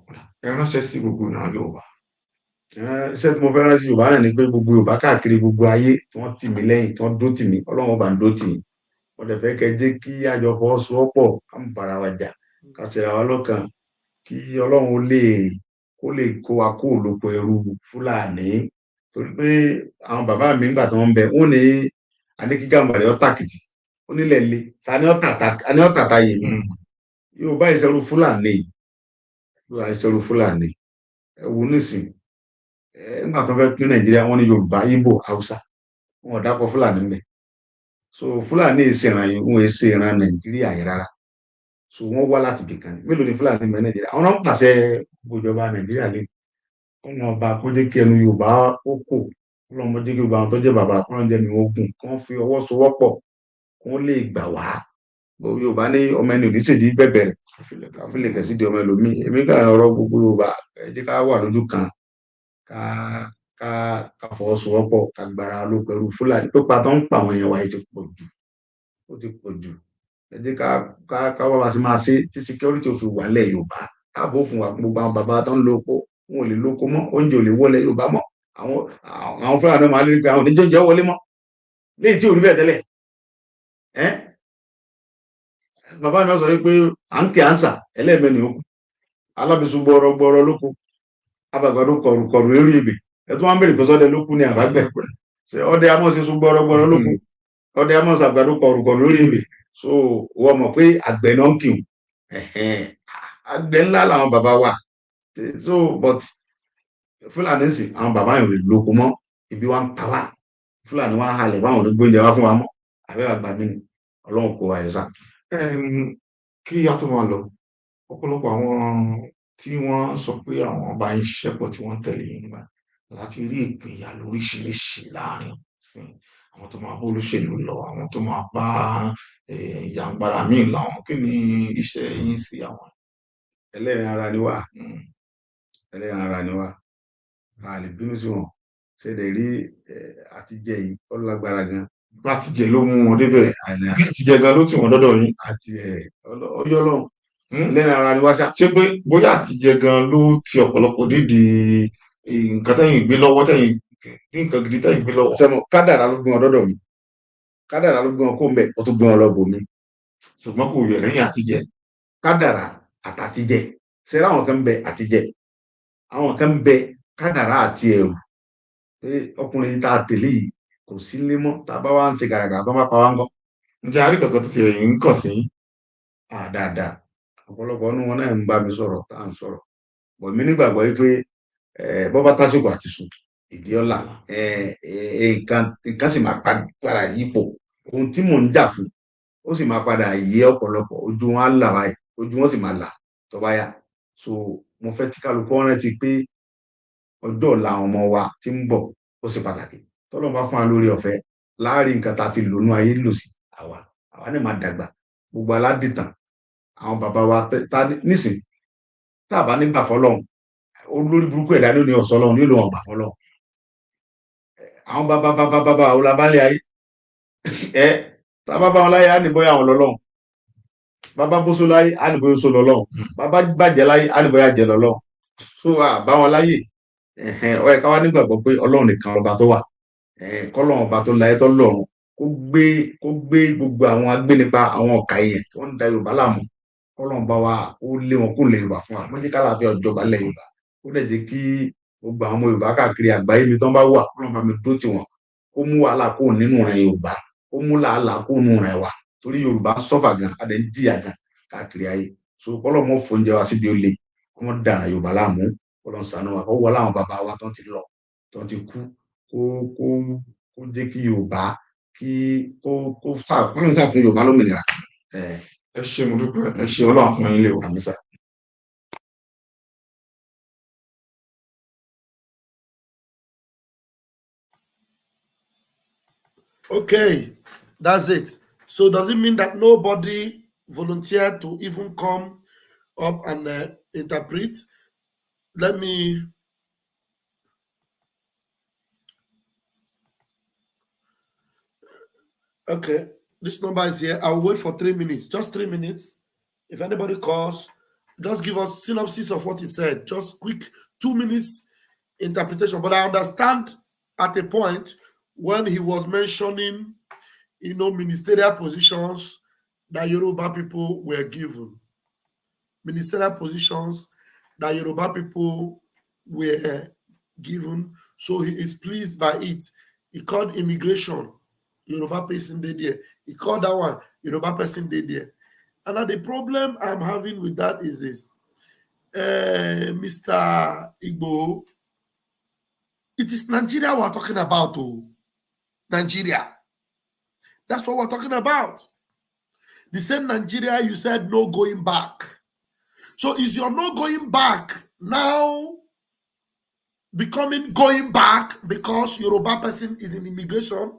Ẹ ránṣẹ́ sí gbogbo ìran Yorùbá. Iṣẹ́ tí mo fẹ́ ránṣẹ́ Yorùbá náà ni pé gbogbo Yorùbá káàkiri gbogbo ayé tí wọ́n tì mí lẹ́yìn tí wọ́n dó tì mí Ọlọ́run ọba ń dó tì mí wọ́n dẹ̀ fẹ́ kẹ́ jẹ́ kí àjọ fọwọ́sowọ́pọ̀ ká ń bára wa jà ká ṣera wa lọ́kàn kí Ọlọ́run lè kó wa kó lóko ẹrú Fúlàní torí pé àwọn bàbá mi nígbà tí wọ́n ń bẹ wọ́n ní adékígàmbàrẹ ọ̀tàkìtì onílẹ̀ ilé sani ọ̀tàtà yè mí Yorùbá ìṣẹ̀rù Fúlàní ẹ̀wù nísìn nígbà tó fẹ́ pín Nàìjíríà wọ́n ní Yorùbá Ìgbò Haúsá wọn ò dápọ̀ Fúlàní ńbẹ̀ so Fúlàní ìṣẹ̀ràn yìí wọ́n ṣe ìran Nàìjíríà yìí rárá so wọ́n wá láti ibìkan mélòó ni Fúlàní ńbẹ̀ Nàìjíríà àwọn náà ń pàṣẹ ìjọba Nàìjíríà lé ọmọ ọba kó jẹ́ kí ẹnu Yorùbá ó kò ọlọ́mọ jẹ́ kí gbogbo àwọn tó jẹ́ bàbá kọ́ńjẹ mi ogun kí wọ́n fi ọwọ́ sowọ́pọ̀ kí wọ́n lè gbà wá Yorùbá ní ọmọ ẹni òní ṣèdí bẹ̀bẹ̀rẹ̀ káfílẹ̀ kẹ̀sí di ọmọ ẹlòmíì èmi kàn ọ̀rọ̀ gbogbo Yorùbá ẹ jẹ́ ká wà lójú kan ká fọwọ́sowọ́pọ̀ ká gbára ló pẹ̀lú Fúlàní pípa tó ń pa àwọn èèyàn wa ó ti pọ̀ jù ẹ jẹ́ ká wá wá sí máa ṣe tí security ò fi wà lẹ̀ Yorùbá káàbò fún wa fún gbogbo àwọn bàbá tó ń lo oko wọn ò lè lóko mọ́ oúnjẹ ò lè wọlé Yorùbá mọ́ àwọn Fúlàní máa lè gbé àwọn oníjọ́jọ́ wọlé mọ́ léyìí tí ò rí bẹ́ẹ̀ tẹ́lẹ̀ bàbá mi sọ pé à ń kí ànsà ẹlẹ́ẹ̀mẹ́ni okùn alábìsú gbọ́rọ̀ lóko abàgbàdo kọ̀rùkọ̀rù eré ibè ẹ̀tún wọn bèrè pé sọ́dẹ lókun ní àbágbẹ̀ ọdẹ amọ̀sísú gbọ́rọ̀ lóko ọdẹ amọ̀sí àgbàdo kọ̀rùkọ̀rù eré ibè so wọ́n mọ̀ pé àgbẹ̀ náà ń kì í àgbẹ̀ ńlá làwọn bàbá wa so but Fúlàní sì àwọn bàbá yẹn ò lè lóko mọ́ ibi wa ń pa wá Fúlàní wa halẹ̀ báwọn ò gbóúnjẹ wá fún wa mọ́ àbẹ́wà gbà mí ni Ọlọ́run kó wa yọ sá. Kí a tó máa lọ ọ̀pọ̀lọpọ̀ àwọn tí wọ́n sọ pé àwọn bá ń ṣiṣẹ́ pọ̀ tí wọ́n tẹ̀lé yín nígbà láti rí ìpínyà lóríṣiríṣi láàrin sí àwọn tó máa bó olóṣèlú lọ àwọn tó máa bá ìjàngbara míì láwọn kí ni iṣẹ́ yín sí àwọn. Ẹlẹ́ran ara ni wá a lè bínú sí wọn ṣe lè rí àtijẹ yìí ó lágbára gan àtijẹ ló mú wọn débẹ̀ àtijẹ gan ló tì wọ́n dọ́dọ̀ yín àti ọjọ́ lọ́hùn ẹlẹ́ran ara ni wá ṣá. ṣé pé bóyá àtijẹ gan ló ti ọ̀pọ̀lọpọ̀ nídìí nǹkan tẹ́yìn gbé lọ́wọ́ ní nǹkan gidi tẹ́yìn gbé lọ́wọ́. sẹ́mo kádàrá ló gbé wọn dọ́dọ̀ mi kádàrá ló gbé wọn kó ń bẹ̀ ó tún gbé wọn lọ bò mí. ṣùgbọ́n kò yẹ lẹ́yìn àtijẹ. kádàrá àtàtijẹ ṣẹlẹ àwọn kan ń bẹ àtijẹ àwọn kan ń bẹ kádàrá àti ẹrù ọkùnrin yìí tá a tẹ̀lé yìí kò sí nílé mọ́ tá a bá wá ń ṣe gàràgàrà tó bá pa wá ń gọ́. ǹjẹ́ àrí kankan tó ti rẹ̀ yín kàn sí. dáadáa ọ̀pọ̀lọpọ̀ ọdún wọn náà ń bá mi sọ̀rọ̀ tá à ń sọ̀rọ̀ bọ̀ mí nígbàgbọ́ yìí pé bọ́ bá tásìkò àti sùn ìdí ọ̀la nǹkan sì máa padà yípo ohun tí mò ń jà fún ó sì máa padà yé ọ̀pọ̀lọpọ̀ ojú wọn á là báyìí ojú wọn sì máa là tó bá yá so mo fẹ́ kí kálukú rántí pé ọjọ́ ọ̀la àwọn ọmọ wa tí ń bọ̀ ó sì pàtàkì tọ́lọ́ bá fún wa lórí ọ̀fẹ́ láàrin nǹkan tá a ti lónú ayé lò sí àwa náà máa dàgbà gbogbo aládìtàn àwọn bàbá wa nísìn tá a bá nígbà fọlọ́run olórí burúkú ẹ̀dá ló ní ọ̀sọ́ lọ́run nílò wọn gbà fọlọ́run àwọn bàbá ọlábálẹ̀ ayé tá a bá bá wọn láyé á ní bóyá àwọn lọ́lọ́run bàbá bóso láyé á ní bóyá oṣó lọ́lọ́run bàbá bàjẹ́ láyé á ní bóyá jẹ́ lọ́lọ́run so bá wọn láyé ó yẹ ká wá nígbàgbọ́ pé ọlọ́run nìkan ọba tó wà kọ́lọ́run ọba tó láyé tó lọ́run kó gbé gbogbo àwọn agbénipa àwọn ọ̀kà èèyàn tí wọ́n ń da Yorùbá láàmú kọ́lọ́run bá wa ó lé wọn kó lè Yorùbá fún wa wọ́n jẹ́ ká láàfin ọjọba lẹ̀ Yorùbá ó dẹ̀ jẹ́ kí gbogbo àwọn ọmọ Yorùbá káàkiri àgbáyé mi tán bá wà kọ́lọ́run bá mi dó tì wọ́n kó mú wàhálà kó nínú ìran Yorùbá ó mú làálàá kó nu rẹ̀ wá torí Yorùbá sọ́fà gan adé ń jìyà gan káàkiri ayé so kọ́lọ́ mọ́ fóúnjẹ wa síbi ó le wọ́n dàrá Yorùbá láàmú kọ́lọ́ sànú wa kó wọlé àwọn bàbá wa tán ti lọ tán ti kú kó jẹ́ kí Yorùbá kó sàfihàn Yorùbá lómìnira. Ẹ ṣé mo dúpẹ́, ẹ ṣé Ọlọ́run fún yín lè wà mí sá. Okay, that's it. So does it mean that nobody volunteered to even come up and interpret? Let me. Okay, this number is here. I'll wait for 3 minutes, just 3 minutes. If anybody calls, just give us synopsis of what he said. Just quick 2 minutes interpretation. But I understand at a point when he was mentioning, ministerial positions that Yoruba people were given. Ministerial positions that Yoruba people were given. So he is pleased by it. He called immigration, Yoruba person did there. He called that one, Yoruba person did there. And now the problem I'm having with that is this. Mr. Igbo, it is Nigeria we're talking about, oh. Nigeria. That's what we're talking about. The same Nigeria you said no going back. So is your no going back now becoming going back because Yoruba person is in immigration?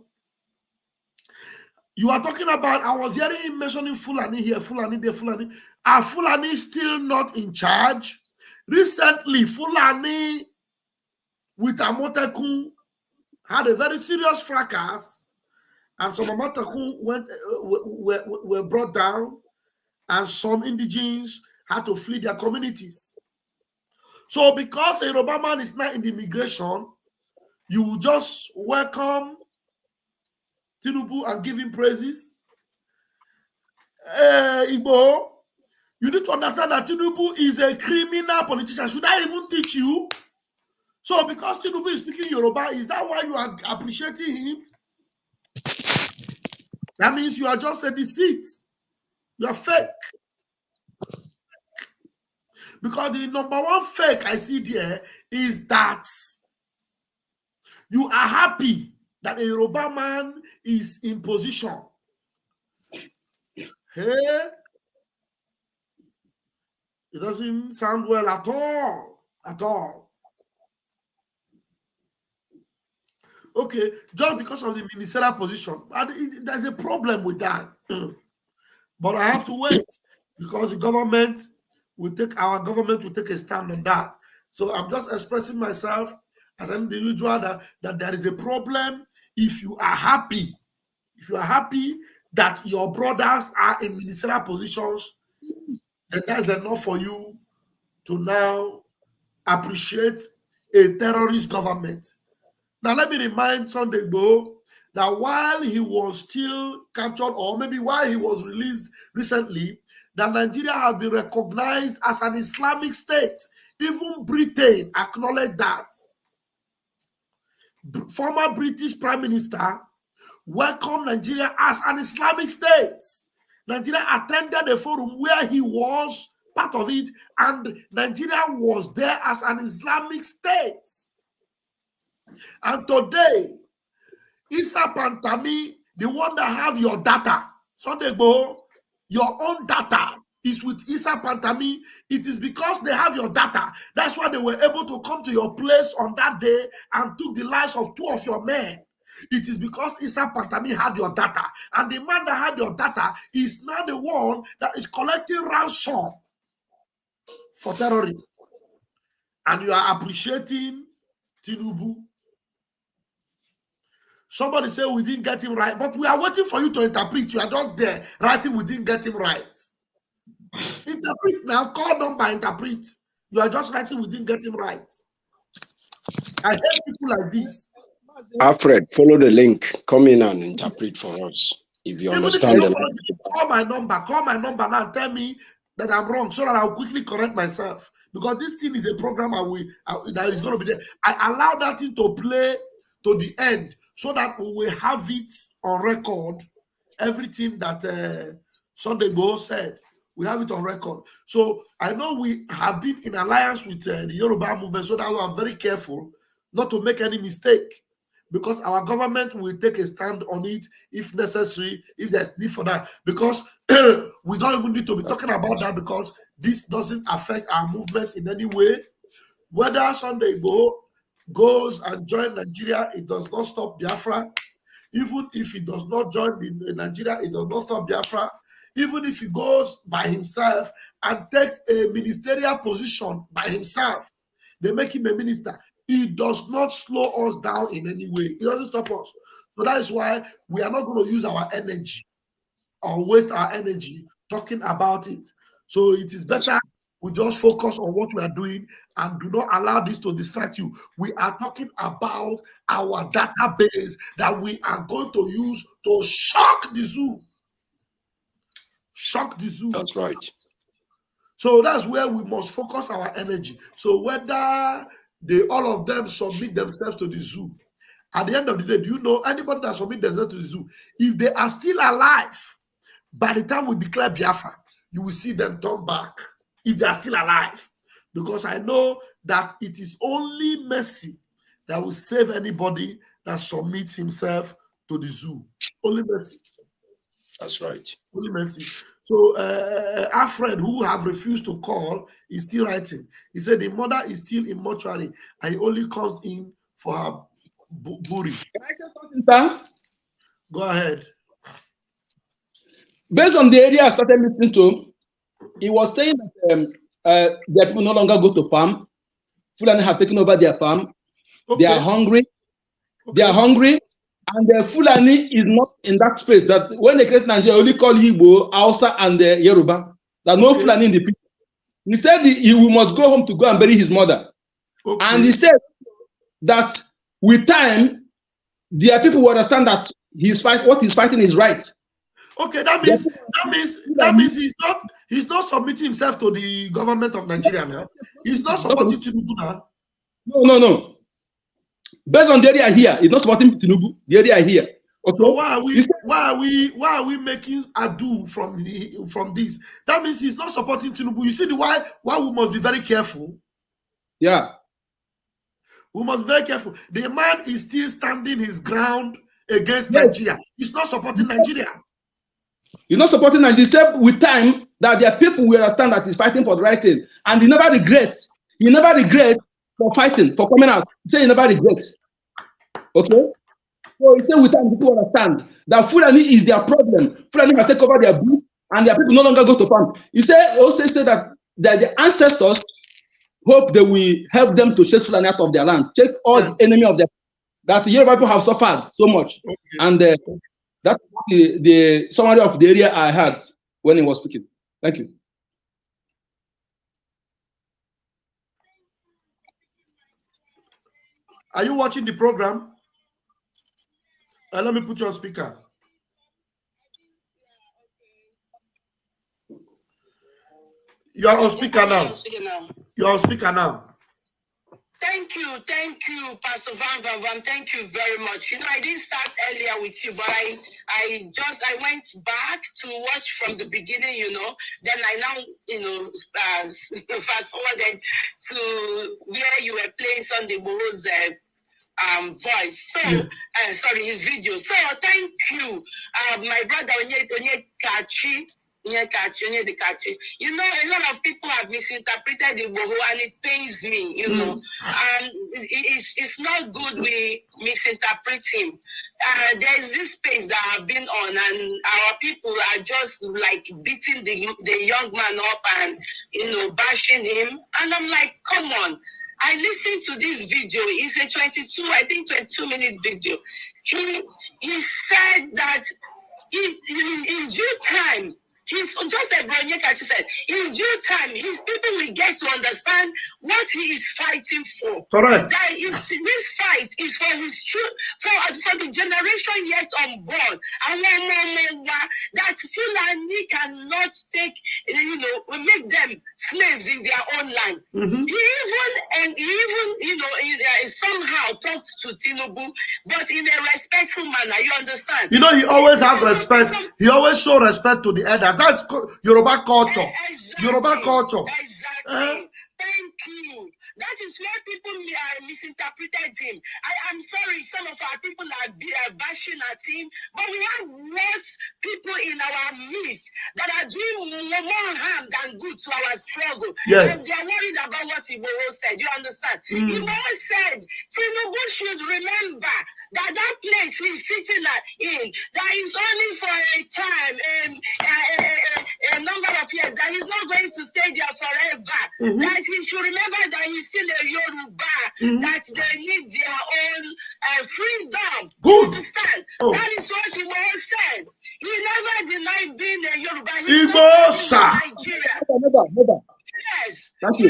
You are talking about, I was hearing him mentioning Fulani here, Fulani there, Fulani. Are Fulani still not in charge? Recently, Fulani with Amotekun had a very serious fracas, and some Amotekun were brought down, and some indigenes had to flee their communities. So because a Yoruba man is not in the immigration, you will just welcome Tinubu and give him praises. Igbo, you need to understand that Tinubu is a criminal politician. Should I even teach you? So because Tinubu is speaking Yoruba, is that why you are appreciating him? That means you are just a deceit. You are fake. Because the number one fake I see there is that you are happy that a Yoruba man is in position. Hey, it doesn't sound well at all. At all. Okay, just because of the ministerial position. There's a problem with that. But I have to wait because our government will take a stand on that. So I'm just expressing myself as an individual that there is a problem. If you are happy that your brothers are in ministerial positions, then that's enough for you to now appreciate a terrorist government. Now, let me remind Sunday Igboho that while he was still captured, or maybe while he was released recently, that Nigeria has been recognized as an Islamic state. Even Britain acknowledged that. Former British Prime Minister welcomed Nigeria as an Islamic state. Nigeria attended a forum where he was part of it, and Nigeria was there as an Islamic state. And today, kPantami, the one that have your data, Sunday Igboho, your own data is with kPantami. It is because they have your data. That's why they were able to come to your place on that day and took the lives of 2 of your men. It is because kPantami had your data. And the man that had your data is now the one that is collecting ransom for terrorists. And you are appreciating Tinubu. Somebody say we didn't get him right, but we are waiting for you to interpret. You are not there writing we didn't get him right. Interpret now, call number, interpret. You are just writing we didn't get him right. I hate people like this. Alfred, follow the link. Come in and interpret for us. If you Even understand if you the don't call my number now and tell me that I'm wrong so that I'll quickly correct myself. Because this thing is a program that is going to be there. I allow that thing to play to the end so that we will have it on record. Everything that Sunday Igboho said, we have it on record. So I know we have been in alliance with the Yoruba movement, so that we are very careful not to make any mistake, because our government will take a stand on it if necessary, if there's need for that. Because we don't even need to be talking about that, because this doesn't affect our movement in any way. Whether Sunday Igboho goes and join Nigeria, it does not stop Biafra. Even if he does not join in Nigeria, it does not stop Biafra. Even if he goes by himself and takes a ministerial position by himself, they make him a minister. It does not slow us down in any way. It doesn't stop us. So that is why we are not going to use our energy or waste our energy talking about it. So it is better we just focus on what we are doing and do not allow this to distract you. We are talking about our database that we are going to use to shock the zoo. Shock the zoo. That's right. So that's where we must focus our energy. So whether all of them submit themselves to the zoo, at the end of the day, do you know anybody that submit themselves to the zoo, if they are still alive, by the time we declare Biafra, you will see them turn back if they are still alive. Because I know that it is only mercy that will save anybody that submits himself to the zoo. Only mercy. That's right. Only mercy. So our friend who have refused to call is still writing. He said the mother is still in mortuary and he only comes in for her buri. Can I say something, sir? Go ahead. Based on the area I started listening to, he was saying that their people no longer go to farm. Fulani have taken over their farm. Okay. They are hungry. Okay. They are hungry. And the Fulani is not in that space. That when they create Nigeria, only call Igbo, Hausa, and the Yoruba. There are no Fulani in the people. He said he must go home to go and bury his mother. Okay. And he said that with time, their people will understand that what he's fighting is right. Okay, that means he's not submitting himself to the government of Nigeria now. He's not supporting Tinubu now. No. Based on the area here, he's not supporting Tinubu. The area here. Okay. So why are we making ado from this? That means he's not supporting Tinubu. You see why we must be very careful. Yeah. We must be very careful. The man is still standing his ground against Nigeria. He's not supporting Nigeria. He's not supporting Nigeria. He said with time that their people will understand that he's fighting for the right thing. And he never regrets. He never regrets for fighting, for coming out. He said he never regrets. Okay? So he said with time people understand that Fulani is their problem. Fulani can take over their bush and their people no longer go to farm. He also said that the ancestors hope they will help them to chase Fulani out of their land. Chase all the enemy of them. That the Yoruba people have suffered so much. Okay. And that's the summary of the area I had when he was speaking. Thank you. Are you watching the program? Let me put you on speaker. You are on speaker now. You are on speaker now. Thank you, Pastor Van Van. Thank you very much. I didn't start earlier with you, but I went back to watch from the beginning. Then I now fast forwarded to where you were playing Sunday Igboho's voice. So sorry, his video. So thank you, my brother Onyekachi. A lot of people have misinterpreted Igboho, and it pains me, and it's not good we misinterpret him. There's this page that I've been on, and our people are just like beating the young man up and bashing him, and I'm like, come on. I listened to this video. It's a 22-minute video. He said that in due time, he's just like Onyekachi said, in due time, his people will get to understand what he is fighting for. Correct. That this fight is for his for the generation yet unborn. And that Fulani cannot take, make them slaves in their own land. He even, you know, somehow talked to Tinubu, but in a respectful manner. You understand? You know, he always have respect. He always show respect to the elder. That's Yoruba culture. Exactly. Yoruba culture. Exactly. Thank you. That is why people misinterpreted him. I'm sorry, some of our people are bashing at him, but we have worse people in our midst that are doing more harm than good to our struggle. Yes. And they are worried about what Ibowo said. You understand? Ibowo said, Tinubu should remember that place he's sitting in, that is only for a time, a number of years, that he's not going to stay there forever. That he should remember that he's still a Yoruba, that they need their own freedom. Good. You understand? Oh. That is what he was said. He never denied being a Yoruba. Igbo, sir. Nigeria. Yes. Thank you.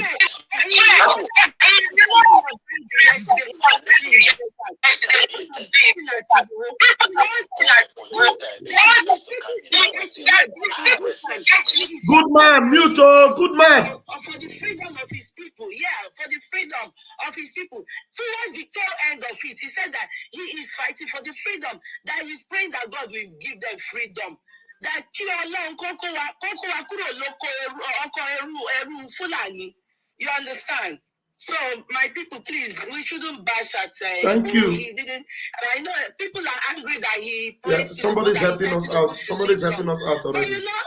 Good man, Muto, good man. For the freedom of his people, for the freedom of his people. Towards the tail end of it, he said that he is fighting for the freedom, that he's praying that God will give them freedom. That you understand? So my people, please, we shouldn't bash at. Thank you. He didn't. And I know people are angry that he. Somebody's helping us out. Somebody's helping us out already. But you know,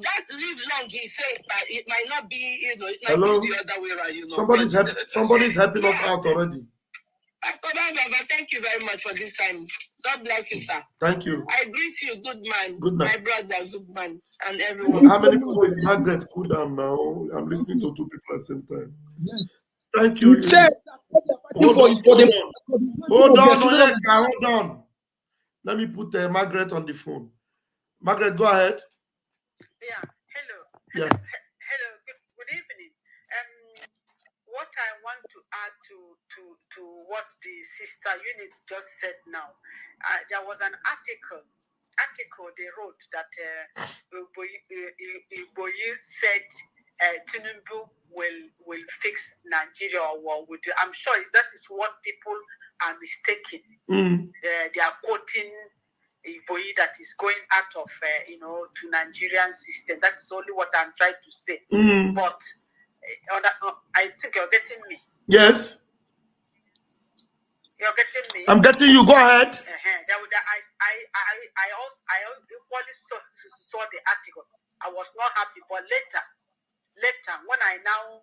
that live long, he said, but it might not be. You know, it might Hello? be the other way around. You know. Somebody's helping us out already. Thank you very much for this time. God bless you, sir. Thank you. I greet you, good man. Good man. My brother, good man, and everyone. How many people with Margaret put down now? I'm listening to two people at the same time. Yes. Thank you. Hold on. Let me put Margaret on the phone. Margaret, go ahead. Yeah. Hello. Yeah. Hello. Good evening. What I want to add to what the sister Eunice just said now, there was an article they wrote that Igboyi said Tinubu will fix Nigeria, or would. I'm sure that is what people are mistaken. They are quoting Igboyi that is going out of to Nigerian system. That is only what I'm trying to say. But I think you're getting me. Yes. You're getting me. I'm getting you. Go ahead. I equally saw the article. I was not happy, but later, when I now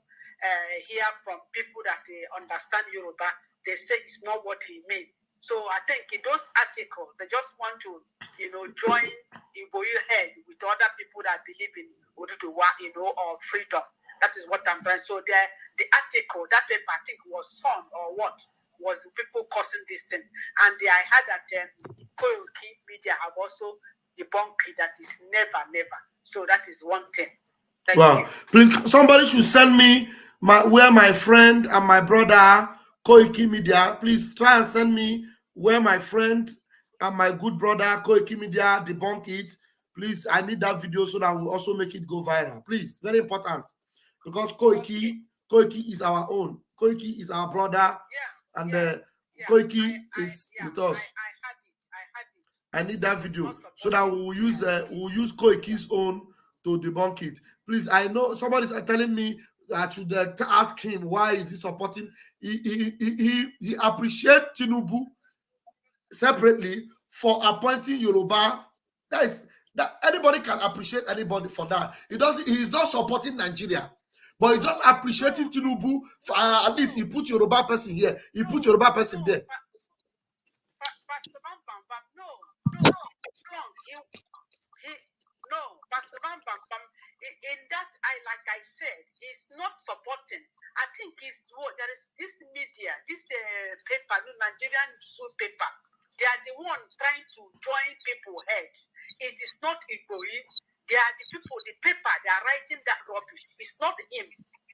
hear from people that understand Yoruba, they say it's not what he meant. So I think in those articles, they just want to, join Igboyi head with other people that believe in Oduduwa, or freedom. That is what I'm trying. So the article, that paper, I think was Sun or what, was the people causing this thing. And I heard that Koyoki media have also debunked it, that is never. So that is one thing. Thank you. Please, somebody should send me where my friend and my brother Koiki Media. Please try and send me where my friend and my good brother Koiki Media debunk it. Please, I need that video so that we'll also make it go viral. Please, very important. Because Koiki is our own. Koiki is our brother, and Koiki is with us. I need that video so that we'll use Koiki's own to debunk it. Please, I know somebody's telling me that I should ask him why is he supporting. He appreciates Tinubu separately for appointing Yoruba. That anybody can appreciate anybody for that. He's not supporting Nigeria. But he just appreciating Tinubu for at least he put Yoruba person here, he put Yoruba person there. Pastor Bambam, in that like I said, he's not supporting. I think there is this media, this paper, Nigerian paper. They are the one trying to join people head. It is not Igboyi. They are the people, the paper, they are writing that rubbish. It's not him.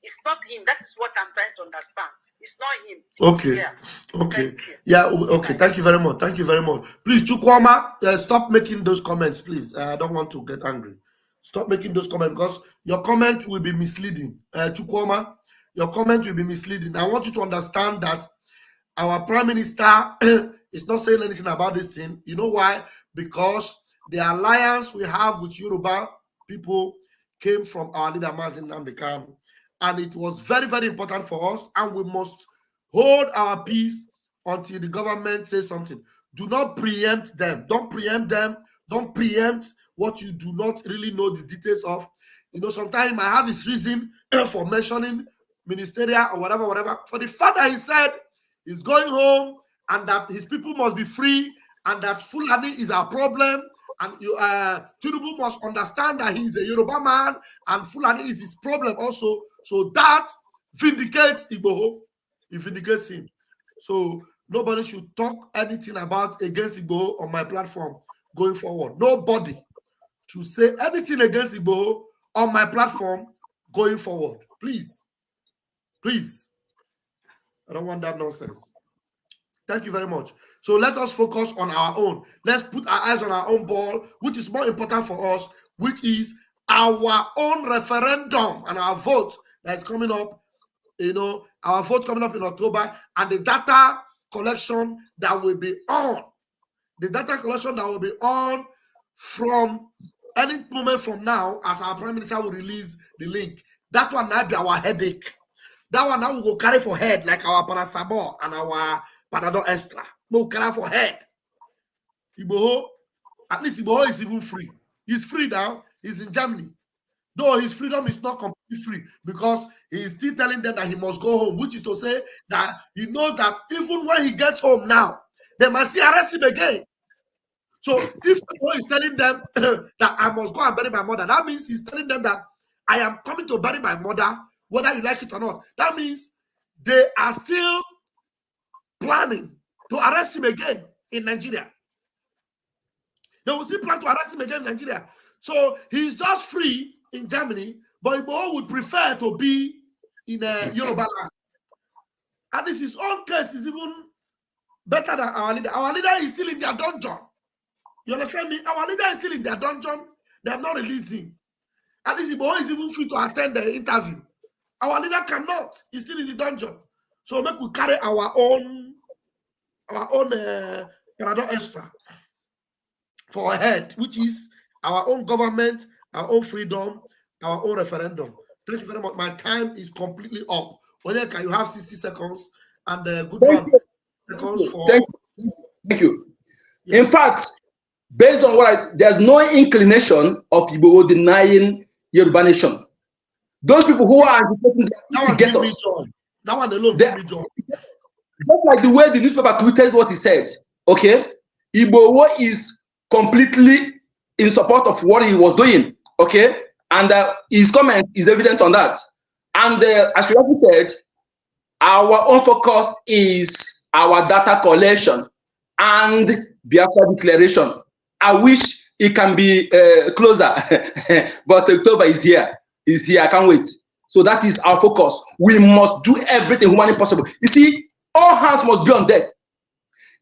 It's not him. That is what I'm trying to understand. It's not him. Okay. Yeah. Okay. Yeah. Okay. Thank you very much. Thank you very much. Please, Chukwama, stop making those comments, please. I don't want to get angry. Stop making those comments because your comment will be misleading. Chukwuma, your comment will be misleading. I want you to understand that our Prime Minister is not saying anything about this thing. You know why? Because the alliance we have with Yoruba people came from our leader Mazin Nnamdi Kanu. And it was very, very important for us. And we must hold our peace until the government says something. Do not preempt them. Don't preempt them. Don't preempt what you do not really know the details of. You know, sometimes I have his reason for mentioning ministerial or whatever. For the fact that he said he's going home and that his people must be free and that Fulani is a problem, and Tinubu must understand that he's a Yoruba man and Fulani is his problem also. So that vindicates Igboho. It vindicates him. So nobody should talk anything about against Igboho on my platform going forward. Nobody should say anything against Igboho on my platform going forward. Please. Please. I don't want that nonsense. Thank you very much. So let us focus on our own. Let's put our eyes on our own ball, which is more important for us, which is our own referendum and our vote that is coming up. You know, our vote coming up in October, and the data collection that will be on. The data collection that will be on from any moment from now, as our Prime Minister will release the link. That one might be our headache. That one now we will carry for head, like our paracetamol and our Panadol Extra. No carry for head. Igboho, at least Igboho is even free. He's free now. He's in Germany. Though his freedom is not completely free because he is still telling them that he must go home, which is to say that he knows that even when he gets home now, they must arrest him again. So if he is telling them that I must go and bury my mother, that means he's telling them that I am coming to bury my mother, whether you like it or not. That means they are still planning to arrest him again in Nigeria. They will still plan to arrest him again in Nigeria. So he's just free in Germany, but Igboho would prefer to be in Yoruba land. And this his own case is even better than our leader. Our leader is still in their dungeon. You understand me? Our leader is still in their dungeon. They have not released him. And this Igboho is even free to attend the interview. Our leader cannot. He's still in the dungeon. So make we carry our own Panadol Extra for a head, which is our own government, our own freedom, our own referendum. Thank you very much. My time is completely up. Onyeka, you have 60 seconds, and good one. Thank you. Yeah. In fact, based on what there's no inclination of Igboho denying Yoruba nation. Those people who are to get us. That one alone give me joy. Just like the way the newspaper tweeted what he said, okay? Igboho is completely in support of what he was doing, okay? And his comment is evident on that. And as you already said, our own focus is our data collection and Biafra declaration. I wish it can be closer, but October is here. Is here. I can't wait. So that is our focus. We must do everything humanly possible. You see, all hands must be on deck.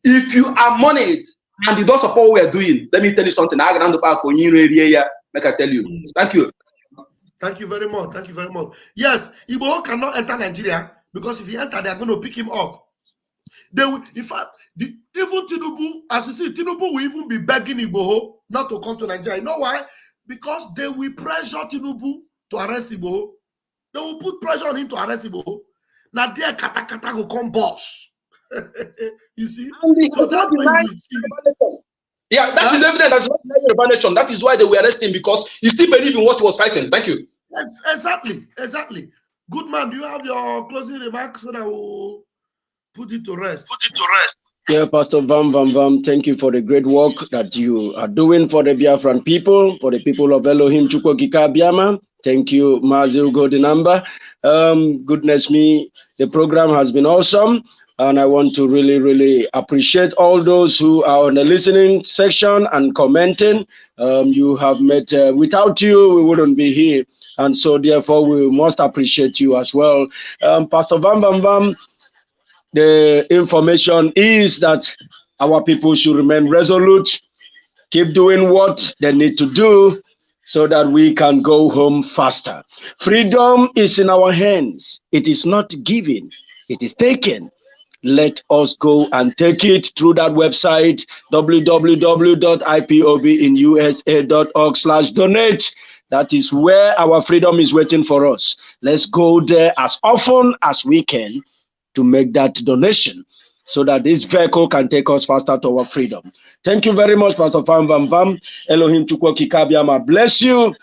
If you are moneyed and you don't support what we are doing, let me tell you something. I can tell you. Thank you. Thank you very much. Thank you very much. Yes, Igboho cannot enter Nigeria because if he enter, they are going to pick him up. They will, in fact, even Tinubu, as you see, Tinubu will even be begging Igboho not to come to Nigeria. You know why? Because they will pressure Tinubu to arrest Igboho. They will put pressure on him to arrest Igboho. Now there, kata will come boss. You see? So that's why you see. Yeah, that is evident. That's not Yoruba nation. That is why they were arresting, because he still believed in what he was fighting. Thank you. Yes, exactly. Good man, do you have your closing remarks so that we'll put it to rest? Yeah, Pastor Vam, thank you for the great work that you are doing for the Biafran people, for the people of Elohim Chukwokika Biama. Thank you, Mazil Godinamba. Goodness me, the program has been awesome. And I want to really, really appreciate all those who are on the listening section and commenting. You have made, without you, we wouldn't be here. And so therefore, we must appreciate you as well. Pastor Vam, the information is that our people should remain resolute, keep doing what they need to do, so that we can go home faster. Freedom is in our hands. It is not given, it is taken. Let us go and take it through that website, www.ipobinusa.org/donate. That is where our freedom is waiting for us. Let's go there as often as we can to make that donation so that this vehicle can take us faster to our freedom. Thank you very much, Pastor Pam Bam Bam. Elohim Chukwu Kikabiama bless you.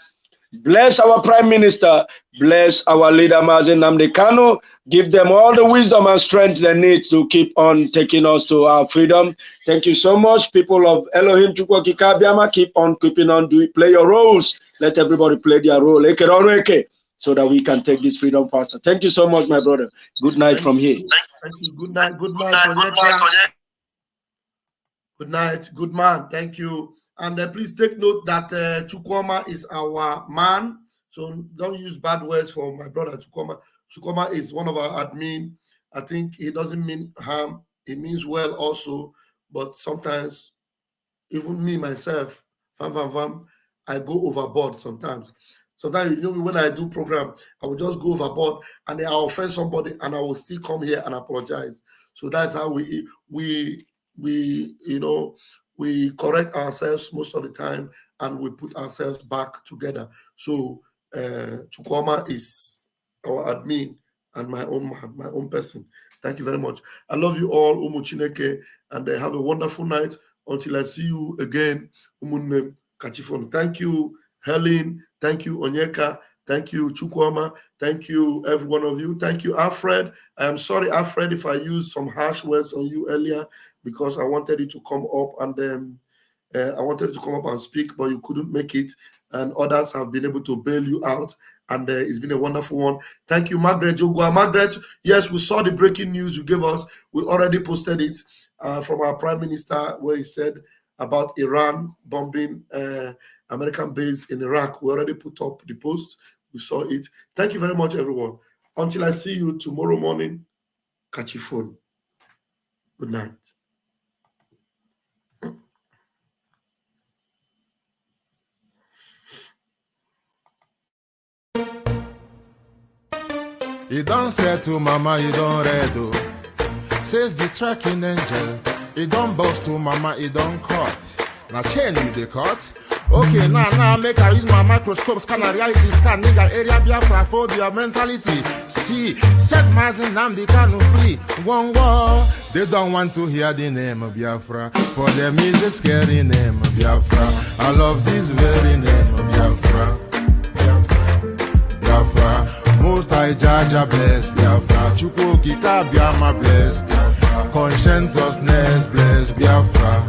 Bless our Prime Minister. Bless our leader, Mazen Nnamdi Kanu. Give them all the wisdom and strength they need to keep on taking us to our freedom. Thank you so much, people of Elohim Chukwu Kikabiama. Keep on keeping on, play your roles. Let everybody play their role, so that we can take this freedom faster. Thank you so much, my brother. Good night from here. Thank you. Good night. Good night. Good night. Good man. Thank you. And please take note that Chukwuma is our man. So don't use bad words for my brother Chukwuma. Chukwuma is one of our admin. I think he doesn't mean harm. He means well also. But sometimes, even me, myself, I go overboard sometimes. Sometimes, when I do program, I will just go overboard and then I'll offend somebody and I will still come here and apologize. So that's how we correct ourselves most of the time and we put ourselves back together. So Chukwuma is our admin and my own person. Thank you very much. I love you all, Umu Chineke, and have a wonderful night until I see you again. Umunne Kachifon. Thank you, Helen. Thank you, Onyeka. Thank you, Chukwuma. Thank you, every one of you. Thank you, Alfred. I am sorry, Alfred, if I used some harsh words on you earlier, because I wanted you to come up and speak, but you couldn't make it, and others have been able to bail you out, and it's been a wonderful one. Thank you, Margaret Jogwa. Margaret, yes, we saw the breaking news you gave us. We already posted it from our Prime Minister, where he said about Iran bombing American base in Iraq. We already put up the post. We saw it. Thank you very much, everyone. Until I see you tomorrow morning, catch your phone. Good night. You don't say to mama, you don't read, oh. Says the tracking angel. You don't boast to mama, you don't cut. Now chain you the cut. Okay, now make I use my microscope, scan a reality, scan nigga area Biafra phobia mentality. See, set Mazen Nnamdi Kanu free. One war. They don't want to hear the name of Biafra. For them is a scary name of Biafra. I love this very name of Biafra. Biafra. Most High Jaja bless Biafra. Chukwu Kikabiama bless Biafra. Conscientiousness bless Biafra.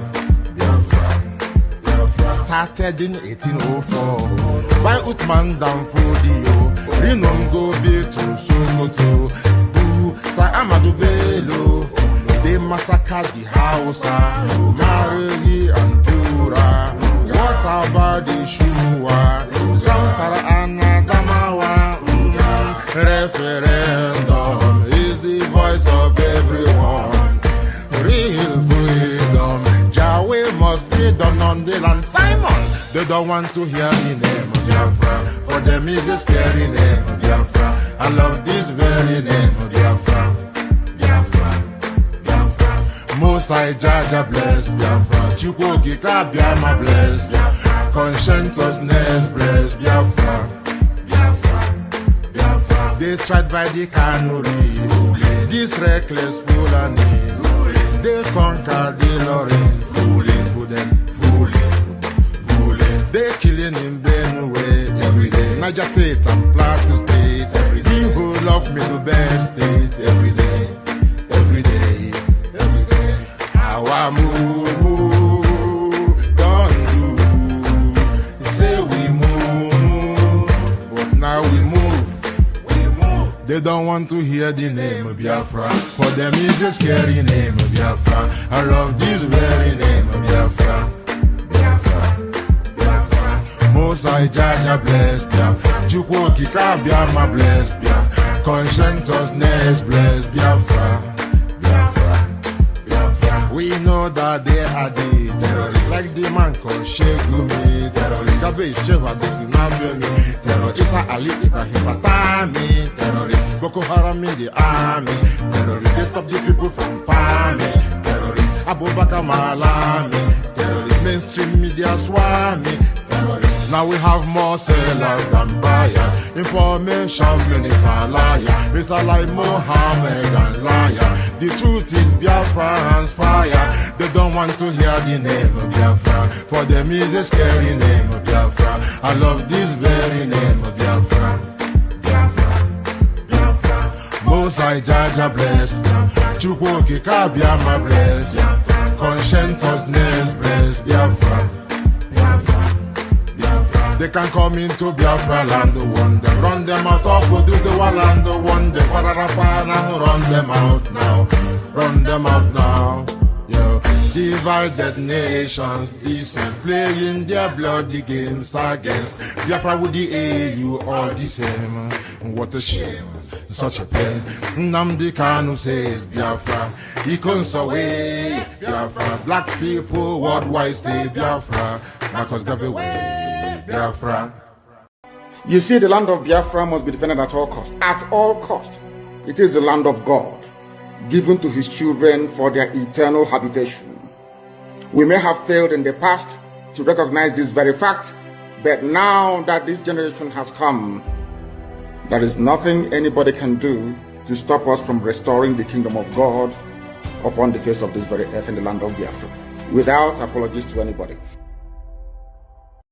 Started in 1804 by Uthman Danfodio. Rinom go be to Sokoto. Sa Amadou Bello. They massacred the Hausa, Marili and Pura. What about the Shua? Zamfara and Adamawa. Referendum is the voice of everyone. Real freedom. Yahweh must be done on the land. Simon, they don't want to hear the name of Biafra. For them is a scary name of Biafra. I love this very name of Biafra. Biafra, Biafra. Most High Jaja bless Biafra. Chukwu Kikabiama bless Biafra. Conscientiousness bless Biafra. Biafra, Biafra. They tried by the canories. This reckless Fulani. They conquered the Lorraine. They killing in Benue every day. Niger State and Plateau State every day. The whole of Middle State every day, every day, every day. Our move, don't do. Say we move, but now we move. They don't want to hear the name of Biafra. For them is the scary name of Biafra. I love this very name of Biafra. Most High Jaja bless Biafra. Chukwu Kikabiama bless Biafra. Conscientiousness bless Biafra. Biafra, Biafra. We know that they are the terrorists. like the man called Shegumi. Terrorist, Gabe Sheva, Dixie, terrorist, Isa Ali Ibrahim Patami. Terrorist, Boko Haram in the army. Terrorist, they stop the people from farming. Terrorist, Abubakar Malami. Terrorist, mainstream media swami. Terrorist, now we have more sellers than buyers. Information minister liar. It's a like Mohammed and liar. The truth is Biafra and fire. They don't want to hear the name of Biafra. For them is a scary name of Biafra. I love this very name of Biafra. Biafra, Biafra. Most I Jaja bless. Chukwoki Kabiama bless. Conscientiousness bless. Biafra. They can come into Biafra land, one them run them out of do the land, one them and run them out now, run them out now. Yo, divided nations, decent, playing their bloody games against Biafra with the AU all the same. What a shame, such a pain. Nnamdi Kanu says Biafra, he comes away Biafra. Black people worldwide say Biafra, Marcus gave away. Biafra. You see, the land of Biafra must be defended at all cost. At all cost. It is the land of God, given to his children for their eternal habitation. We may have failed in the past to recognize this very fact, but now that this generation has come, there is nothing anybody can do to stop us from restoring the kingdom of God upon the face of this very earth in the land of Biafra, without apologies to anybody.